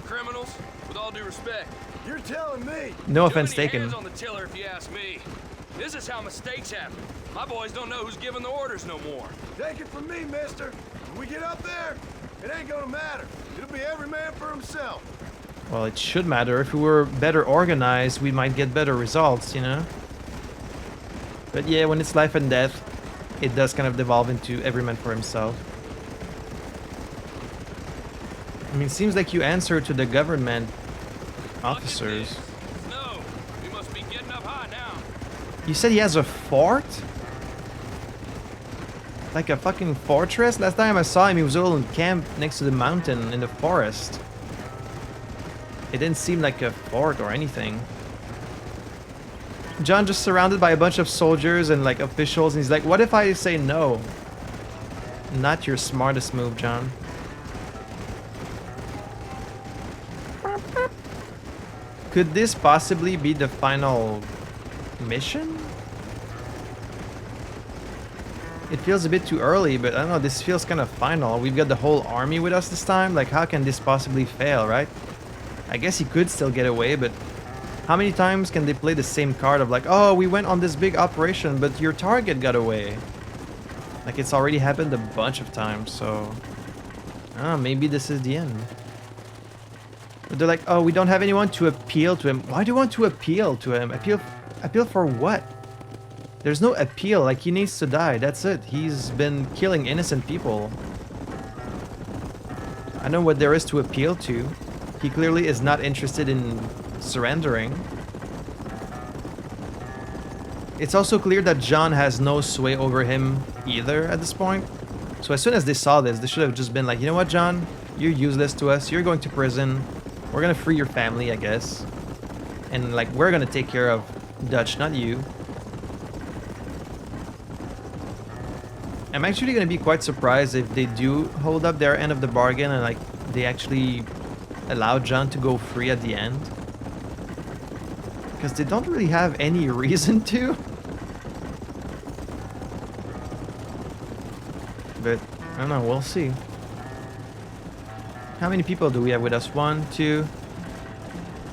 S12: criminals, with all due respect.
S3: You're telling me?
S1: No
S12: Too
S1: offense
S12: many
S1: taken.
S12: hands on the tiller, if you ask me. This is how mistakes happen. My boys don't know who's giving the orders no more.
S3: Take it from me, mister. When we get up there, it ain't gonna matter. It'll be every man for himself.
S1: Well, it should matter. If we were better organized, we might get better results, you know? But yeah, when it's life and death, it does kind of devolve into every man for himself. I mean, it seems like you answer to the government officers.
S12: No, we must be getting up high now.
S1: You said he has a fort? Like a fucking fortress? Last time I saw him, he was all in camp next to the mountain in the forest. It didn't seem like a fort or anything. John just surrounded by a bunch of soldiers and like officials, and he's like, what if I say no? Not your smartest move, John. Could this possibly be the final mission? It feels a bit too early, but I don't know, this feels kind of final. We've got the whole army with us this time. Like, how can this possibly fail, right? I guess he could still get away, but how many times can they play the same card of like, oh, we went on this big operation, but your target got away? Like, it's already happened a bunch of times, so... maybe this is the end. But they're like, oh, we don't have anyone to appeal to him. Why do you want to appeal to him? Appeal for what? There's no appeal, like he needs to die, that's it. He's been killing innocent people. I know what there is to appeal to. He clearly is not interested in surrendering. It's also clear that John has no sway over him either at this point. So as soon as they saw this, they should have just been like, you know what, John? You're useless to us, you're going to prison. We're gonna free your family, I guess. And like, we're gonna take care of Dutch, not you. I'm actually gonna be quite surprised if they do hold up their end of the bargain and like they actually allow John to go free at the end. Because they don't really have any reason to. But I don't know, we'll see. How many people do we have with us? 1, 2,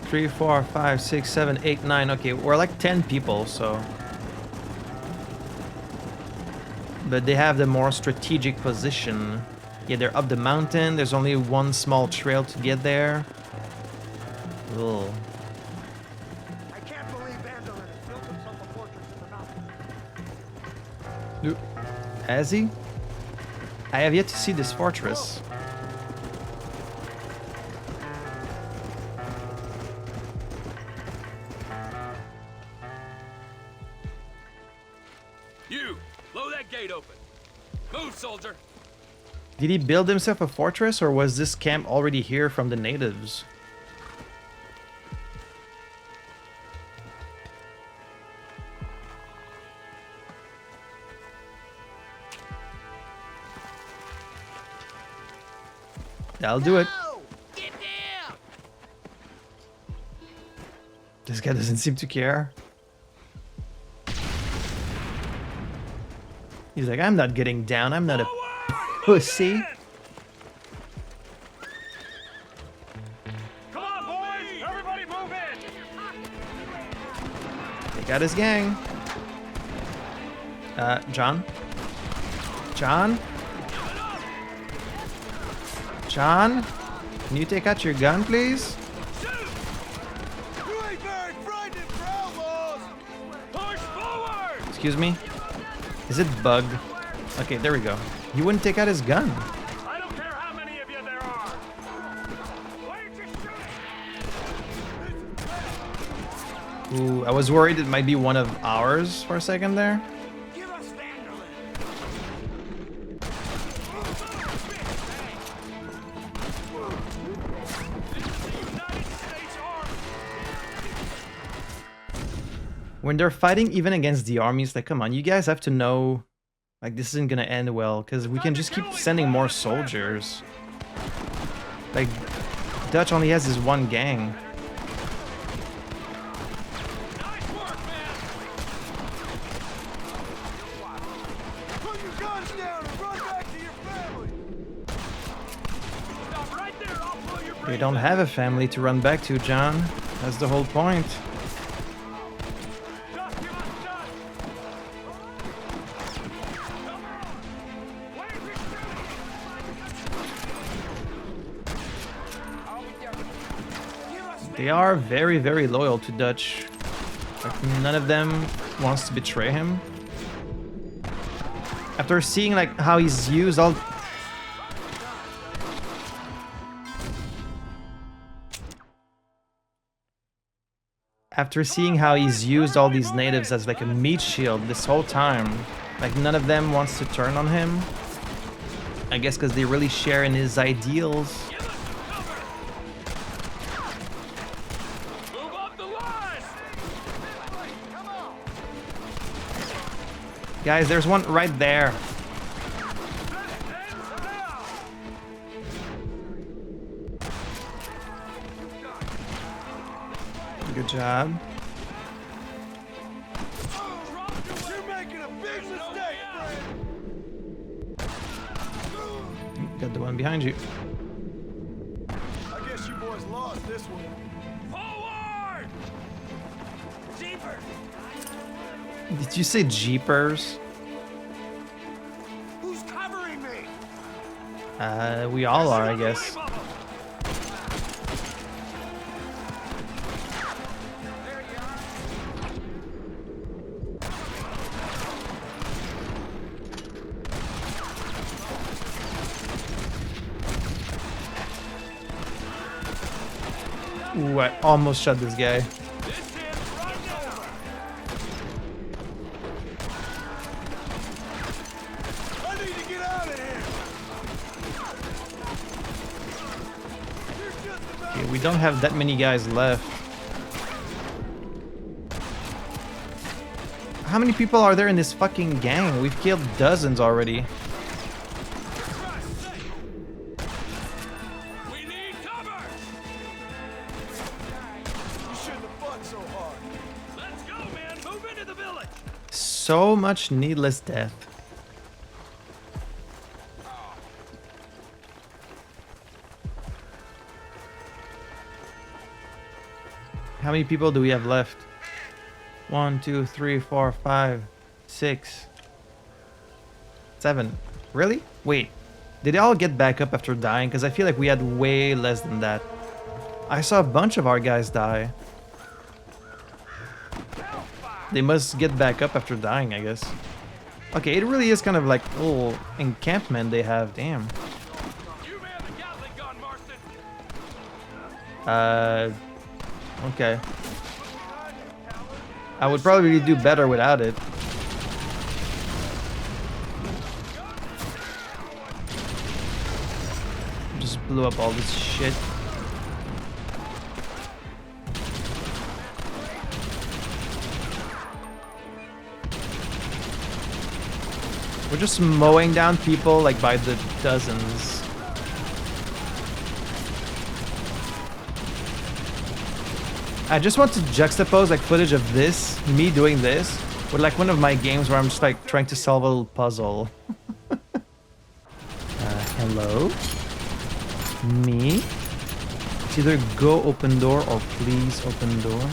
S1: 3, 4, 5, 6, 7, 8, 9. Okay, we're like 10 people, so. But they have the more strategic position. Yeah, they're up the mountain. There's only one small trail to get there. Ugh.
S8: I can't believe Vanderland has built himself a fortress in the mountains.
S1: Has he? I have yet to see this fortress.
S12: You, blow that gate open. Move, soldier.
S1: Did he build himself a fortress, or was this camp already here from the natives? That'll do it.
S12: Get down!
S1: This guy doesn't seem to care. He's like, I'm not getting down. I'm not a pussy.
S11: Come on, boys! Everybody move in!
S1: They got his gang. John? John? John, can you take out your gun, please?
S10: You ain't very frightened for outlaws!
S11: Push forward!
S1: Excuse me? Is it bugged? Okay, there we go. He wouldn't take out his gun.
S11: I don't care how many of you there are! Why aren't you shooting?
S1: Ooh, I was worried it might be one of ours for a second there.
S10: Give us Vanderlyn!
S1: When they're fighting even against the armies, like, come on, you guys have to know, like, this isn't gonna end well, because we can just keep sending more soldiers. Like, Dutch only has his one gang.
S11: Nice work, man!
S10: Put your guns down and run back to your family!
S11: Stop right there, I'll blow your
S1: They
S11: brains
S1: don't
S11: out.
S1: have a family to run back to, John. That's the whole point.
S11: Just give us done! Come on! Why aren't you shooting? I'll be down.
S10: Give us
S1: They are very, very loyal to Dutch. Like, none of them wants to betray him. After seeing like how he's used all... After seeing how he's used all these natives as like a meat shield this whole time, like none of them wants to turn on him. I guess because they really share in his ideals.
S11: Give us cover! Move up the line! Come on!
S1: Guys, there's one right there. Good job.
S10: You're making a big mistake, friend!
S1: Got the one behind you.
S10: I guess you boys lost this one.
S11: Forward! Jeepers!
S1: Did you say jeepers?
S10: Who's covering me?
S1: We all are, I guess. Ooh, I almost shot this guy.
S10: I need to get out of here! You're just about
S1: Okay, we don't have that many guys left. How many people are there in this fucking gang? We've killed dozens already.
S11: We need cover!
S10: You shouldn't have fought so hard.
S11: Let's go, man! Move into the village!
S1: So much needless death. How many people do we have left? 1, 2, 3, 4, 5, 6, 7. Really? Wait. Did they all get back up after dying? Because I feel like we had way less than that. I saw a bunch of our guys die. They must get back up after dying, I guess. Okay, it really is kind of like a little encampment they have. Damn.
S11: You man the Gatling gun, Marston!
S1: Okay. I would probably do better without it. Just blew up all this shit. We're just mowing down people like by the dozens. I just want to juxtapose like footage of this, me doing this, with like one of my games where I'm just like trying to solve a little puzzle. Hello? Me? It's either go open door or please open door.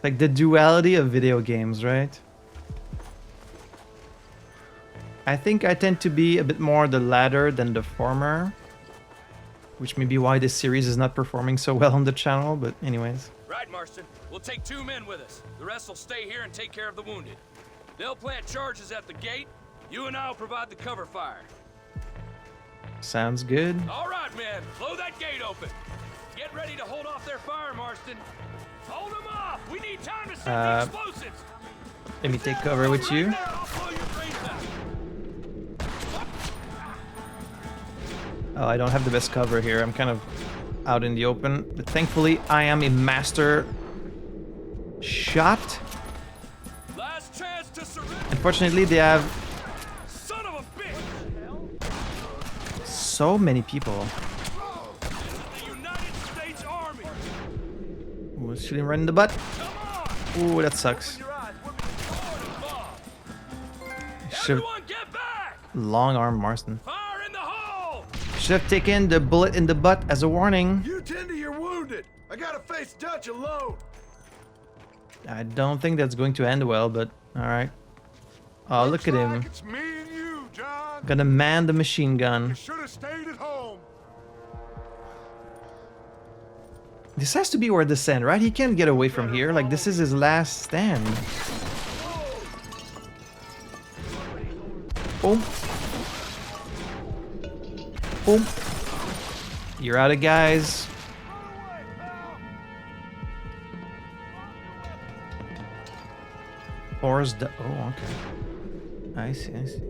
S1: Like the duality of video games, right? I think I tend to be a bit more the latter than the former. Which may be why this series is not performing so well on the channel, but anyways.
S12: Right, Marston. We'll take 2 men with us. The rest will stay here and take care of the wounded. They'll plant charges at the gate. You and I'll provide the cover fire.
S1: Sounds good.
S12: All right, men. Blow that gate open. Get ready to hold off their fire, Marston. Hold them off. We need time to set the explosives.
S1: Let me take cover with you.
S12: Right there, I'll blow your brains out.
S1: Oh, I don't have the best cover here. I'm kind of out in the open. But thankfully, I am a master shot.
S12: Last chance to surrender.
S1: Unfortunately, they have
S12: Son of a bitch.
S1: so many people.
S12: The United States Army.
S1: Ooh, shoot him right in the butt.
S12: Come on.
S1: Ooh, that sucks. Should
S12: Everyone get back.
S1: long arm Marston.
S12: Fire in the hole.
S1: Should have taken the bullet in the butt as a warning.
S3: You tend to your wounded. I gotta face Dutch alone.
S1: I don't think that's going to end well, but all right. Oh, look at him.
S4: It's me and you, John.
S1: Gonna man the machine gun.
S4: Should have stayed at home.
S1: This has to be where this ends, right? He can't get away from here. Like, this is his last stand. Boom. Boom. You're out of guys. Horse. Oh, okay. I see, I see.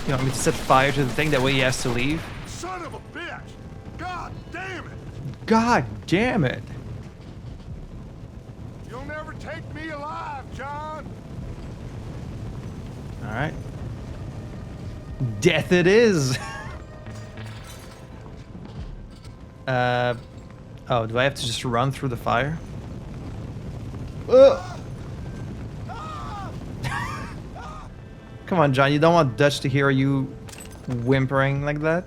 S1: You want me to set fire to the thing? That way he has to leave?
S4: Son of a bitch! God damn it!
S1: God damn it.
S4: You'll never take me alive, John!
S1: Alright. Death it is! Oh, do I have to just run through the fire? Come on, John, you don't want Dutch to hear you whimpering like that?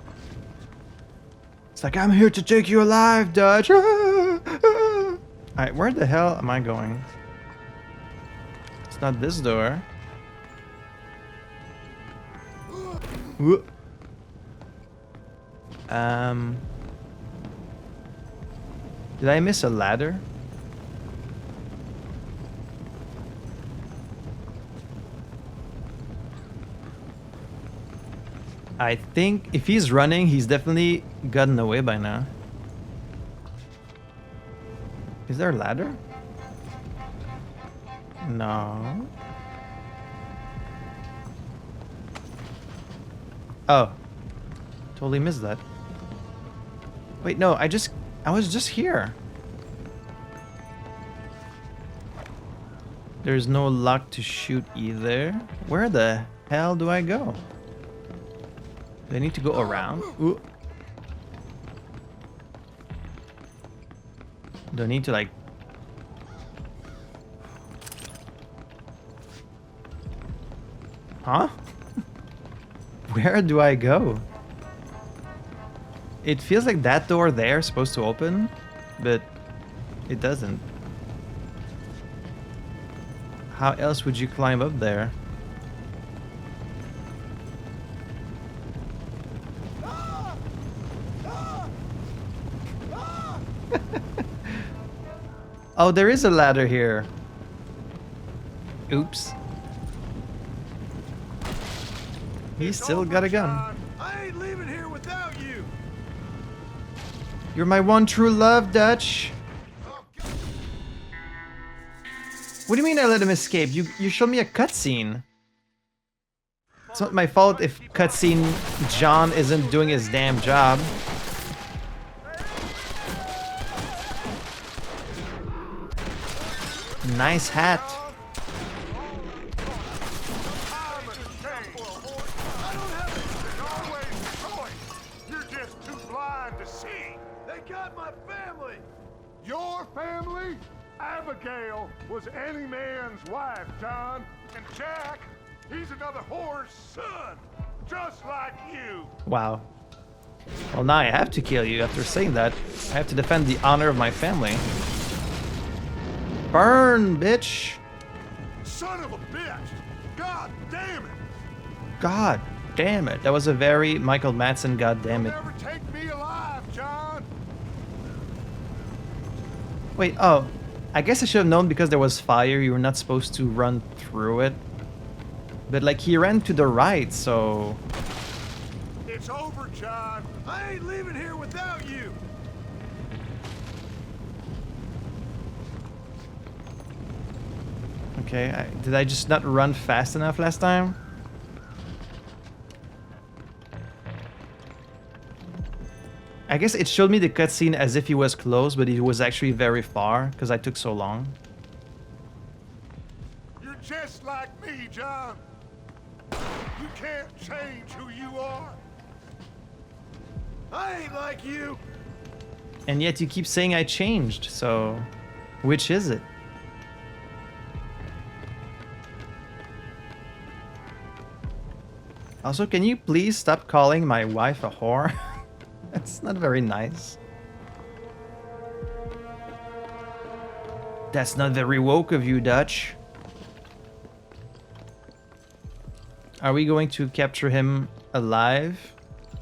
S1: It's like, I'm here to take you alive, Dutch! Alright, where the hell am I going? It's not this door. Whoop. Did I miss a ladder? I think if he's running, he's definitely gotten away by now. Is there a ladder? No. Oh. Totally missed that. Wait, no, I was just here. There's no luck to shoot either. Where the hell do I go? Do I need to go around? Ooh. Do I need to like... Huh? Where do I go? It feels like that door there is supposed to open, but it doesn't. How else would you climb up there? Oh, there is a ladder here. Oops. He's still got a gun.
S3: I ain't leaving here without you.
S1: You're my one true love, Dutch. What do you mean I let him escape? You showed me a cutscene. It's not my fault if cutscene John isn't doing his damn job. Nice hat.
S4: You're just too blind to see.
S3: They got my family.
S4: Your family? Abigail was any man's wife, John. And Jack, he's another whore's son, just like you.
S1: Wow. Well, now I have to kill you after saying that. I have to defend the honor of my family. Burn, bitch!
S4: Son of a bitch! God damn it!
S1: God. damn it. That was a very Michael Madsen, god damn it.
S4: Never take me alive, John.
S1: Wait, oh. I guess I should have known because there was fire, you were not supposed to run through it. But like, he ran to the right, so...
S4: It's over, John. I ain't leaving here without you.
S1: Okay, did I just not run fast enough last time? I guess it showed me the cutscene as if he was close, but he was actually very far, because I took so long.
S4: You're just like me, John. You can't change who you are. I ain't like you.
S1: And yet you keep saying I changed, so... which is it? Also, can you please stop calling my wife a whore? That's not very nice. That's not very woke of you, Dutch. Are we going to capture him alive?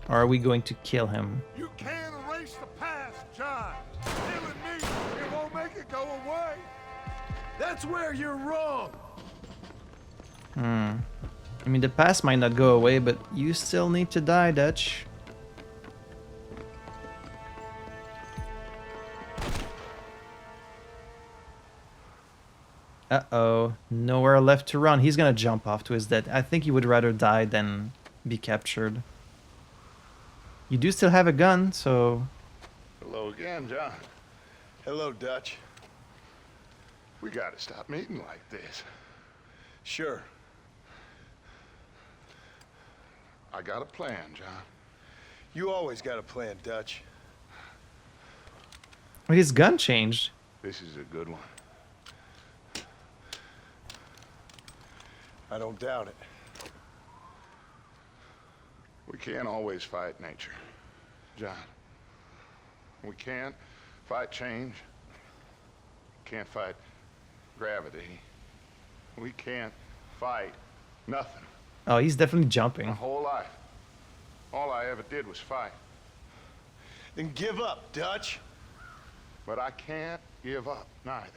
S1: Or are we going to kill him?
S4: You can't erase the past, John. Killing me, it won't make it go away. That's where you're wrong.
S1: I mean, the past might not go away, but you still need to die, Dutch. Uh-oh. Nowhere left to run. He's gonna jump off to his death. I think he would rather die than be captured. You do still have a gun, so...
S4: Hello again, John.
S3: Hello, Dutch.
S4: We gotta stop meeting like this.
S3: Sure.
S4: I got a plan, John.
S3: You always got a plan, Dutch.
S1: Well, his gun changed.
S4: This is a good one.
S3: I don't doubt it.
S4: We can't always fight nature, John. We can't fight change. Can't fight gravity. We can't fight nothing.
S1: Oh, he's definitely
S4: My
S1: jumping.
S4: whole life, all I ever did was fight.
S3: Then give up, Dutch.
S4: But I can't give up, neither.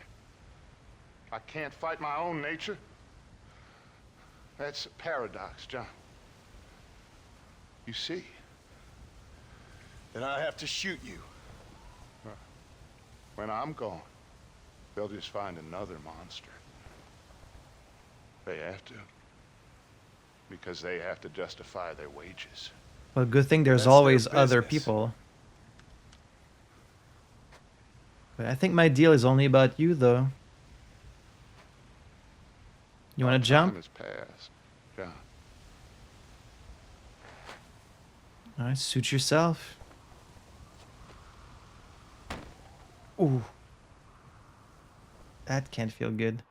S4: I can't fight my own nature. That's a paradox, John. You see?
S3: Then I have to shoot you.
S4: When I'm gone, they'll just find another monster. They have to. Because they have to justify their wages.
S1: Well, good thing there's
S3: That's their
S1: always other
S3: business.
S1: people. But I think my deal is only about you, though. You want to jump?
S4: Time has passed, John.
S1: Alright, suit yourself. Ooh. That can't feel good.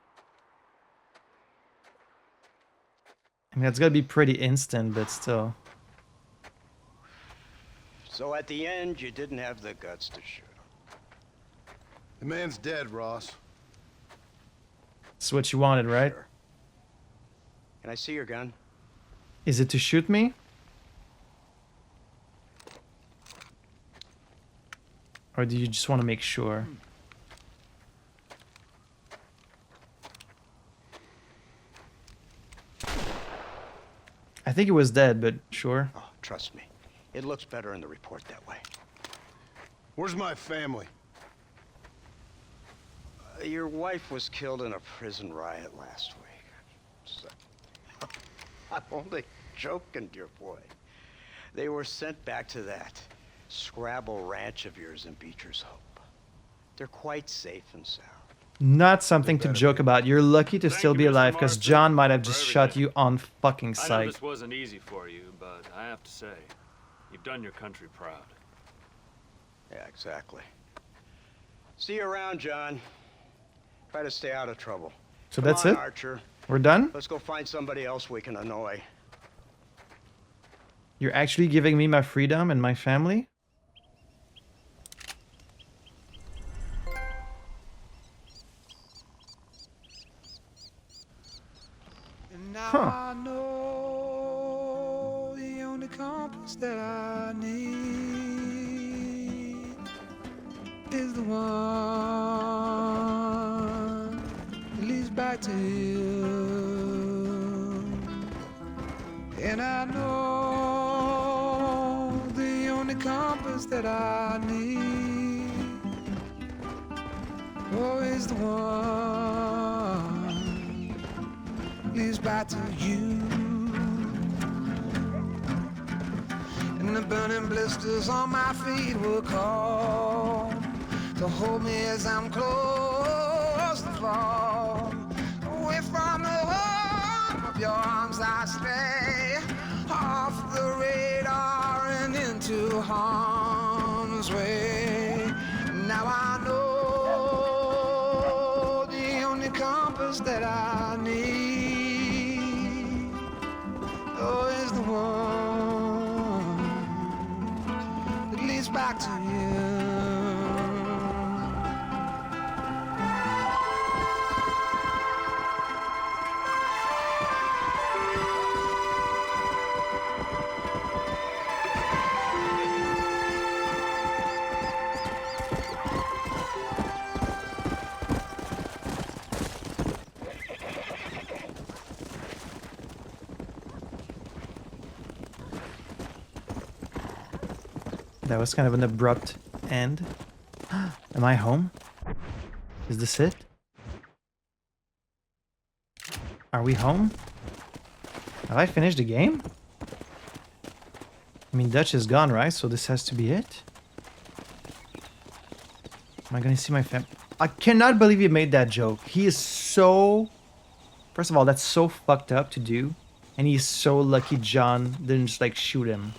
S1: I mean, that's gotta be pretty instant, but still.
S5: So at the end, you didn't have the guts to shoot him.
S3: The man's dead, Ross.
S1: It's what you wanted, right?
S5: Sure. Can I see your gun?
S1: Is it to shoot me? Or do you just want to make sure? I think it was dead, but sure.
S5: Oh, trust me. It looks better in the report that way.
S3: Where's my family?
S5: Your wife was killed in a prison riot last week. So, I'm only joking, dear boy. They were sent back to that Scrabble ranch of yours in Beecher's Hope. They're quite safe and sound.
S1: Not something to joke about. You're lucky to
S11: Thank
S1: still
S11: you,
S1: be
S11: Mr.
S1: alive, because
S11: Marston,
S1: John might have
S11: for
S1: just shot
S11: everything.
S1: you on fucking
S11: I know
S1: sight.
S11: this wasn't easy for you, but I have to say, you've done your country proud.
S5: Yeah, exactly. See you around, John. Try to stay out of trouble.
S1: So
S5: Come
S1: that's
S5: on,
S1: it?
S5: Archer.
S1: We're done?
S5: Let's go find somebody else we can annoy.
S1: You're actually giving me my freedom and my family?
S8: And now
S1: Huh.
S8: I know the
S13: compass that I need is the one that leads back to you. And I know the only compass that I need, oh, is the one that leads back to you. And the burning blisters on my feet will call to hold me as I'm close to fall. Away from the warmth of your arms I stray, off the radar and into harm's way. Now I know the only compass that I need, oh, is the one that leads back to you.
S1: That was kind of an abrupt end. Am I home? Is this it? Are we home? Have I finished the game? I mean, Dutch is gone, right? So this has to be it? Am I gonna see my fam? I cannot believe he made that joke. He is so... First of all, that's so fucked up to do. And he's so lucky John didn't just, like, shoot him.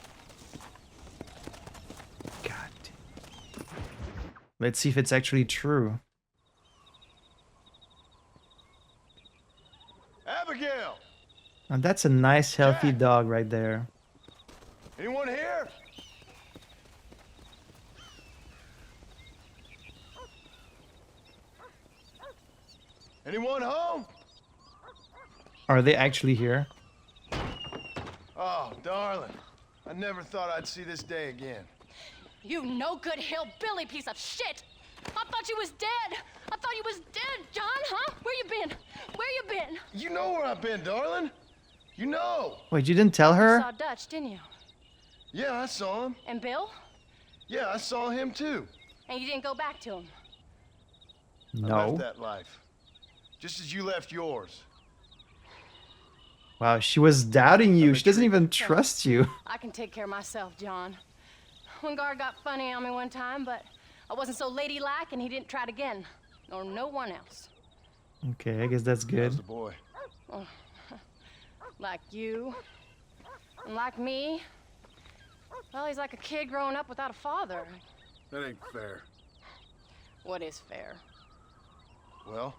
S1: Let's see if it's actually true.
S3: Abigail!
S1: Now that's a nice, healthy dog right there.
S3: Anyone here? Anyone home?
S1: Are they actually here?
S3: Oh, darling. I never thought I'd see this day again.
S14: You no-good hillbilly piece of shit! I thought you was dead! I thought you was dead, John, huh? Where you been? Where you been?
S3: You know where I've been, darling. You know.
S1: Wait, you didn't tell
S14: You
S1: her?
S14: saw Dutch, didn't you?
S3: Yeah, I saw him.
S14: And Bill?
S3: Yeah, I saw him too.
S14: And you didn't go back to him?
S3: I
S1: No.
S3: left that life. Just as you left yours.
S1: Wow, she was doubting you. She doesn't even trust you.
S14: I can take care of myself, John. One guard got funny on me one time, but I wasn't so ladylike and he didn't try it again. Nor no one else.
S1: Okay, I guess that's good.
S3: How's the boy?
S14: Oh, like you. And like me. Well, he's like a kid growing up without a father.
S3: That ain't fair.
S14: What is fair?
S3: Well,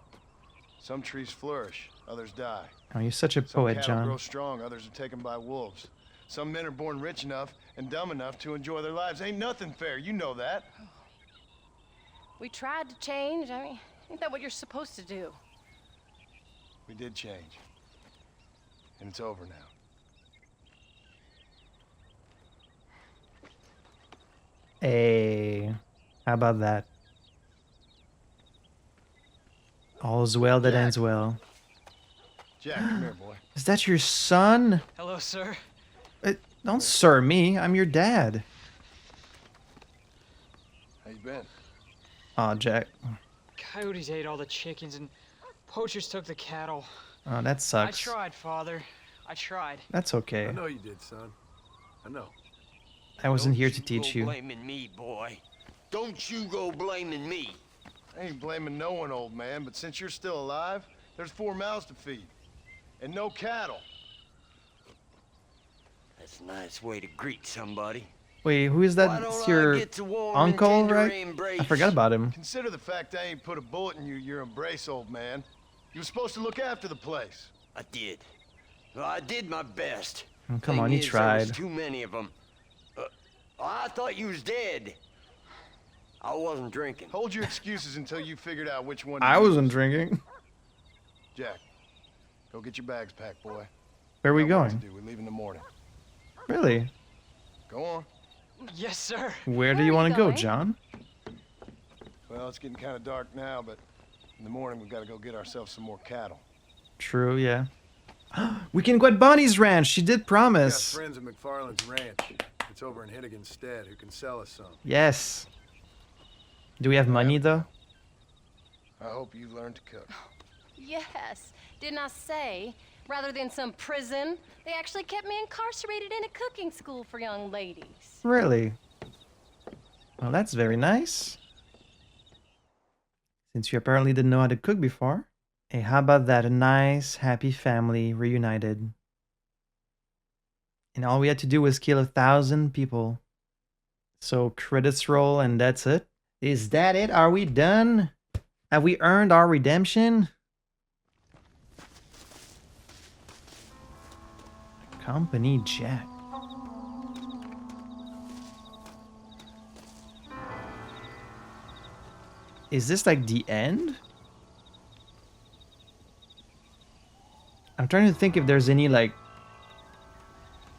S3: some trees flourish, others die.
S1: Oh, you're such a
S3: Some
S1: poet,
S3: cattle
S1: John.
S3: grow strong, others are taken by wolves. Some men are born rich enough and dumb enough to enjoy their lives. Ain't nothing fair, you know that.
S14: We tried to change. I mean, ain't that what you're supposed to do?
S3: We did change. And it's over now.
S1: Hey, how about that? All's well that ends well.
S3: Jack, come here, boy.
S1: Is that your son?
S15: Hello, sir.
S1: Don't sir me. I'm your dad.
S3: How you been?
S1: Aw, Jack.
S15: Coyotes ate all the chickens and poachers took the cattle.
S1: Oh, that
S15: I
S1: sucks.
S15: tried, Father. I tried.
S1: That's okay.
S3: I know you did, son. I know.
S1: I wasn't here to teach you.
S5: Blaming me, boy. Don't you go blaming me.
S3: I ain't blaming no one, old man, but since you're still alive, there's 4 mouths to feed. And no cattle.
S5: That's a nice way to greet somebody.
S1: Wait, who is that? It's your uncle, right? I forgot about him.
S3: Consider the fact I ain't put a bullet in your embrace, old man. You were supposed to look after the place.
S5: I did. Well, I did my best.
S1: Oh, come on, he
S5: There
S1: tried.
S5: was too many of them. I thought you was dead. I wasn't drinking.
S3: Hold your excuses until you figured out which one.
S1: I wasn't drinking.
S3: Jack, go get your bags packed, boy.
S1: Where are we
S3: Got work
S1: going?
S3: to do. We leave in the morning.
S1: Really?
S3: Go on.
S15: Yes, sir.
S1: Where do you want to go, John?
S3: Well, it's getting kind of dark now, but in the morning we've got to go get ourselves some more cattle.
S1: True, yeah. We can go at Bonnie's ranch. She did
S3: We got
S1: promise.
S3: friends at McFarland's ranch. It's over in Hittigan's Stead who can sell us some.
S1: Yes. Do we have money, though?
S3: I hope you learn to cook.
S14: Yes. Didn't I say, rather than some prison, they actually kept me incarcerated in a cooking school for young ladies.
S1: Really? Well, that's very nice. Since you apparently didn't know how to cook before. Hey, how about that? A nice, happy family reunited. And all we had to do was kill 1,000 people. So credits roll and that's it. Is that it? Are we done? Have we earned our redemption? Company Jack. Is this like the end? I'm trying to think if there's any like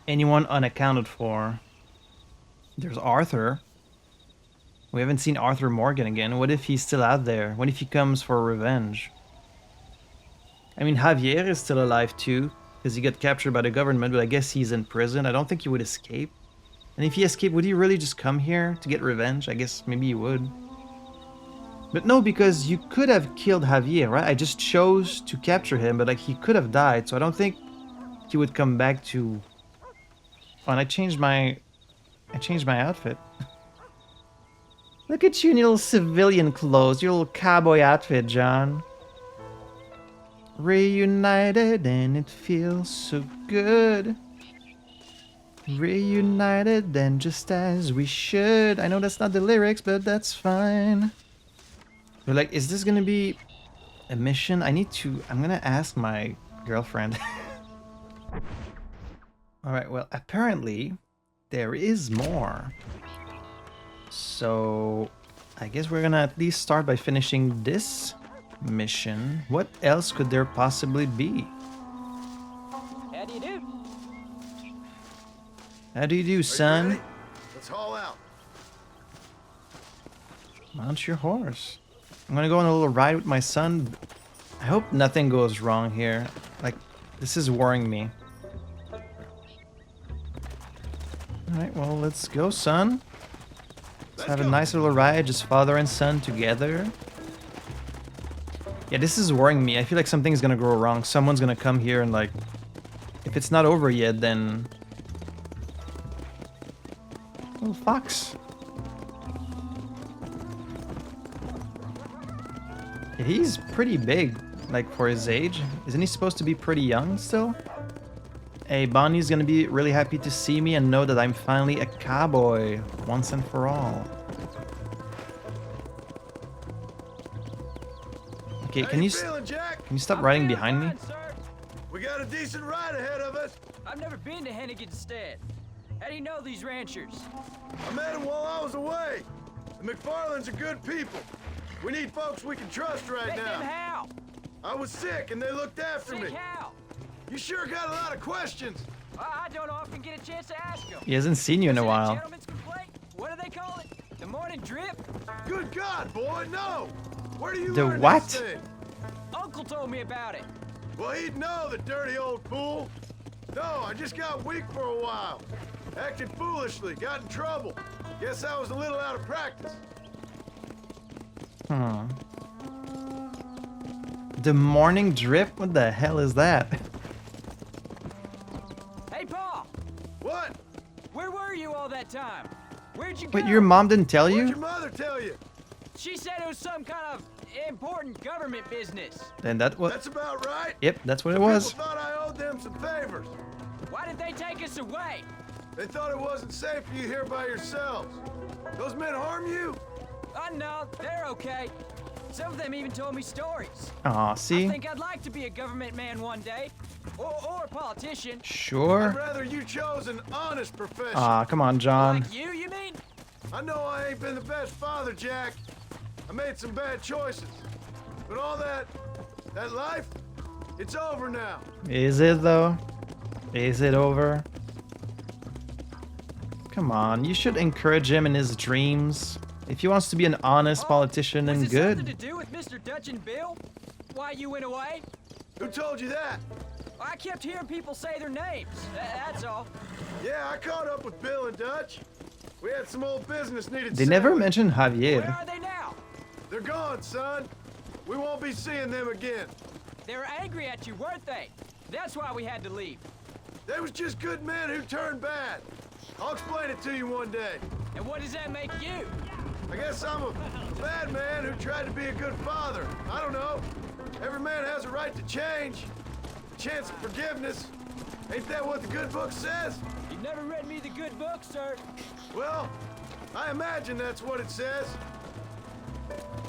S1: anyone unaccounted for. There's Arthur. We haven't seen Arthur Morgan again. What if he's still out there? What if he comes for revenge? I mean, Javier is still alive too, because he got captured by the government, but I guess he's in prison. I don't think he would escape. And if he escaped, would he really just come here to get revenge? I guess maybe he would. But no, because you could have killed Javier, right? I just chose to capture him, but like he could have died, so I don't think he would come back to... Oh, and I changed my outfit. Look at you in your little civilian clothes, your little cowboy outfit, John. Reunited and it feels so good. Reunited and just as we should. I know that's not the lyrics, but that's fine. But like, is this gonna be a mission? I'm gonna ask my girlfriend. Alright, well, apparently there is more. So I guess we're gonna at least start by finishing this mission. What else could there possibly be?
S16: How do you do?
S1: How do you do, son?
S3: Let's haul out.
S1: Mount your horse. I'm gonna go on a little ride with my son. I hope nothing goes wrong here. Like, this is worrying me. Alright, well, let's go, son. Let's have a nice little ride, just father and son together. Yeah, this is worrying me. I feel like something's gonna go wrong. Someone's gonna come here and like... If it's not over yet, then... Little fox. Yeah, he's pretty big, like, for his age. Isn't he supposed to be pretty young still? Hey, Bonnie's gonna be really happy to see me and know that I'm finally a cowboy, once and for all. Okay, can you stop riding behind me?
S3: We got a decent ride ahead of us.
S16: I've never been to Hennigan's Stead. How do you know these ranchers?
S3: I met them while I was away. The McFarlands are good people. We need folks we can trust right now.
S16: Them how?
S3: I was sick and they looked after me.
S16: How?
S3: You sure got a lot of questions.
S16: I don't often get a chance to ask them.
S1: He hasn't seen you in a while.
S16: Gentleman's complaint? What do they call it? The morning drip?
S3: Good God, boy, no! Where do you
S1: The
S3: learn
S1: what?
S3: this thing?
S16: Uncle told me about it.
S3: Well, he'd know, the dirty old fool. No, I just got weak for a while. Acted foolishly, got in trouble. Guess I was a little out of practice.
S1: The morning drip? What the hell is that?
S16: Hey, Pa!
S3: What?
S16: Where were you all that time? Where'd you go?
S1: Wait, your mom didn't tell
S3: What'd
S1: you?
S3: your mother tell you?
S16: She said it was some kind of important government business.
S1: Then that was...
S3: That's about right.
S1: Yep, that's what it was.
S3: People thought I owed them some favors.
S16: Why did they take us away?
S3: They thought it wasn't safe for you here by yourselves. Those men harm you?
S16: No, they're okay. Some of them even told me stories.
S1: Aw, see?
S16: I think I'd like to be a government man one day. Or a politician.
S1: Sure.
S3: I'd rather you chose an honest profession.
S1: Aw, come on, John.
S16: Like you mean?
S3: I know I ain't been the best father, Jack. I made some bad choices. But all that life, it's over now.
S1: Is it, though? Is it over? Come Come on, you should encourage him in his dreams. If he wants to be an honest politician, then
S16: Was it something to
S1: good.
S16: do with Mr. Dutch and Bill? Why you went away?
S3: Who told you that?
S16: I kept hearing people say their names. That's all.
S3: Yeah, I caught up with Bill and Dutch. We had some old business needed
S1: They never
S3: settling.
S1: mentioned
S16: Where
S1: Javier.
S16: are they now?
S3: They're gone, son. We won't be seeing them again.
S16: They were angry at you, weren't they? That's why we had to leave.
S3: They was just good men who turned bad. I'll explain it to you one day.
S16: And what does that make you?
S3: I guess I'm a bad man who tried to be a good father. I don't know. Every man has a right to change. A chance of forgiveness. Ain't that what the good book says?
S16: You've never read me the good book, sir.
S3: Well, I imagine that's what it says.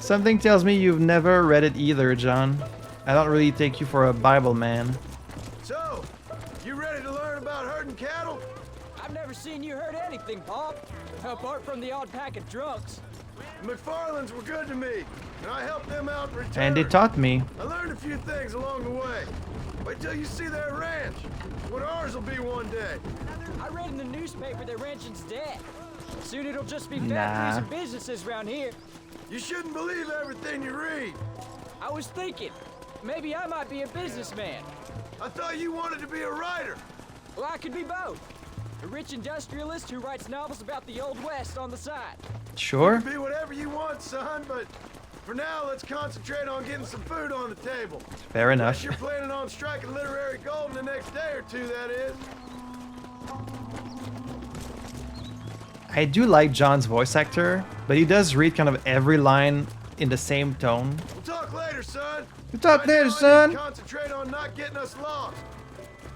S1: Something tells me you've never read it either, John. I don't really take you for a Bible man.
S3: So, you ready to learn about herding cattle?
S16: I've never seen you hurt anything, Pop. Apart from the odd pack of drunks.
S3: The McFarlands were good to me, and I helped them out in return.
S1: And they taught me.
S3: I learned a few things along the way. Wait till you see their ranch. What ours will be one day.
S16: I read in the newspaper that ranching's dead. Soon it'll just be
S1: Nah.
S16: factories and businesses around here.
S3: You shouldn't believe everything you read.
S16: I was thinking, maybe I might be a businessman.
S3: I thought you wanted to be a writer.
S16: Well, I could be both. A rich industrialist who writes novels about the Old West on the side.
S1: Sure.
S3: You can be whatever you want, son, but for now, let's concentrate on getting some food on the table.
S1: Fair enough.
S3: Unless you're planning on striking literary gold in the next day or two, that is.
S1: I do like John's voice actor, but he does read kind of every line in the same tone.
S3: We'll talk later, son.
S1: We'll talk
S3: Right
S1: later,
S3: now, I need to
S1: son.
S3: concentrate on not getting us lost.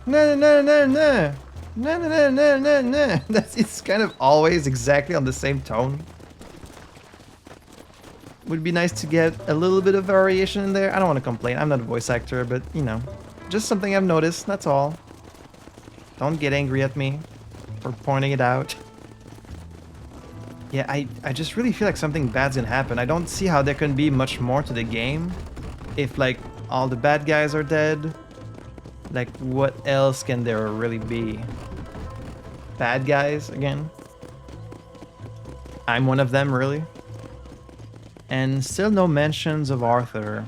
S1: No, no, no, no, no. No, no, no, no, no, no. It's kind of always exactly on the same tone. Would be nice to get a little bit of variation in there. I don't want to complain. I'm not a voice actor, but you know, just something I've noticed. That's all. Don't get angry at me for pointing it out. Yeah, I just really feel like something bad's gonna happen. I don't see how there can be much more to the game if like all the bad guys are dead. Like what else can there really be? Bad guys again? I'm one of them, really? And still no mentions of Arthur.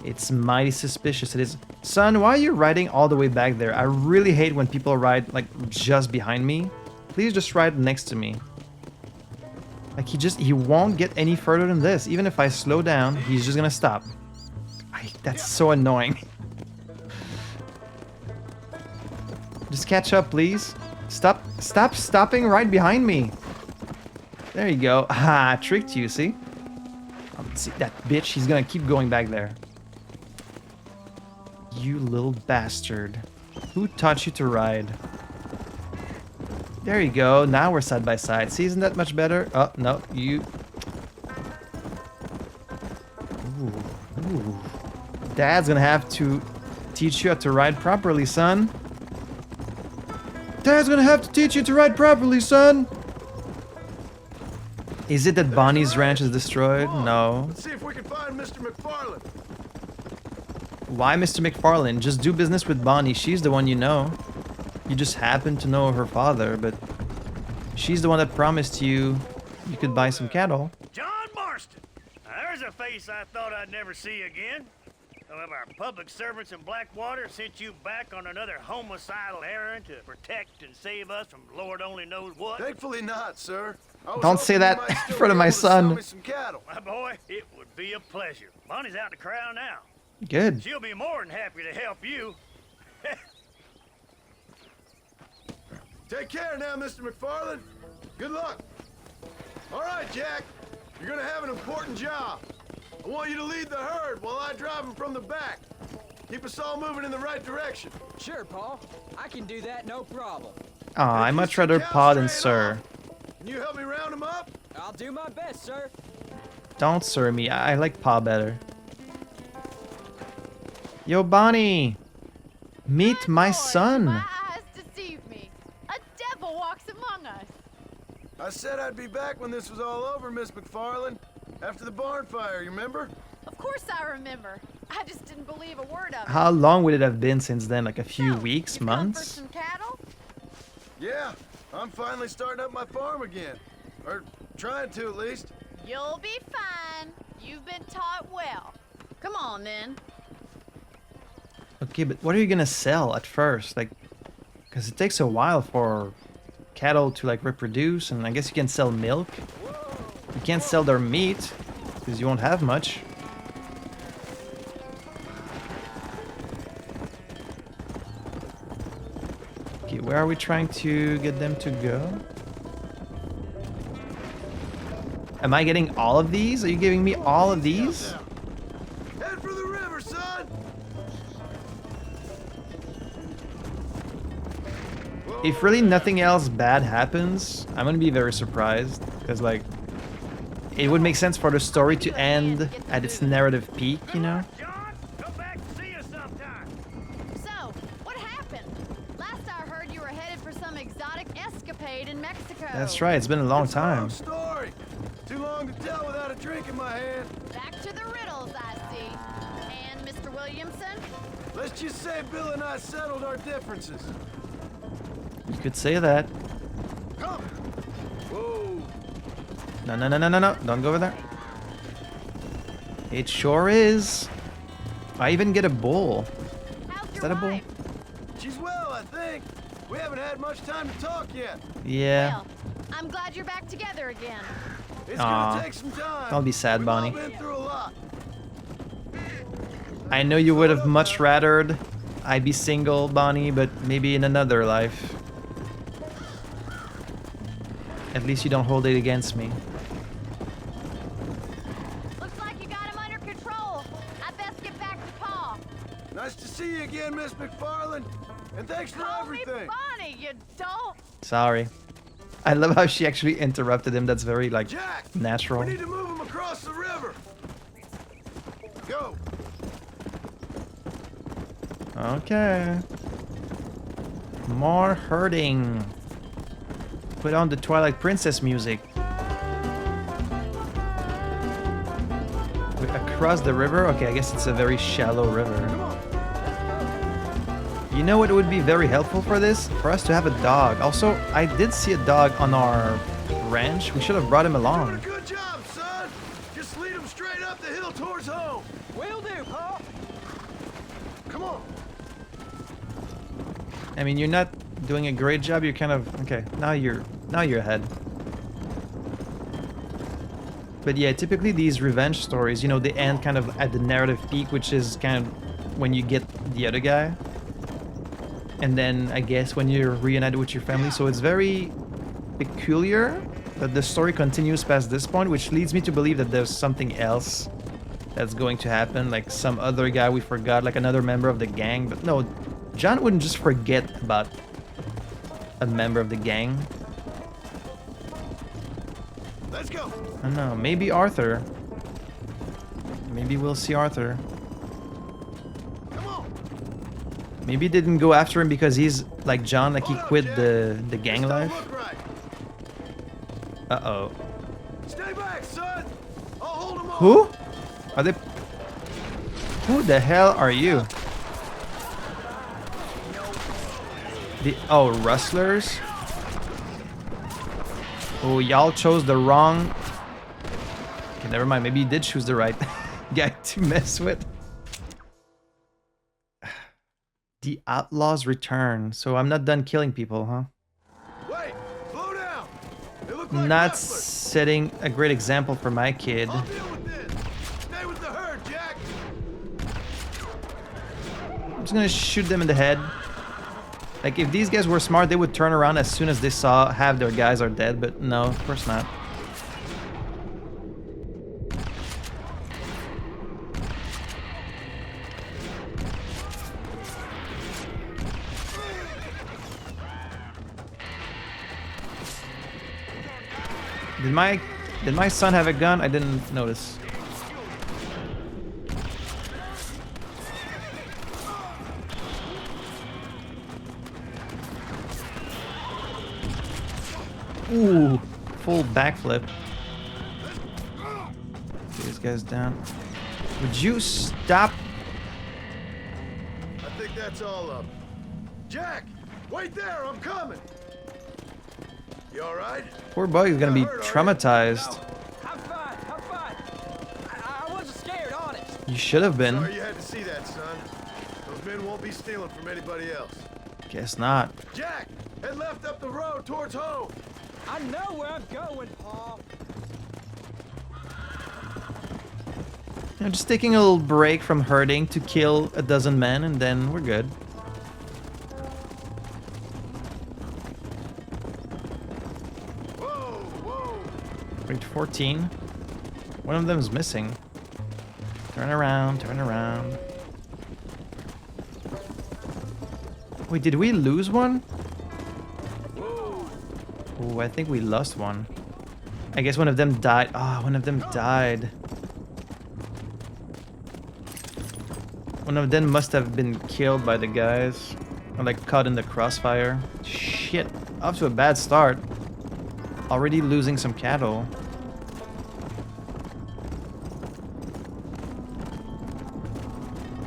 S1: It's mighty suspicious. It is. Son, why are you riding all the way back there? I really hate when people ride like just behind me. Please just ride next to me. Like he won't get any further than this. Even if I slow down, he's just gonna stop. That's so annoying. Just catch up, please. Stop stopping right behind me. There you go. Ha, tricked you, see? See that bitch, he's gonna keep going back there. You little bastard. Who taught you to ride? There you go. Now we're side by side. See, isn't that much better? Oh, no, you... Ooh. Dad's gonna have to teach you how to ride properly, son. Dad's gonna have to teach you to ride properly, son. Is it that Bonnie's ranch is destroyed? No.
S3: Let's see if we can find Mr. McFarland.
S1: Why Mr. McFarland? Just do business with Bonnie. She's the one you know. You just happen to know her father, but she's the one that promised you could buy some cattle.
S17: John Marston. Now, there's a face I thought I'd never see again. Some of our public servants in Blackwater sent you back on another homicidal errand to protect and save us from Lord only knows what.
S3: Thankfully not, sir.
S1: Don't say that in front of my son.
S17: My boy, it would be a pleasure. Bonnie's out in the crowd now.
S1: Good.
S17: She'll be more than happy to help you.
S3: Take care now, Mr. McFarland. Good luck. All right, Jack. You're gonna have an important job. I want you to lead the herd while I drive them from the back. Keep us all moving in the right direction.
S16: Sure, Paul. I can do that, no problem.
S1: Aw, I'd much rather Pa than Sir.
S3: Can you help me round them up?
S16: I'll do my best, sir.
S1: Don't Sir me. I like Pa better. Yo, Bonnie. Meet my son.
S9: My eyes deceive me. A devil walks among us.
S3: I said I'd be back when this was all over, Miss McFarland. After the barn fire, you remember?
S9: Of course I remember. I just didn't believe a word of it.
S1: How long would it have been since then? Like a few weeks,
S9: For
S1: months?
S9: some cattle?
S3: Yeah, I'm finally starting up my farm again. Or trying to, at least.
S9: You'll be fine. You've been taught well. Come on, then.
S1: Okay, but what are you gonna sell at first? Like, because it takes a while for cattle to like reproduce, and I guess you can sell milk. You can't sell their meat because you won't have much. Okay, where are we trying to get them to go? Am I getting all of these? Are you giving me all of these?
S3: Head for the river, son!
S1: If really nothing else bad happens, I'm gonna be very surprised. Because, like, it would make sense for the story to end at its narrative peak, you know?
S9: So, what happened? Last I heard, you were headed for some exotic escapade in Mexico.
S1: That's right, it's been a long time.
S3: Story. Too long to tell without a drink in my hand.
S9: Back to the riddles, I see. And Mr. Williamson?
S3: Let's just say Bill and I settled our differences.
S1: You could say that.
S3: Come. Whoa.
S1: No, no, no, no, no, no. Don't go over there. It sure is. I even get a bull. Is that a bull?
S3: She's well, I think. We haven't had much time to talk yet.
S1: Yeah.
S9: Well, I'm glad you're back together again.
S3: It's
S1: Aw.
S3: gonna take some time.
S1: Don't be sad,
S3: We've all
S1: Bonnie.
S3: been through a lot.
S1: I know you would have much rathered I be single, Bonnie, but maybe in another life. At least you don't hold it against me.
S9: Looks like you got him under control. I best get back to Pa.
S3: Nice to see you again, Miss McFarland. And thanks for
S9: Call me
S3: everything.
S9: Bonnie, you don't.
S1: Sorry. I love how she actually interrupted him. That's very, like,
S3: Jack,
S1: natural.
S3: we need to move him across the river. Go.
S1: Okay. More herding. Put on the Twilight Princess music. Wait, across the river? Okay, I guess it's a very shallow river. You know what would be very helpful for this? For us to have a dog. Also, I did see a dog on our ranch. We should have brought him along.
S3: Good job, son. Just lead him straight up the hill towards home.
S16: Will do, Pa.
S3: Come on.
S1: I mean, you're not doing a great job. You're kind of okay. Now you're ahead. But yeah, typically these revenge stories, you know, they end kind of at the narrative peak, which is kind of when you get the other guy. And then I guess when you're reunited with your family. So it's very peculiar that the story continues past this point, which leads me to believe that there's something else that's going to happen, like some other guy we forgot, like another member of the gang. But no, John wouldn't just forget about a member of the gang.
S3: Let's go.
S1: I don't know, maybe Arthur. Maybe we'll see Arthur. Maybe didn't go after him because he's like John, like he quit the gang life. Uh-oh.
S3: Stay back, son. I'll hold him off.
S1: Who? Are they... Who the hell are you? Oh, rustlers? Oh, y'all chose the wrong... Okay, never mind. Maybe you did choose the right guy to mess with. The outlaws return. So I'm not done killing people, huh?
S3: Wait, slow down. They look like
S1: Not
S3: rustlers.
S1: setting a great example for my kid.
S3: I'll deal with this. Stay with the herd, Jack.
S1: I'm just gonna shoot them in the head. Like, if these guys were smart, they would turn around as soon as they saw half their guys are dead, but no, of course not. Did my son have a gun? I didn't notice. Ooh, full backflip. Get these guys down. Would you stop?
S3: I think that's all of them. Jack, wait there. I'm coming. You all right?
S1: Poor boy is gonna be traumatized.
S16: I'm fine. I'm fine. I wasn't scared, honest.
S1: You should have been.
S3: Sorry you had to see that, son. Those men won't be stealing from anybody else.
S1: Guess not.
S3: Jack, head left up the road towards home.
S16: I know where I'm going, Paul.
S1: You know, just taking a little break from hurting to kill a dozen men, and then we're good.
S3: Whoa, whoa.
S1: Wait, 14. One of them is missing. Turn around, turn around. Wait, did we lose one? Oh, I think we lost one. I guess one of them died. Ah, one of them died. One of them must have been killed by the guys. Or like caught in the crossfire. Shit. Off to a bad start. Already losing some cattle.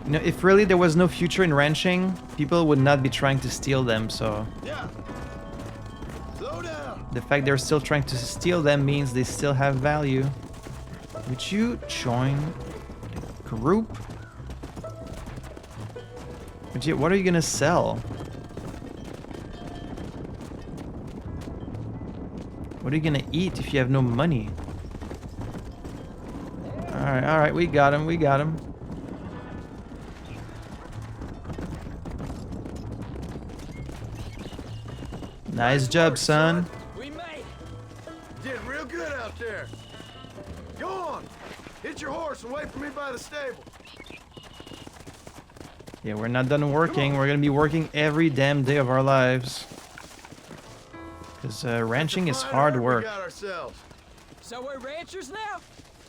S1: You know, if really there was no future in ranching, people would not be trying to steal them, so...
S3: Yeah. Slow down.
S1: The fact they're still trying to steal them means they still have value. Would you join the group? What are you gonna sell? What are you gonna eat if you have no money? Alright, we got him, we got him. Nice job, son.
S3: We made. Did real good out there. Go on. Hit your horse and wait for me by the stable.
S1: Yeah, we're not done working. We're gonna be working every damn day of our lives. Because ranching is hard work.
S3: We got ourselves.
S16: So we're ranchers now?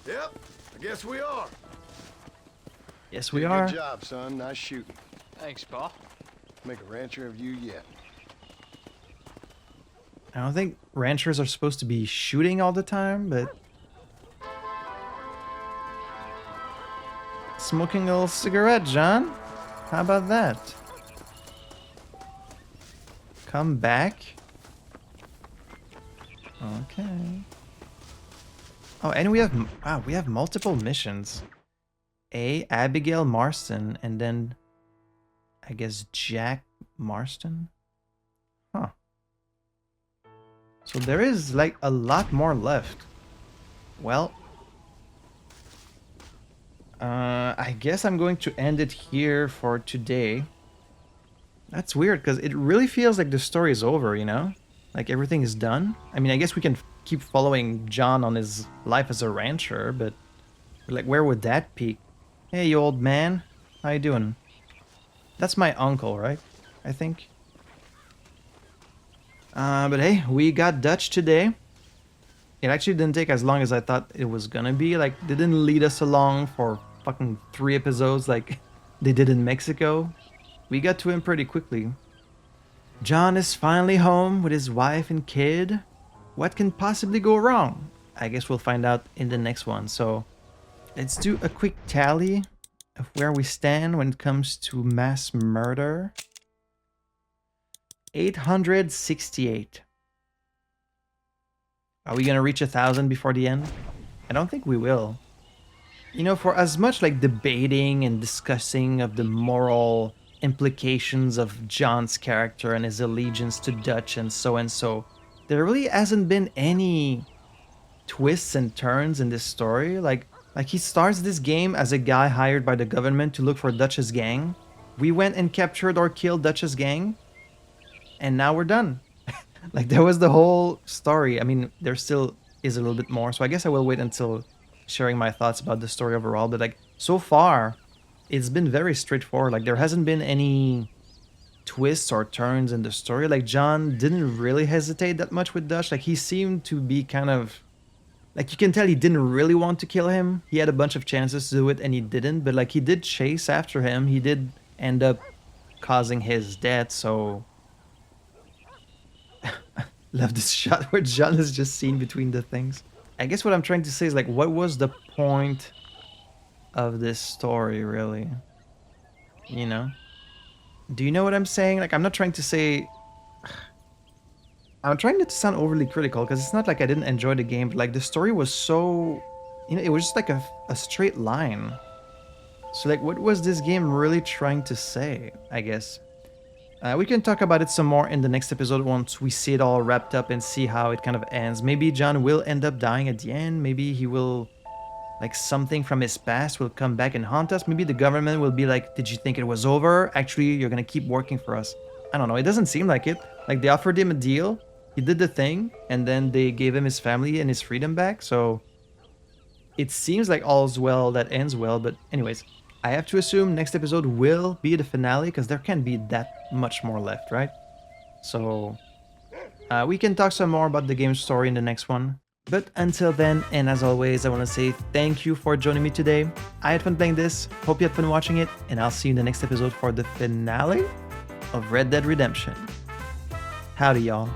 S3: Yep, I guess we are.
S1: Yes, we are.
S3: Good job, son. Nice shooting.
S15: Thanks, Pa.
S3: Make a rancher of you yet.
S1: I don't think ranchers are supposed to be shooting all the time, but... Smoking a little cigarette, John? How about that? Come back. Okay. Oh, and we have... Wow, we have multiple missions. Abigail Marston, and then... I guess Jack Marston? Huh. So there is like a lot more left. Well, I guess I'm going to end it here for today. That's weird because it really feels like the story is over, you know? Like everything is done. I mean, I guess we can keep following John on his life as a rancher, but like where would that peak? Hey, you old man. How you doing? That's my uncle, right? I think. But hey, we got Dutch today. It actually didn't take as long as I thought it was gonna be. Like, they didn't lead us along for fucking 3 episodes like they did in Mexico. We got to him pretty quickly. John is finally home with his wife and kid. What can possibly go wrong? I guess we'll find out in the next one. So, let's do a quick tally of where we stand when it comes to mass murder. 868. Are we gonna reach 1,000 before the end? I don't think we will. You know, for as much like debating and discussing of the moral implications of John's character and his allegiance to Dutch and so, there really hasn't been any twists and turns in this story. Like he starts this game as a guy hired by the government to look for Dutch's gang. We went and captured or killed Dutch's gang. And now we're done. Like, that was the whole story. I mean, there still is a little bit more. So I guess I will wait until sharing my thoughts about the story overall. But, like, so far, it's been very straightforward. Like, there hasn't been any twists or turns in the story. Like, John didn't really hesitate that much with Dutch. Like, he seemed to be kind of... Like, you can tell he didn't really want to kill him. He had a bunch of chances to do it, and he didn't. But, like, he did chase after him. He did end up causing his death, so... Love this shot where John is just seen between the things. I guess what I'm trying to say is, like, what was the point of this story, really? You know? Do you know what I'm saying? Like, I'm not trying to say... I'm trying not to sound overly critical because it's not like I didn't enjoy the game, but like the story was so, it was just like a straight line. So like, what was this game really trying to say, I guess? We can talk about it some more in the next episode once we see it all wrapped up and see how it kind of ends. Maybe John will end up dying at the end. Maybe he will, like something from his past will come back and haunt us. Maybe the government will be like, did you think it was over? Actually, you're gonna keep working for us. I don't know, it doesn't seem like it. Like they offered him a deal, he did the thing, and then they gave him his family and his freedom back. So it seems like all's well that ends well, but anyways. I have to assume next episode will be the finale because there can't be that much more left, right? So we can talk some more about the game's story in the next one. But until then, and as always, I want to say thank you for joining me today. I had fun playing this, hope you had fun watching it, and I'll see you in the next episode for the finale of Red Dead Redemption. Howdy, y'all.